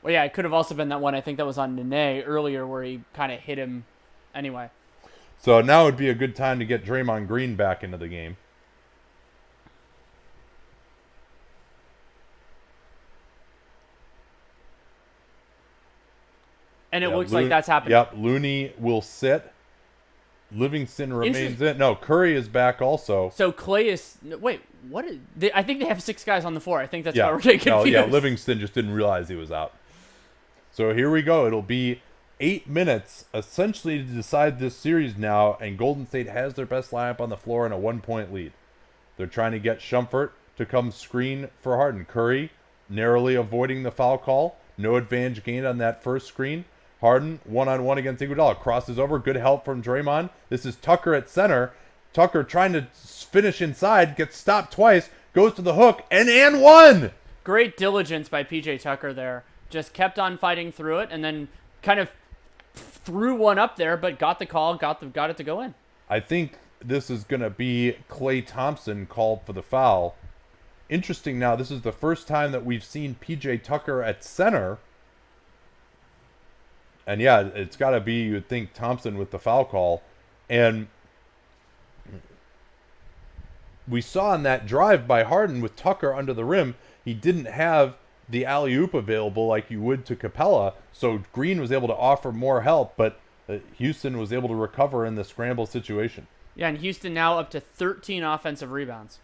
Well, yeah, it could have also been that one. I think that was on Nene earlier where he kind of hit him anyway. So now would be a good time to get Draymond Green back into the game. And it looks like that's happening. Yep, Looney will sit. Livingston remains in. No, Curry is back also. So Clay is... Wait, what? I think they have 6 guys on the floor. I think that's why we're getting No, confused. yeah, Livingston just didn't realize he was out. So here we go. It'll be 8 minutes essentially to decide this series now, and Golden State has their best lineup on the floor in a 1-point lead. They're trying to get Shumpert to come screen for Harden. Curry narrowly avoiding the foul call. No advantage gained on that first screen. Harden, one-on-one against Iguodala. Crosses over. Good help from Draymond. This is Tucker at center. Tucker trying to finish inside. Gets stopped twice. Goes to the hook. And one! Great diligence by PJ Tucker there. Just kept on fighting through it and then kind of threw one up there, but got the call, got it to go in. I think this is going to be Klay Thompson called for the foul. Interesting now, this is the first time that we've seen PJ Tucker at center. And yeah, it's got to be, you would think, Thompson with the foul call. And we saw in that drive by Harden with Tucker under the rim, he didn't have the alley-oop available like you would to Capella, so Green was able to offer more help, but Houston was able to recover in the scramble situation. Yeah, and Houston now up to 13 offensive rebounds.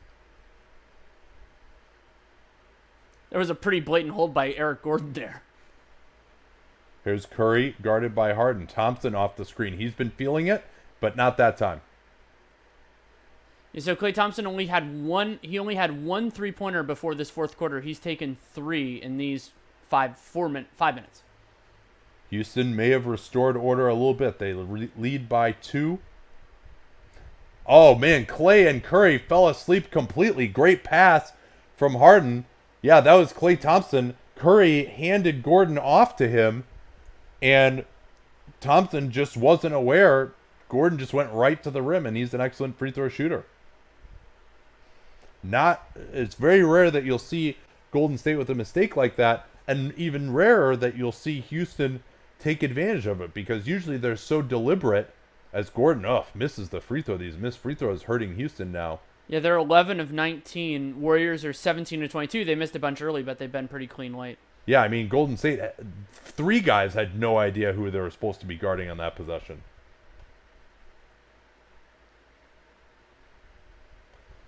There was a pretty blatant hold by Eric Gordon there. Here's Curry guarded by Harden. Thompson off the screen. He's been feeling it, but not that time. Yeah, so Klay Thompson only had one 3-pointer before this fourth quarter. He's taken 3 in these 5 minutes. Houston may have restored order a little bit. They lead by 2. Oh, man, Klay and Curry fell asleep completely. Great pass from Harden. Yeah, that was Klay Thompson. Curry handed Gordon off to him, and Thompson just wasn't aware. Gordon just went right to the rim, and he's an excellent free throw shooter. It's very rare that you'll see Golden State with a mistake like that, and even rarer that you'll see Houston take advantage of it, because usually they're so deliberate. As Gordon misses the free throw. These missed free throws hurting Houston now. Yeah, they're 11 of 19. Warriors are 17 of 22. They missed a bunch early, but they've been pretty clean late. Yeah, I mean, Golden State, 3 guys had no idea who they were supposed to be guarding on that possession.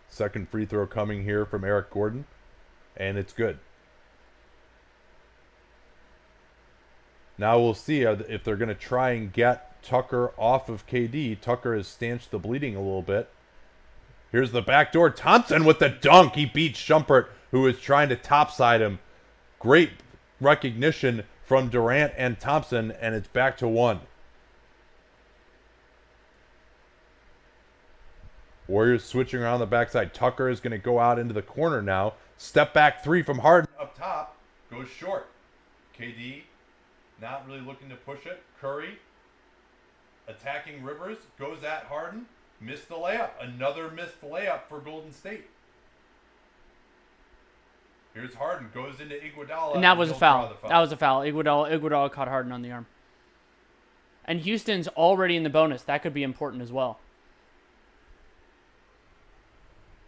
Second free throw coming here from Eric Gordon, and it's good. Now we'll see if they're going to try and get Tucker off of KD. Tucker has stanched the bleeding a little bit. Here's the backdoor. Thompson with the dunk. He beats Shumpert, who was trying to topside him. Great recognition from Durant and Thompson, and it's back to 1. Warriors switching around the backside. Tucker is going to go out into the corner now. Step back 3 from Harden up top. Goes short. KD not really looking to push it. Curry attacking Rivers. Goes at Harden. Missed the layup. Another missed layup for Golden State. Here's Harden. Goes into Iguodala. And that was a foul. That was a foul. Iguodala caught Harden on the arm. And Houston's already in the bonus. That could be important as well.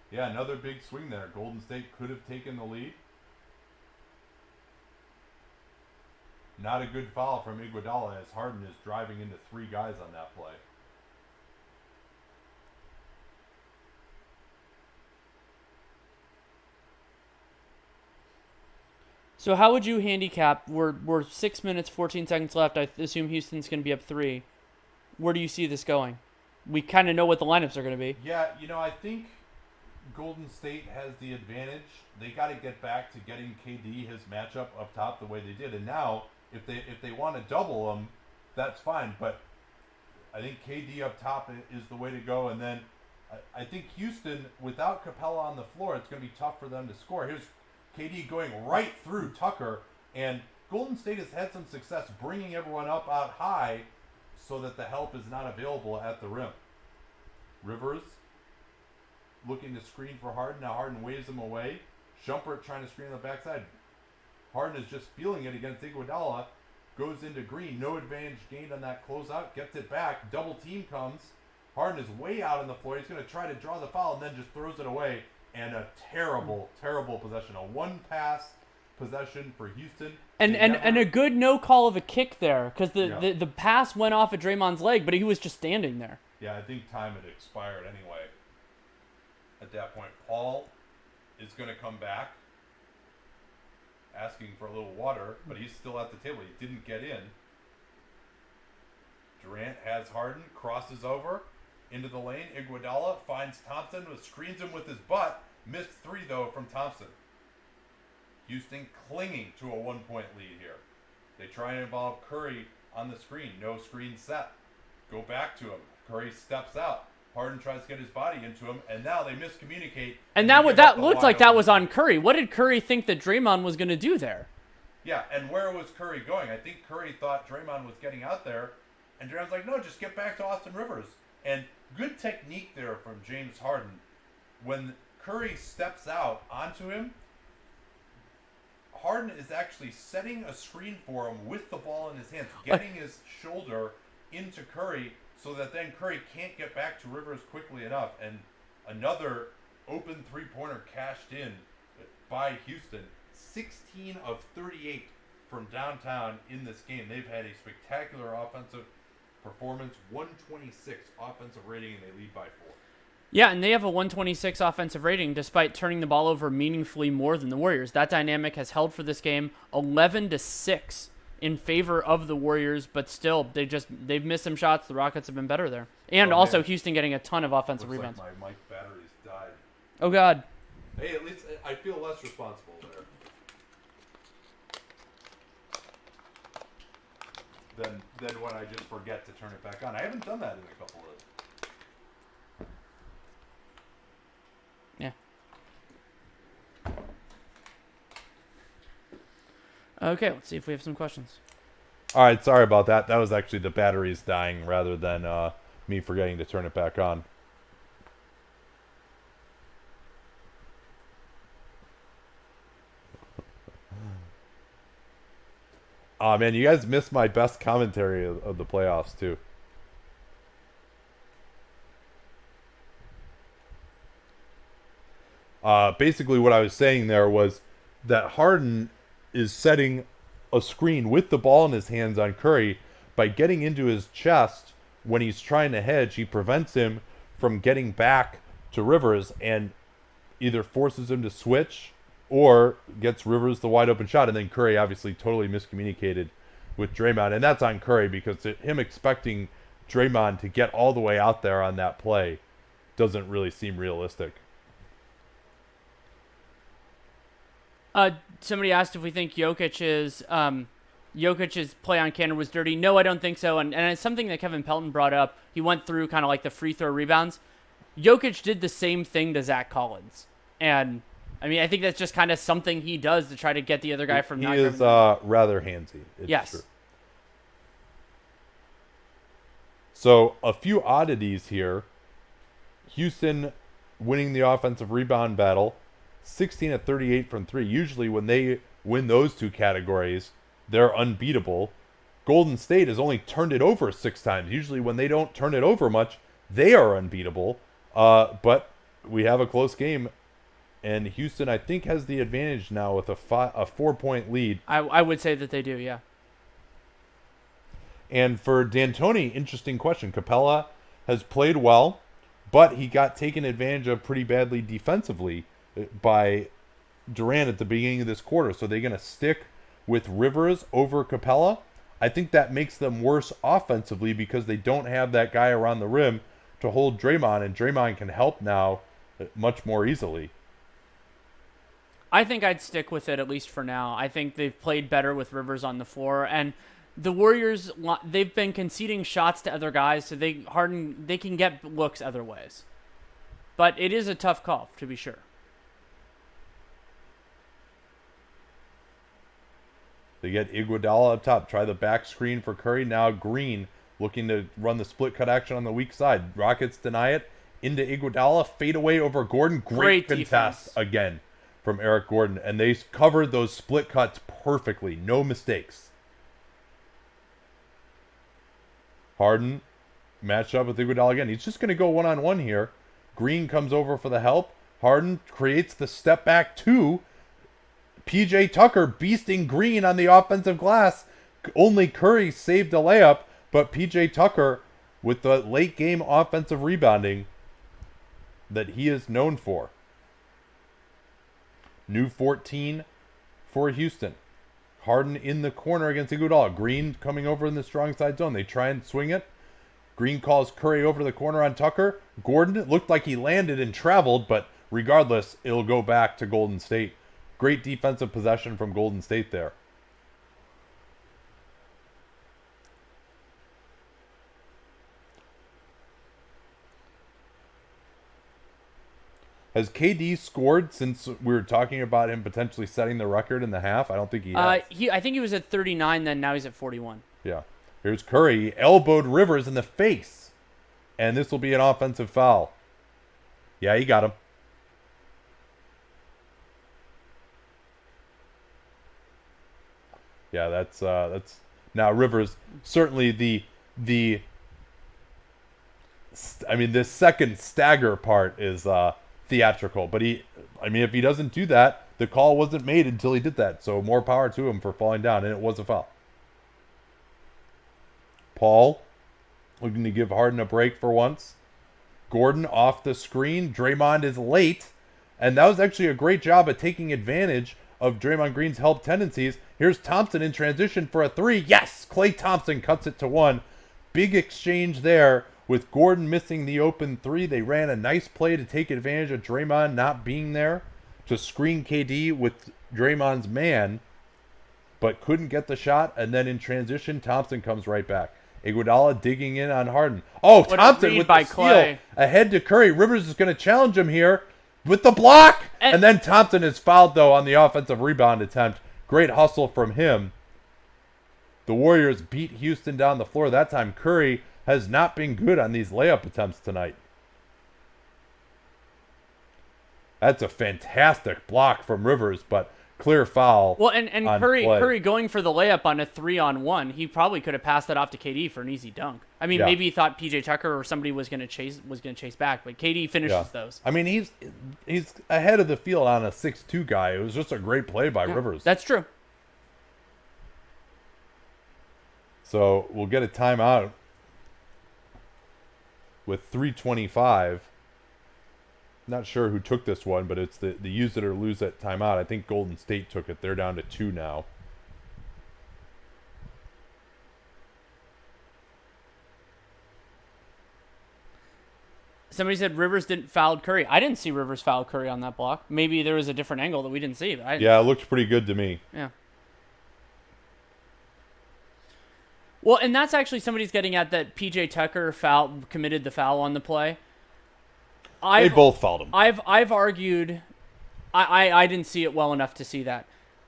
Yeah, another big swing there. Golden State could have taken the lead. Not a good foul from Iguodala as Harden is driving into 3 guys on that play. So how would you handicap? We're 6 minutes, 14 seconds left. I assume Houston's going to be up 3. Where do you see this going? We kind of know what the lineups are going to be. Yeah, I think Golden State has the advantage. They got to get back to getting KD his matchup up top the way they did. And now, if they want to double him, that's fine. But I think KD up top is the way to go. And then I think Houston, without Capella on the floor, it's going to be tough for them to score. Here's KD going right through Tucker. And Golden State has had some success bringing everyone up out high so that the help is not available at the rim. Rivers looking to screen for Harden. Now Harden waves him away. Shumpert trying to screen on the backside. Harden is just feeling it against Iguodala. Goes into Green. No advantage gained on that closeout. Gets it back. Double team comes. Harden is way out on the floor. He's going to try to draw the foul and then just throws it away. And a terrible, terrible possession. A one-pass possession for Houston. And a good no call of a kick there because the pass went off at Draymond's leg, but he was just standing there. Yeah, I think time had expired anyway. At that point, Paul is going to come back asking for a little water, but he's still at the table. He didn't get in. Durant has Harden, crosses over into the lane. Iguodala finds Thompson, screens him with his butt. Missed 3, though, from Thompson. Houston clinging to a 1-point lead here. They try and involve Curry on the screen. No screen set. Go back to him. Curry steps out. Harden tries to get his body into him, and now they miscommunicate. And that looked like that was on Curry. What did Curry think that Draymond was going to do there? Yeah, and where was Curry going? I think Curry thought Draymond was getting out there, and Draymond's like, no, just get back to Austin Rivers. And good technique there from James Harden. When Curry steps out onto him, Harden is actually setting a screen for him with the ball in his hands, getting his shoulder into Curry so that then Curry can't get back to Rivers quickly enough. And another open three-pointer cashed in by Houston. 16 of 38 from downtown in this game. They've had a spectacular offensive performance, 126 offensive rating, and they lead by 4. Yeah, and they have a 126 offensive rating despite turning the ball over meaningfully more than the Warriors. That dynamic has held for this game 11-6 in favor of the Warriors, but still they've missed some shots. The Rockets have been better there. And also Houston getting a ton of offensive rebounds. Like my mic batteries died. Oh god. Hey, at least I feel less responsible there. Than when I just forget to turn it back on. I haven't done that in a couple of. Yeah. Okay, let's see if we have some questions. All right, sorry about that. That was actually the batteries dying rather than me forgetting to turn it back on. Oh man, you guys missed my best commentary of the playoffs too. Basically what I was saying there was that Harden is setting a screen with the ball in his hands on Curry by getting into his chest when he's trying to hedge. He prevents him from getting back to Rivers and either forces him to switch or gets Rivers the wide open shot. And then Curry obviously totally miscommunicated with Draymond. And that's on Curry because him expecting Draymond to get all the way out there on that play doesn't really seem realistic. Somebody asked if we think Jokic's play on Cannon was dirty. No, I don't think so. And it's something that Kevin Pelton brought up. He went through kind of like the free throw rebounds. Jokic did the same thing to Zach Collins. And, I mean, I think that's just kind of something he does to try to get the other guy from... He is rather handsy. It's yes. True. So, a few oddities here. Houston winning the offensive rebound battle. 16 of 38 from 3. Usually when they win those two categories, they're unbeatable. Golden State has only turned it over 6 times. Usually when they don't turn it over much, they are unbeatable. But we have a close game, and Houston, I think, has the advantage now with a 4-point lead. I would say that they do, yeah. And for D'Antoni, interesting question. Capella has played well, but he got taken advantage of pretty badly defensively by Durant at the beginning of this quarter. So they're going to stick with Rivers over Capella. I think that makes them worse offensively because they don't have that guy around the rim to hold Draymond, and Draymond can help now much more easily. I think I'd stick with it at least for now. I think they've played better with Rivers on the floor, and the Warriors, they've been conceding shots to other guys, so they can get looks other ways. But it is a tough call, to be sure. They get Iguodala up top. Try the back screen for Curry. Now Green looking to run the split cut action on the weak side. Rockets deny it. Into Iguodala. Fade away over Gordon. Great contest defense again from Eric Gordon. And they covered those split cuts perfectly. No mistakes. Harden matched up with Iguodala again. He's just going to go one-on-one here. Green comes over for the help. Harden creates the step back 2. PJ Tucker beasting Green on the offensive glass. Only Curry saved a layup, but PJ Tucker with the late game offensive rebounding that he is known for. New 14 for Houston. Harden in the corner against Iguodala. Green coming over in the strong side zone. They try and swing it. Green calls Curry over to the corner on Tucker. Gordon looked like he landed and traveled, but regardless, it'll go back to Golden State. Great defensive possession from Golden State there. Has KD scored since we were talking about him potentially setting the record in the half? I don't think he has. I think he was at 39 then. Now he's at 41. Yeah. Here's Curry. He elbowed Rivers in the face. And this will be an offensive foul. Yeah, he got him. Yeah, that's now Rivers certainly the second stagger part is theatrical, but if he doesn't do that, the call wasn't made until he did that. So more power to him for falling down, and it was a foul. Paul looking to give Harden a break for once. Gordon off the screen. Draymond is late. And that was actually a great job at taking advantage of Draymond Green's help tendencies. Here's Thompson in transition for a three. Yes! Klay Thompson cuts it to one. Big exchange there with Gordon missing the open three. They ran a nice play to take advantage of Draymond not being there to screen KD with Draymond's man, but couldn't get the shot. And then in transition, Thompson comes right back. Iguodala digging in on Harden. Oh, What a Thompson read with by the steal Klay. ahead to Curry. Rivers is going to challenge him here with the block. And then Thompson is fouled, though, on the offensive rebound attempt. Great hustle from him. The Warriors beat Houston down the floor. That time, Curry has not been good on these layup attempts tonight. That's a fantastic block from Rivers, but clear foul. Well, and on Curry Klay. Curry going for the layup on a 3-on-1, he probably could have passed that off to KD for an easy dunk. I mean, Yeah. maybe he thought PJ Tucker or somebody was going to chase back, but KD finishes Yeah. those. I mean, he's ahead of the field on a 6'2" guy. It was just a great play by Rivers. That's true. So we'll get a timeout with 3:25. Not sure who took this one, but it's the use it or lose it timeout. I think Golden State took it. They're down to 2 now. Somebody said Rivers didn't foul Curry. I didn't see Rivers foul Curry on that block. Maybe there was a different angle that we didn't see. But Yeah, it looked pretty good to me. Yeah. Well, and that's actually somebody's getting at that PJ Tucker committed the foul on the play. They both fouled him. I've argued, I didn't see it well enough to see that.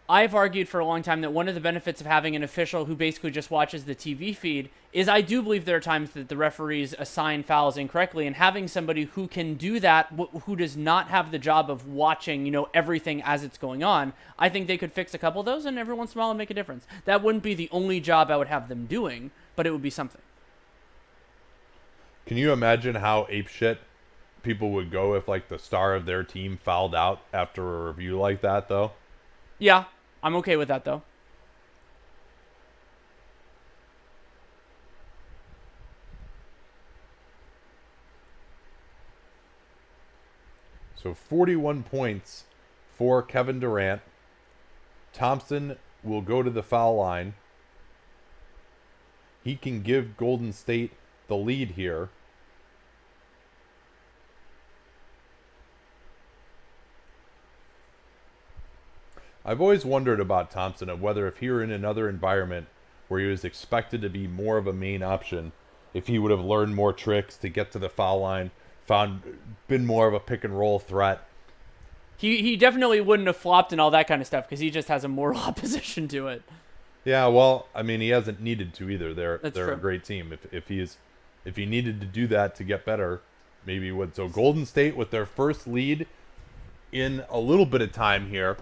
I've argued for a long time that one of the benefits of having an official who basically just watches the TV feed is I do believe there are times that the referees assign fouls incorrectly, and having somebody who can do that, who does not have the job of watching, everything as it's going on, I think they could fix a couple of those, and every once in a while make a difference. That wouldn't be the only job I would have them doing, but it would be something. Can you imagine how apeshit people would go if, like, the star of their team fouled out after a review like that, though? Yeah, I'm okay with that, though. So 41 points for Kevin Durant. Thompson will go to the foul line. He can give Golden State the lead here. I've always wondered about Thompson, of whether if he were in another environment where he was expected to be more of a main option, if he would have learned more tricks to get to the foul line, been more of a pick and roll threat. He definitely wouldn't have flopped and all that kind of stuff because he just has a moral opposition to it. Yeah, well, I mean, he hasn't needed to either. They're true. a great team. If he needed to do that to get better, maybe he would. So Golden State with their first lead in a little bit of time here.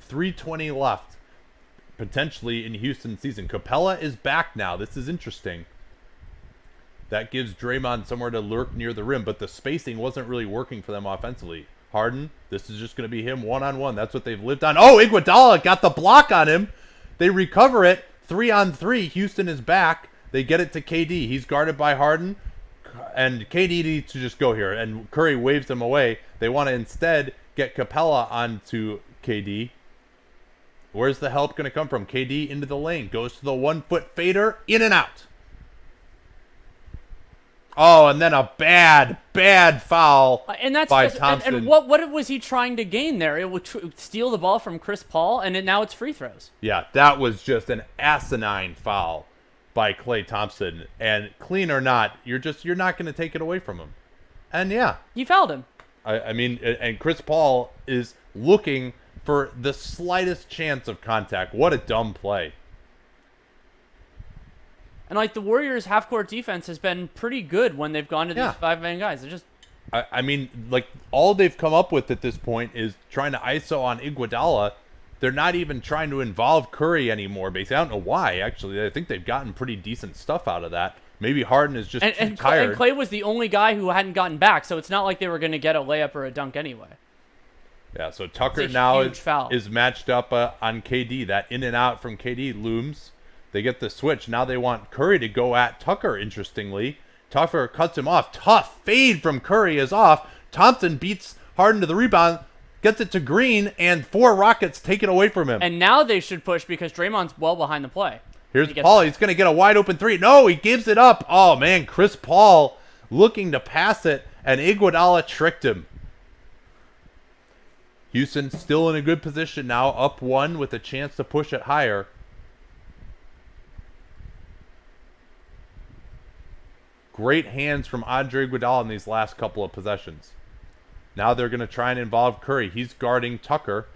3:20 left, potentially in Houston season. Capella is back now. This is interesting. That gives Draymond somewhere to lurk near the rim, but the spacing wasn't really working for them offensively. Harden, this is just going to be him one-on-one. That's what they've lived on. Oh, Iguodala got the block on him. They recover it. 3-on-3. Houston is back. They get it to KD. He's guarded by Harden, and KD needs to just go here, and Curry waves him away. They want to instead get Capella onto KD. Where's the help going to come from? KD into the lane. Goes to the 1-foot fader. In and out. Oh, and then a bad foul And that's by just, Thompson. and what was he trying to gain there? It would steal the ball from Chris Paul, and now it's free throws. Yeah, that was just an asinine foul by Klay Thompson. And clean or not, you're not going to take it away from him. And yeah, He fouled him. I mean, and Chris Paul is looking for the slightest chance of contact. What a dumb play. And like the Warriors' half-court defense has been pretty good when they've gone to these 5-man guys. They're just I mean, like, all they've come up with at this point is trying to ISO on Iguodala. They're not even trying to involve Curry anymore, basically. I don't know why, actually. I think they've gotten pretty decent stuff out of that. Maybe Harden is just too tired. And Klay was the only guy who hadn't gotten back, so it's not like they were going to get a layup or a dunk anyway. Yeah, so Tucker It's a now huge foul. is matched up on KD. That in and out from KD looms. They get the switch. Now they want Curry to go at Tucker, interestingly. Tucker cuts him off. Tough fade from Curry is off. Thompson beats Harden to the rebound, gets it to Green, and 4 Rockets take it away from him. And now they should push because Draymond's well behind the play. Here's Paul. He's going to get a wide open 3. No, he gives it up. Oh, man, Chris Paul looking to pass it, and Iguodala tricked him. Houston still in a good position now, up 1 with a chance to push it higher. Great hands from Andre Iguodala in these last couple of possessions. Now they're going to try and involve Curry. He's guarding Tucker.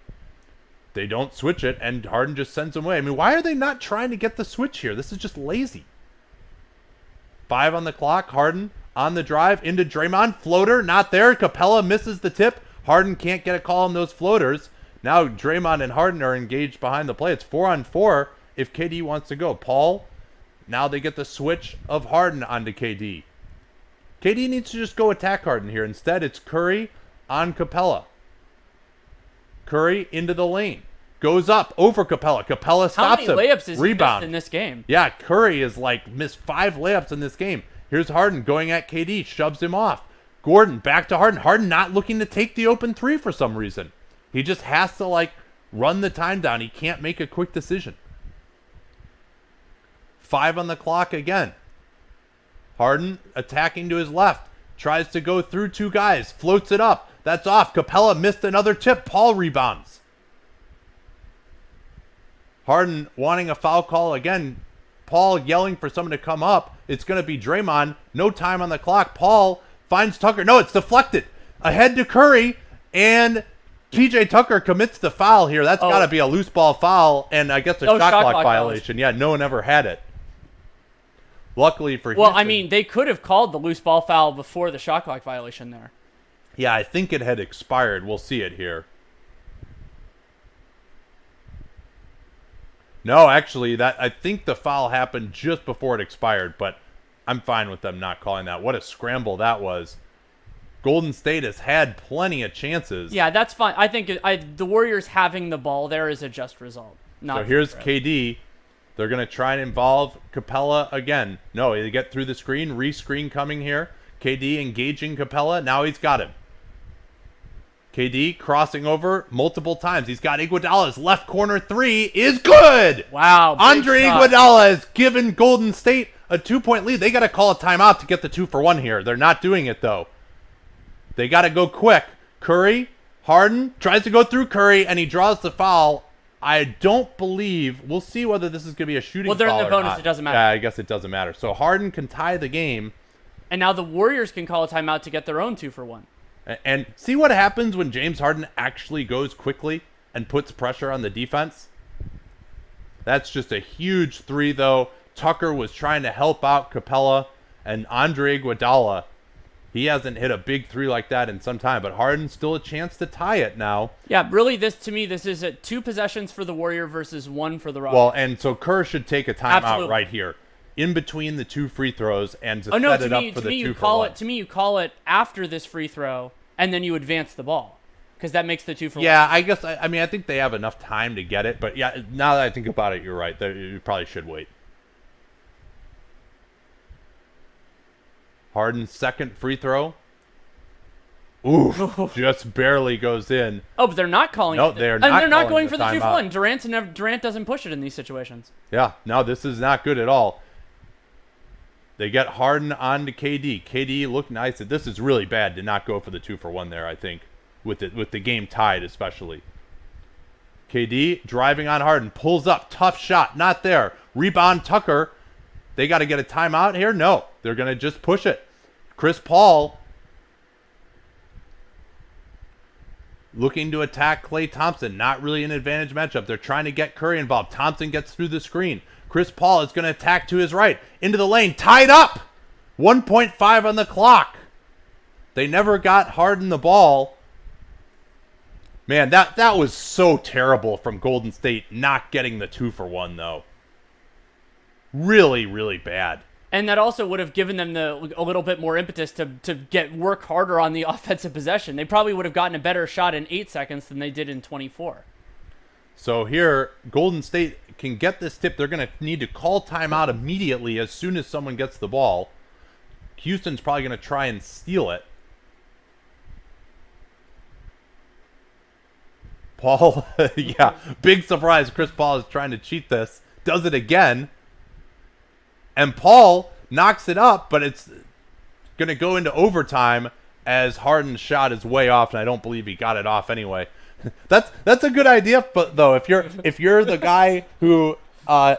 They don't switch it, and Harden just sends him away. I mean, why are they not trying to get the switch here? This is just lazy. 5 on the clock. Harden on the drive into Draymond. Floater, not there. Capella misses the tip. Harden can't get a call on those floaters. Now Draymond and Harden are engaged behind the play. It's 4-on-4 if KD wants to go. Paul, now they get the switch of Harden onto KD. KD needs to just go attack Harden here. Instead, it's Curry on Capella. Curry into the lane. Goes up over Capella. Capella stops him. How many layups is he Rebound missed in this game? Yeah, Curry is missed 5 layups in this game. Here's Harden going at KD. Shoves him off. Gordon back to Harden. Harden not looking to take the open 3 for some reason. He just has to run the time down. He can't make a quick decision. 5 on the clock again. Harden attacking to his left. Tries to go through 2 guys. Floats it up. That's off. Capella missed another tip. Paul rebounds. Harden wanting a foul call again. Paul yelling for someone to come up. It's going to be Draymond. No time on the clock. Paul finds Tucker. No, it's deflected. Ahead to Curry. And PJ Tucker commits the foul here. That's got to be a loose ball foul. And I guess a shot clock violation. Yeah, no one ever had it. Luckily for Houston. Well, I mean, they could have called the loose ball foul before the shot clock violation there. Yeah, I think it had expired. We'll see it here. No, actually, I think the foul happened just before it expired, but I'm fine with them not calling that. What a scramble that was. Golden State has had plenty of chances. Yeah, that's fine. I think the Warriors having the ball there is a just result. So here's KD. They're going to try and involve Capella again. No, they get through the screen. Re-screen coming here. KD engaging Capella. Now he's got him. KD crossing over multiple times. He's got Iguodala's left corner 3 is good. Wow. Andre Iguodala has given Golden State a 2-point lead. They got to call a timeout to get the 2-for-1 here. They're not doing it, though. They got to go quick. Curry, Harden tries to go through Curry, and he draws the foul. I don't believe. We'll see whether this is going to be a shooting foul. Well, they're in the or bonus. not. It doesn't matter. Yeah, I guess it doesn't matter. So Harden can tie the game. And now the Warriors can call a timeout to get their own 2-for-1. And see what happens when James Harden actually goes quickly and puts pressure on the defense. That's just a huge 3, though. Tucker was trying to help out Capella, and Andre Iguodala, he hasn't hit a big 3 like that in some time, but Harden's still a chance to tie it now. Yeah, really, this is 2 possessions for the Warrior versus 1 for the Rockets. Well, and so Kerr should take a timeout Absolutely. right here, in between the 2 free throws, and to set it up for the 2-for-1. To me, you call it after this free throw, and then you advance the ball, because that makes the 2-for-1. Yeah, I guess. I mean, I think they have enough time to get it, but yeah, now that I think about it, you're right. You probably should wait. Harden's second free throw. Ooh, just barely goes in. Oh, but they're not calling it. No, they're not. And they're not calling going for the 2-for-1. Durant doesn't push it in these situations. Yeah, no, this is not good at all. They get Harden on to KD. KD looked nice. This is really bad to not go for the 2-for-1 there, I think, with the game tied especially. KD driving on Harden, pulls up, tough shot, not there. Rebound Tucker. They got to get a timeout here? No, they're going to just push it. Chris Paul looking to attack Klay Thompson. Not really an advantage matchup. They're trying to get Curry involved. Thompson gets through the screen. Chris Paul is going to attack to his right. Into the lane. Tied up. 1.5 on the clock. They never got Harden the ball. Man, that was so terrible from Golden State not getting the 2-for-1, though. Really, really bad. And that also would have given them a little bit more impetus to work harder on the offensive possession. They probably would have gotten a better shot in 8 seconds than they did in 24. So here, Golden State can get this tip. They're going to need to call timeout immediately as soon as someone gets the ball. Houston's probably going to try and steal it. Paul, yeah, big surprise. Chris Paul is trying to cheat this. Does it again. And Paul knocks it up, but it's going to go into overtime as Harden's shot is way off, and I don't believe he got it off anyway. That's a good idea, but though if you're the guy who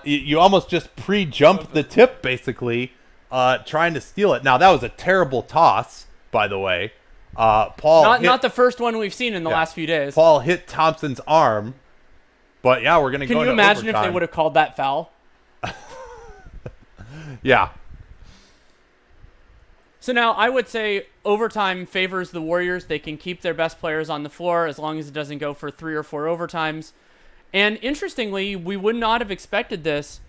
you almost just pre-jump the tip basically, trying to steal it. Now that was a terrible toss, by the way. Paul not the first one we've seen in the last few days. Paul hit Thompson's arm, but yeah, we're gonna go. Can you imagine if they would have called that foul? Yeah. So now I would say overtime favors the Warriors. They can keep their best players on the floor as long as it doesn't go for 3 or 4 overtimes. And interestingly, we would not have expected this.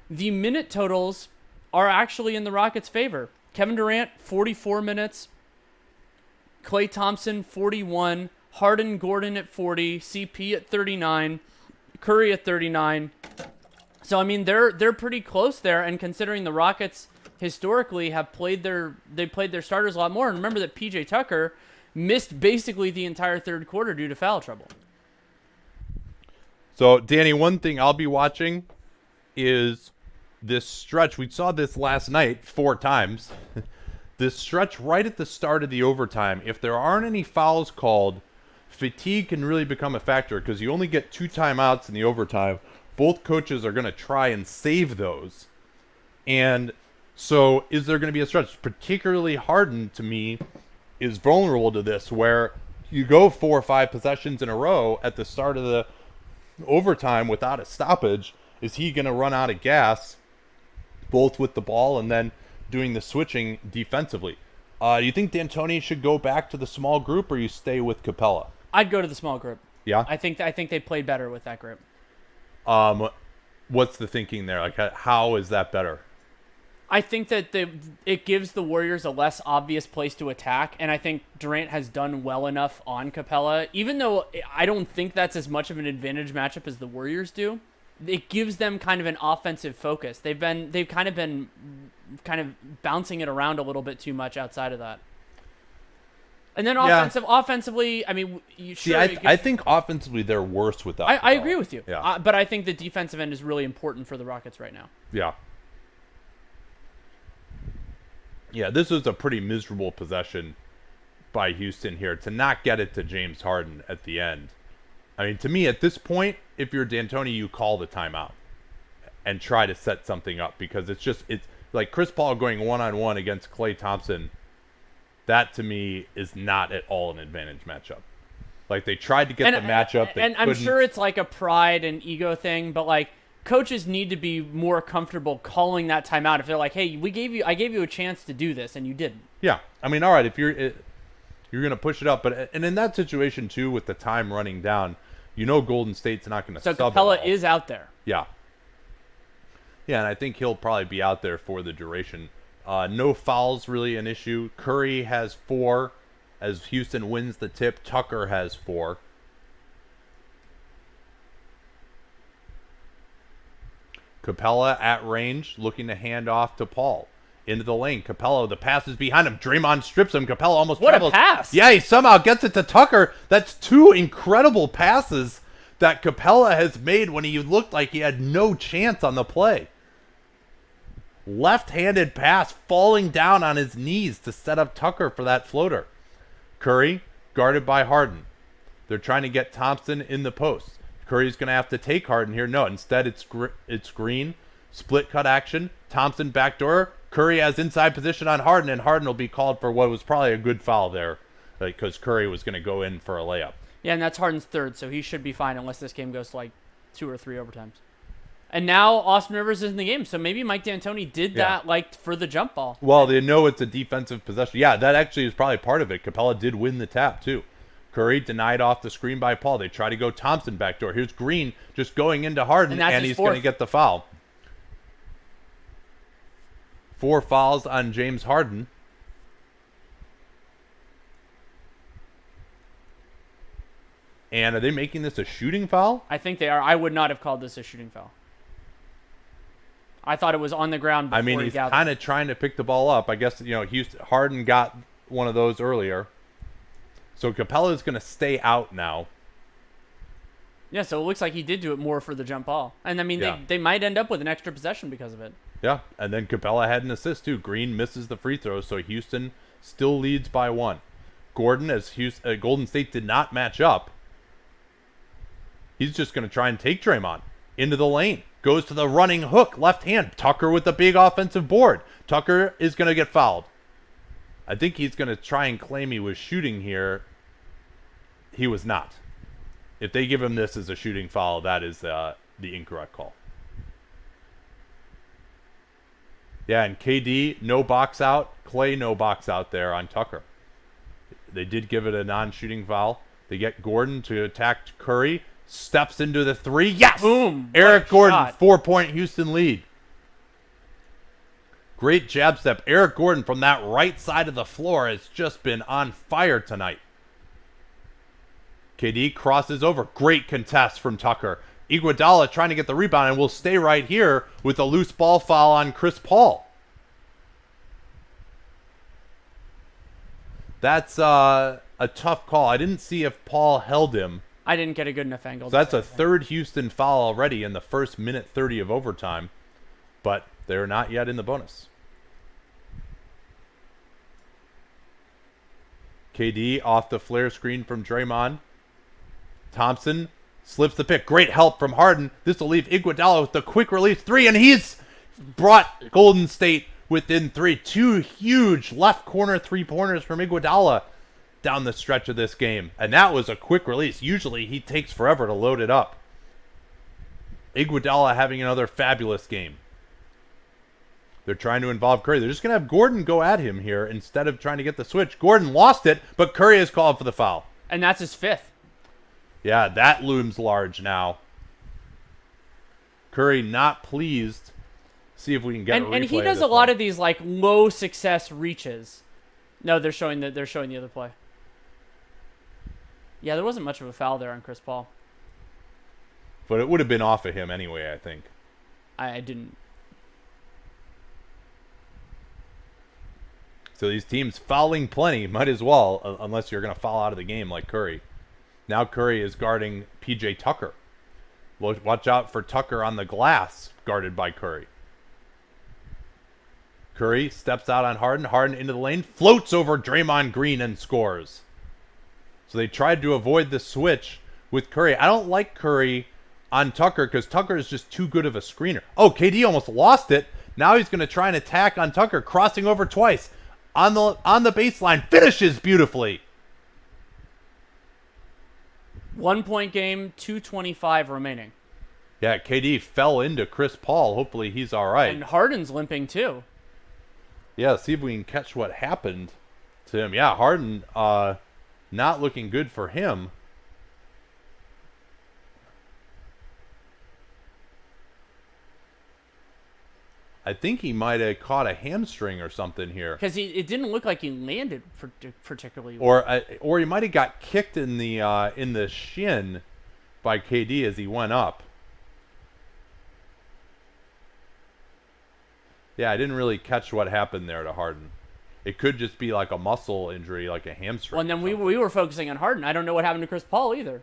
The minute totals are actually in the Rockets' favor. Kevin Durant, 44 minutes. Klay Thompson, 41. Harden, Gordon at 40. CP at 39. Curry at 39. So, I mean, they're pretty close there. And considering the Rockets historically have played their starters a lot more. And remember that PJ Tucker missed basically the entire third quarter due to foul trouble. So, Danny, one thing I'll be watching is this stretch. We saw this last night 4 times. This stretch right at the start of the overtime. If there aren't any fouls called, fatigue can really become a factor because you only get 2 timeouts in the overtime. Both coaches are going to try and save those. And so is there going to be a stretch? Particularly Harden, to me, is vulnerable to this, where you go 4 or 5 possessions in a row at the start of the overtime without a stoppage. Is he going to run out of gas, both with the ball and then doing the switching defensively? Do you think D'Antoni should go back to the small group, or you stay with Capella? I'd go to the small group. Yeah? I think they played better with that group. What's the thinking there? Like, how is that better? I think that it gives the Warriors a less obvious place to attack, and I think Durant has done well enough on Capella. Even though I don't think that's as much of an advantage matchup as the Warriors do, it gives them kind of an offensive focus. They've kind of been bouncing it around a little bit too much outside of that. And then offensively, I mean, I think offensively they're worse without. I agree with you. Yeah. But I think the defensive end is really important for the Rockets right now. Yeah. Yeah, this was a pretty miserable possession by Houston here to not get it to James Harden at the end. I mean, to me, at this point, if you're D'Antoni, you call the timeout and try to set something up, because it's like Chris Paul going one-on-one against Klay Thompson. That, to me, is not at all an advantage matchup. Like, they tried to get the matchup. And I'm sure it's like a pride and ego thing, but, like, coaches need to be more comfortable calling that timeout if they're like, hey, I gave you a chance to do this, and you didn't. Yeah. I mean, all right, if you're going to push it up. And in that situation, too, with the time running down, Golden State's not going to sub. So Capella is out there. Yeah. Yeah, and I think he'll probably be out there for the duration. No fouls really an issue. Curry has 4 as Houston wins the tip. Tucker has 4. Capella at range, looking to hand off to Paul. Into the lane. Capella, the pass is behind him. Draymond strips him. Capella almost travels. What a pass! Yeah, he somehow gets it to Tucker. That's 2 incredible passes that Capella has made when he looked like he had no chance on the play. Left-handed pass, falling down on his knees to set up Tucker for that floater. Curry, guarded by Harden. They're trying to get Thompson in the post. Curry's going to have to take Harden here. No, instead it's Green. Split cut action. Thompson backdoor. Curry has inside position on Harden, and Harden will be called for what was probably a good foul there, because Curry was going to go in for a layup. Yeah, and that's Harden's 3rd, so he should be fine unless this game goes to like 2 or 3 overtimes. And now Austin Rivers is in the game, so maybe Mike D'Antoni did that like for the jump ball. Well, they know it's a defensive possession. Yeah, that actually is probably part of it. Capella did win the tap, too. Curry denied off the screen by Paul. They try to go Thompson backdoor. Here's Green just going into Harden, and he's going to get the foul. 4 fouls on James Harden. And are they making this a shooting foul? I think they are. I would not have called this a shooting foul. I thought it was on the ground before I mean, he he's gathered. kind of trying to pick the ball up. I guess, Harden got one of those earlier. So Capella's going to stay out now. Yeah, so it looks like he did do it more for the jump ball. And, I mean, Yeah. they might end up with an extra possession because of it. Yeah, and then Capella had an assist, too. Green misses the free throw, so Houston still leads by 1. Gordon, as Golden State did not match up, he's just going to try and take Draymond into the lane. Goes to the running hook, left hand. Tucker with the big offensive board. Tucker is going to get fouled. I think he's going to try and claim he was shooting here. He was not. If they give him this as a shooting foul, that is the incorrect call. Yeah, and KD, no box out. Clay, no box out there on Tucker. They did give it a non-shooting foul. They get Gordon to attack Curry. Steps into the 3. Yes! Boom! Eric Gordon, Shot. 4-point Houston lead. Great jab step. Eric Gordon from that right side of the floor has just been on fire tonight. KD crosses over. Great contest from Tucker. Iguodala trying to get the rebound and will stay right here with a loose ball foul on Chris Paul. That's a tough call. I didn't see if Paul held him. I didn't get a good enough angle. So that's a third Houston foul already in the first minute 30 of overtime, but they're not yet in the bonus. KD off the flare screen from Draymond. Thompson slips the pick. Great help from Harden. This will leave Iguodala with the quick release 3, and he's brought Golden State within 3. 2 huge left corner 3-pointers from Iguodala down the stretch of this game. And that was a quick release. Usually he takes forever to load it up. Iguodala having another fabulous game. They're trying to involve Curry. They're just going to have Gordon go at him here instead of trying to get the switch. Gordon lost it, but Curry is called for the foul. And that's his 5th. Yeah, that looms large now. Curry not pleased. See if we can get a replay. And he of does this a lot one. of these like low success reaches. No, they're showing the other play. Yeah, there wasn't much of a foul there on Chris Paul. But it would have been off of him anyway, I think. I didn't. So these teams fouling plenty, might as well, unless you're going to foul out of the game like Curry. Now Curry is guarding PJ Tucker. Watch out for Tucker on the glass, guarded by Curry. Curry steps out on Harden. Harden into the lane, floats over Draymond Green and scores. So they tried to avoid the switch with Curry. I don't like Curry on Tucker because Tucker is just too good of a screener. Oh, KD almost lost it. Now he's going to try and attack on Tucker, crossing over twice. On the baseline, finishes beautifully. 1 point game, 2:25 remaining. Yeah, KD fell into Chris Paul. Hopefully he's all right. And Harden's limping too. Yeah, see if we can catch what happened to him. Yeah, Harden not looking good for him. I think he might have caught a hamstring or something here. Because it didn't look like he landed particularly well. Or he might have got kicked in the shin by KD as he went up. Yeah, I didn't really catch what happened there to Harden. It could just be like a muscle injury, like a hamstring. Well, and then we were focusing on Harden. I don't know what happened to Chris Paul either.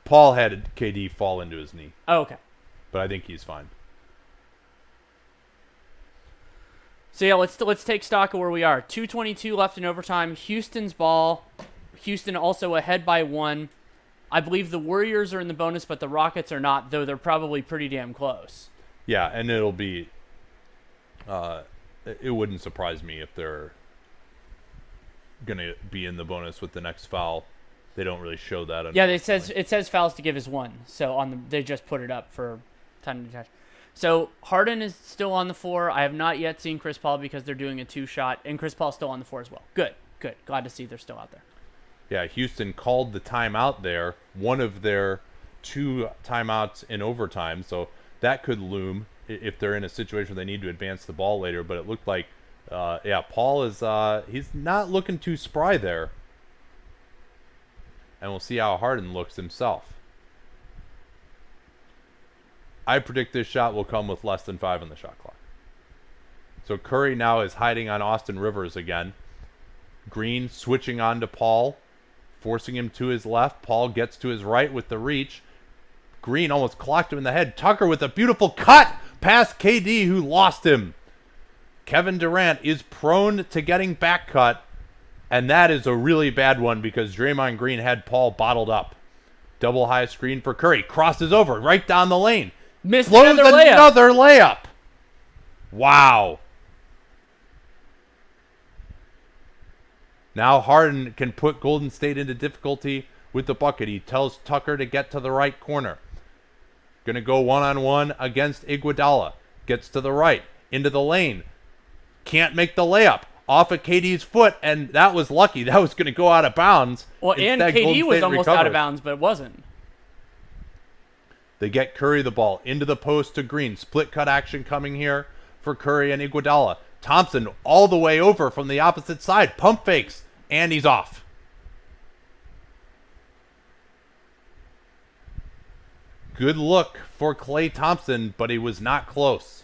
Paul had KD fall into his knee, Oh, okay. but I think he's fine. So yeah, let's take stock of where we are. 2:22 left in overtime. Houston's ball. Houston also ahead by 1. I believe the Warriors are in the bonus, but the Rockets are not, though they're probably pretty damn close. Yeah, and it'll be. It wouldn't surprise me if they're gonna be in the bonus with the next foul. They don't really show that. Yeah, it says fouls to give is 1. So they just put it up for time to detach. So Harden is still on the floor. I have not yet seen Chris Paul because they're doing a 2-shot, and Chris Paul's still on the floor as well. Good. Glad to see they're still out there. Yeah, Houston called the timeout there, one of their 2 timeouts in overtime, so that could loom. if they're in a situation where they need to advance the ball later. But it looked like, Paul is he's not looking too spry there. And we'll see how Harden looks himself. I predict this shot will come with less than 5 on the shot clock. So Curry now is hiding on Austin Rivers again. Green switching on to Paul, forcing him to his left. Paul gets to his right with the reach. Green almost clocked him in the head. Tucker with a beautiful cut past KD, who lost him. Kevin Durant is prone to getting back cut, and that is a really bad one because Draymond Green had Paul bottled up. Double high screen for Curry. Crosses over right down the lane. Missed Blows another layup. Wow. Now Harden can put Golden State into difficulty with the bucket. He tells Tucker to get to the right corner. Gonna go one-on-one against Iguodala. Gets to the right, into the lane. Can't make the layup. Off of KD's foot, and that was lucky. That was gonna go out of bounds. Well, Instead, and KD Golden was State almost recovers. out of bounds, but it wasn't. They get Curry the ball into the post to Green. Split cut action coming here for Curry and Iguodala. Thompson all the way over from the opposite side. Pump fakes, and he's off. Good look for Klay Thompson, but he was not close.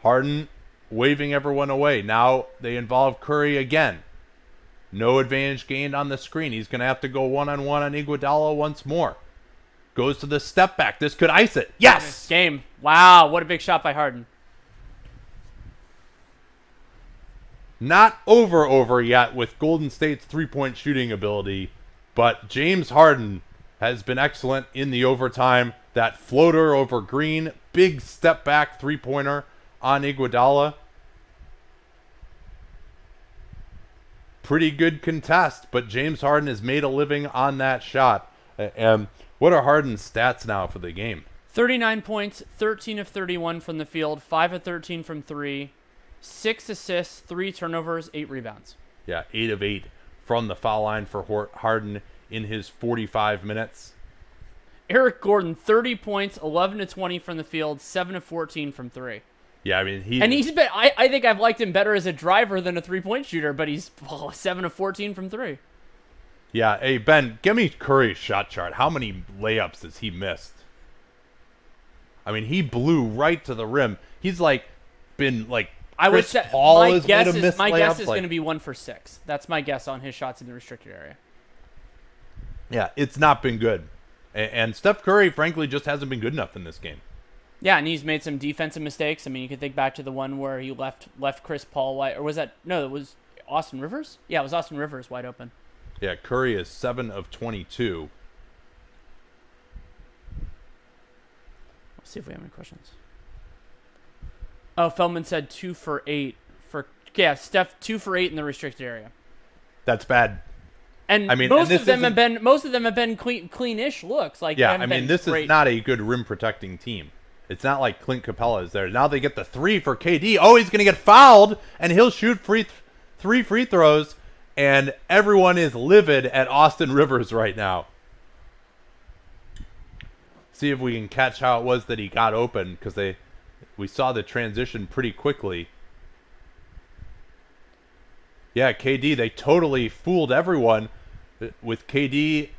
Harden waving everyone away. Now they involve Curry again. No advantage gained on the screen. He's going to have to go one-on-one on Iguodala once more. Goes to the step back. This could ice it. Yes! Game. Wow, what a big shot by Harden. Not over yet with Golden State's three-point shooting ability, but James Harden has been excellent in the overtime. That floater over Green, big step back three-pointer on Iguodala. Pretty good contest, but James Harden has made a living on that shot. And what are Harden's stats now for the game? 39 points, 13 of 31 from the field, 5 of 13 from 3, 6 assists, 3 turnovers, 8 rebounds. Yeah, 8 of 8 from the foul line for Harden in his 45 minutes. Eric Gordon, 30 points, 11 to 20 from the field, 7 of 14 from 3. Yeah, I mean, he's been. I think I've liked him better as a driver than a 3-point shooter, but he's 7 of 14 from 3. Yeah, hey, Ben, give me Curry's shot chart. How many layups has he missed? I mean, he blew right to the rim. He's been I would Chris say Paul my is guess made a is miss my guess layups, is going to be 1 for 6. That's my guess on his shots in the restricted area. Yeah, it's not been good. And Steph Curry, frankly, just hasn't been good enough in this game. Yeah, and he's made some defensive mistakes. I mean, you could think back to the one where he left Chris Paul wide, or was that it was Austin Rivers? Yeah, it was Austin Rivers wide open. Yeah, Curry is 7 of 22. Let's see if we have any questions. Oh, Feldman said 2 for 8 Steph 2 for 8 in the restricted area. That's bad. And I mean, most of them have been cleanish looks. Yeah, I mean, this is not a good rim protecting team. It's not like Clint Capella is there. Now they get the 3 for KD. Oh, he's going to get fouled, and he'll shoot 3 free throws, and everyone is livid at Austin Rivers right now. See if we can catch how it was that he got open, because we saw the transition pretty quickly. Yeah, KD, they totally fooled everyone with KD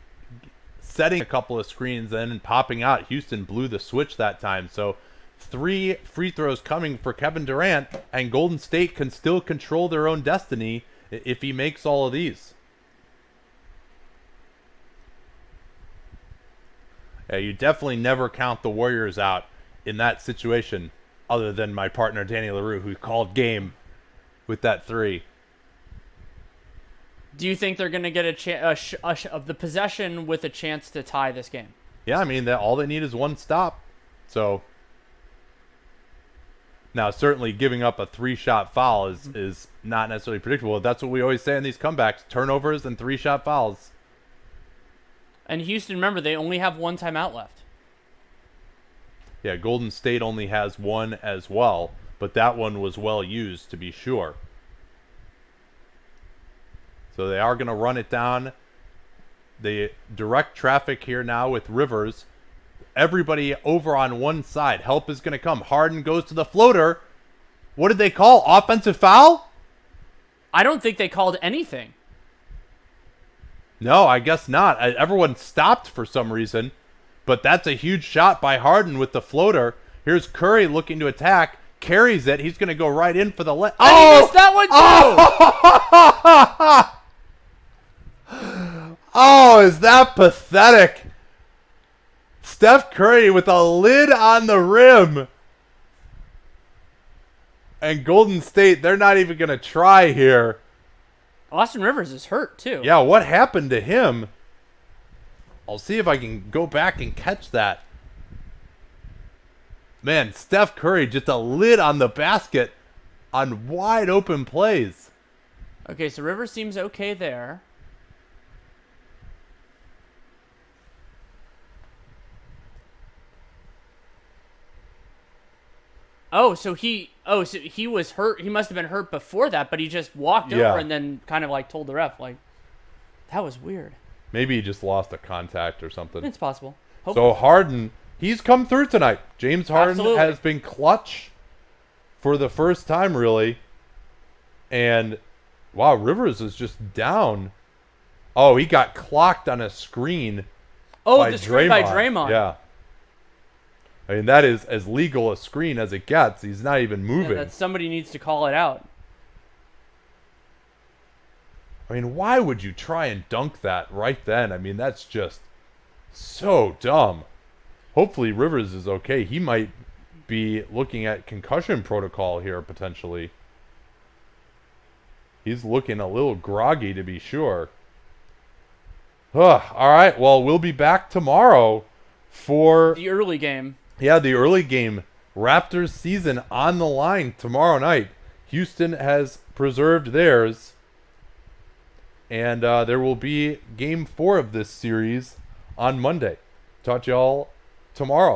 setting a couple of screens and popping out. Houston blew the switch that time. So 3 free throws coming for Kevin Durant, and Golden State can still control their own destiny if he makes all of these. Yeah, you definitely never count the Warriors out in that situation, other than my partner Danny LaRue, who called game with that 3. Do you think they're going to get of the possession with a chance to tie this game? Yeah, I mean, all they need is one stop. So now, certainly giving up a 3-shot foul is not necessarily predictable. That's what we always say in these comebacks: turnovers and 3-shot fouls. And Houston, remember, they only have 1 timeout left. Yeah, Golden State only has 1 as well, but that one was well used, to be sure. So they are going to run it down. They direct traffic here now with Rivers. everybody over on one side. Help is going to come. Harden goes to the floater. What did they call? Offensive foul? I don't think they called anything. No, I guess not. Everyone stopped for some reason. But that's a huge shot by Harden with the floater. Here's Curry looking to attack. Carries it. He's going to go right in for the Oh! He missed that one too! Oh, is that pathetic? Steph Curry with a lid on the rim. And Golden State, they're not even going to try here. Austin Rivers is hurt too. Yeah, what happened to him? I'll see if I can go back and catch that. Man, Steph Curry just a lid on the basket on wide open plays. Okay, so Rivers seems okay there. So he was hurt. He must have been hurt before that, but he just walked over and then kind of like told the ref, like, that was weird. Maybe he just lost a contact or something. It's possible. Hopefully. So Harden, he's come through tonight. James Harden has been clutch for the first time, really. And, wow, Rivers is just down. Oh, he got clocked on a screen. Oh, by the screen by Draymond. Yeah. I mean, that is as legal a screen as it gets. He's not even moving. Yeah, that somebody needs to call it out. I mean, why would you try and dunk that right then? I mean, that's just so dumb. Hopefully Rivers is okay. He might be looking at concussion protocol here, potentially. He's looking a little groggy, to be sure. All right, well, we'll be back tomorrow for the early game. Yeah, the early game. Raptors season on the line tomorrow night. Houston has preserved theirs. And there will be game 4 of this series on Monday. Talk to y'all tomorrow.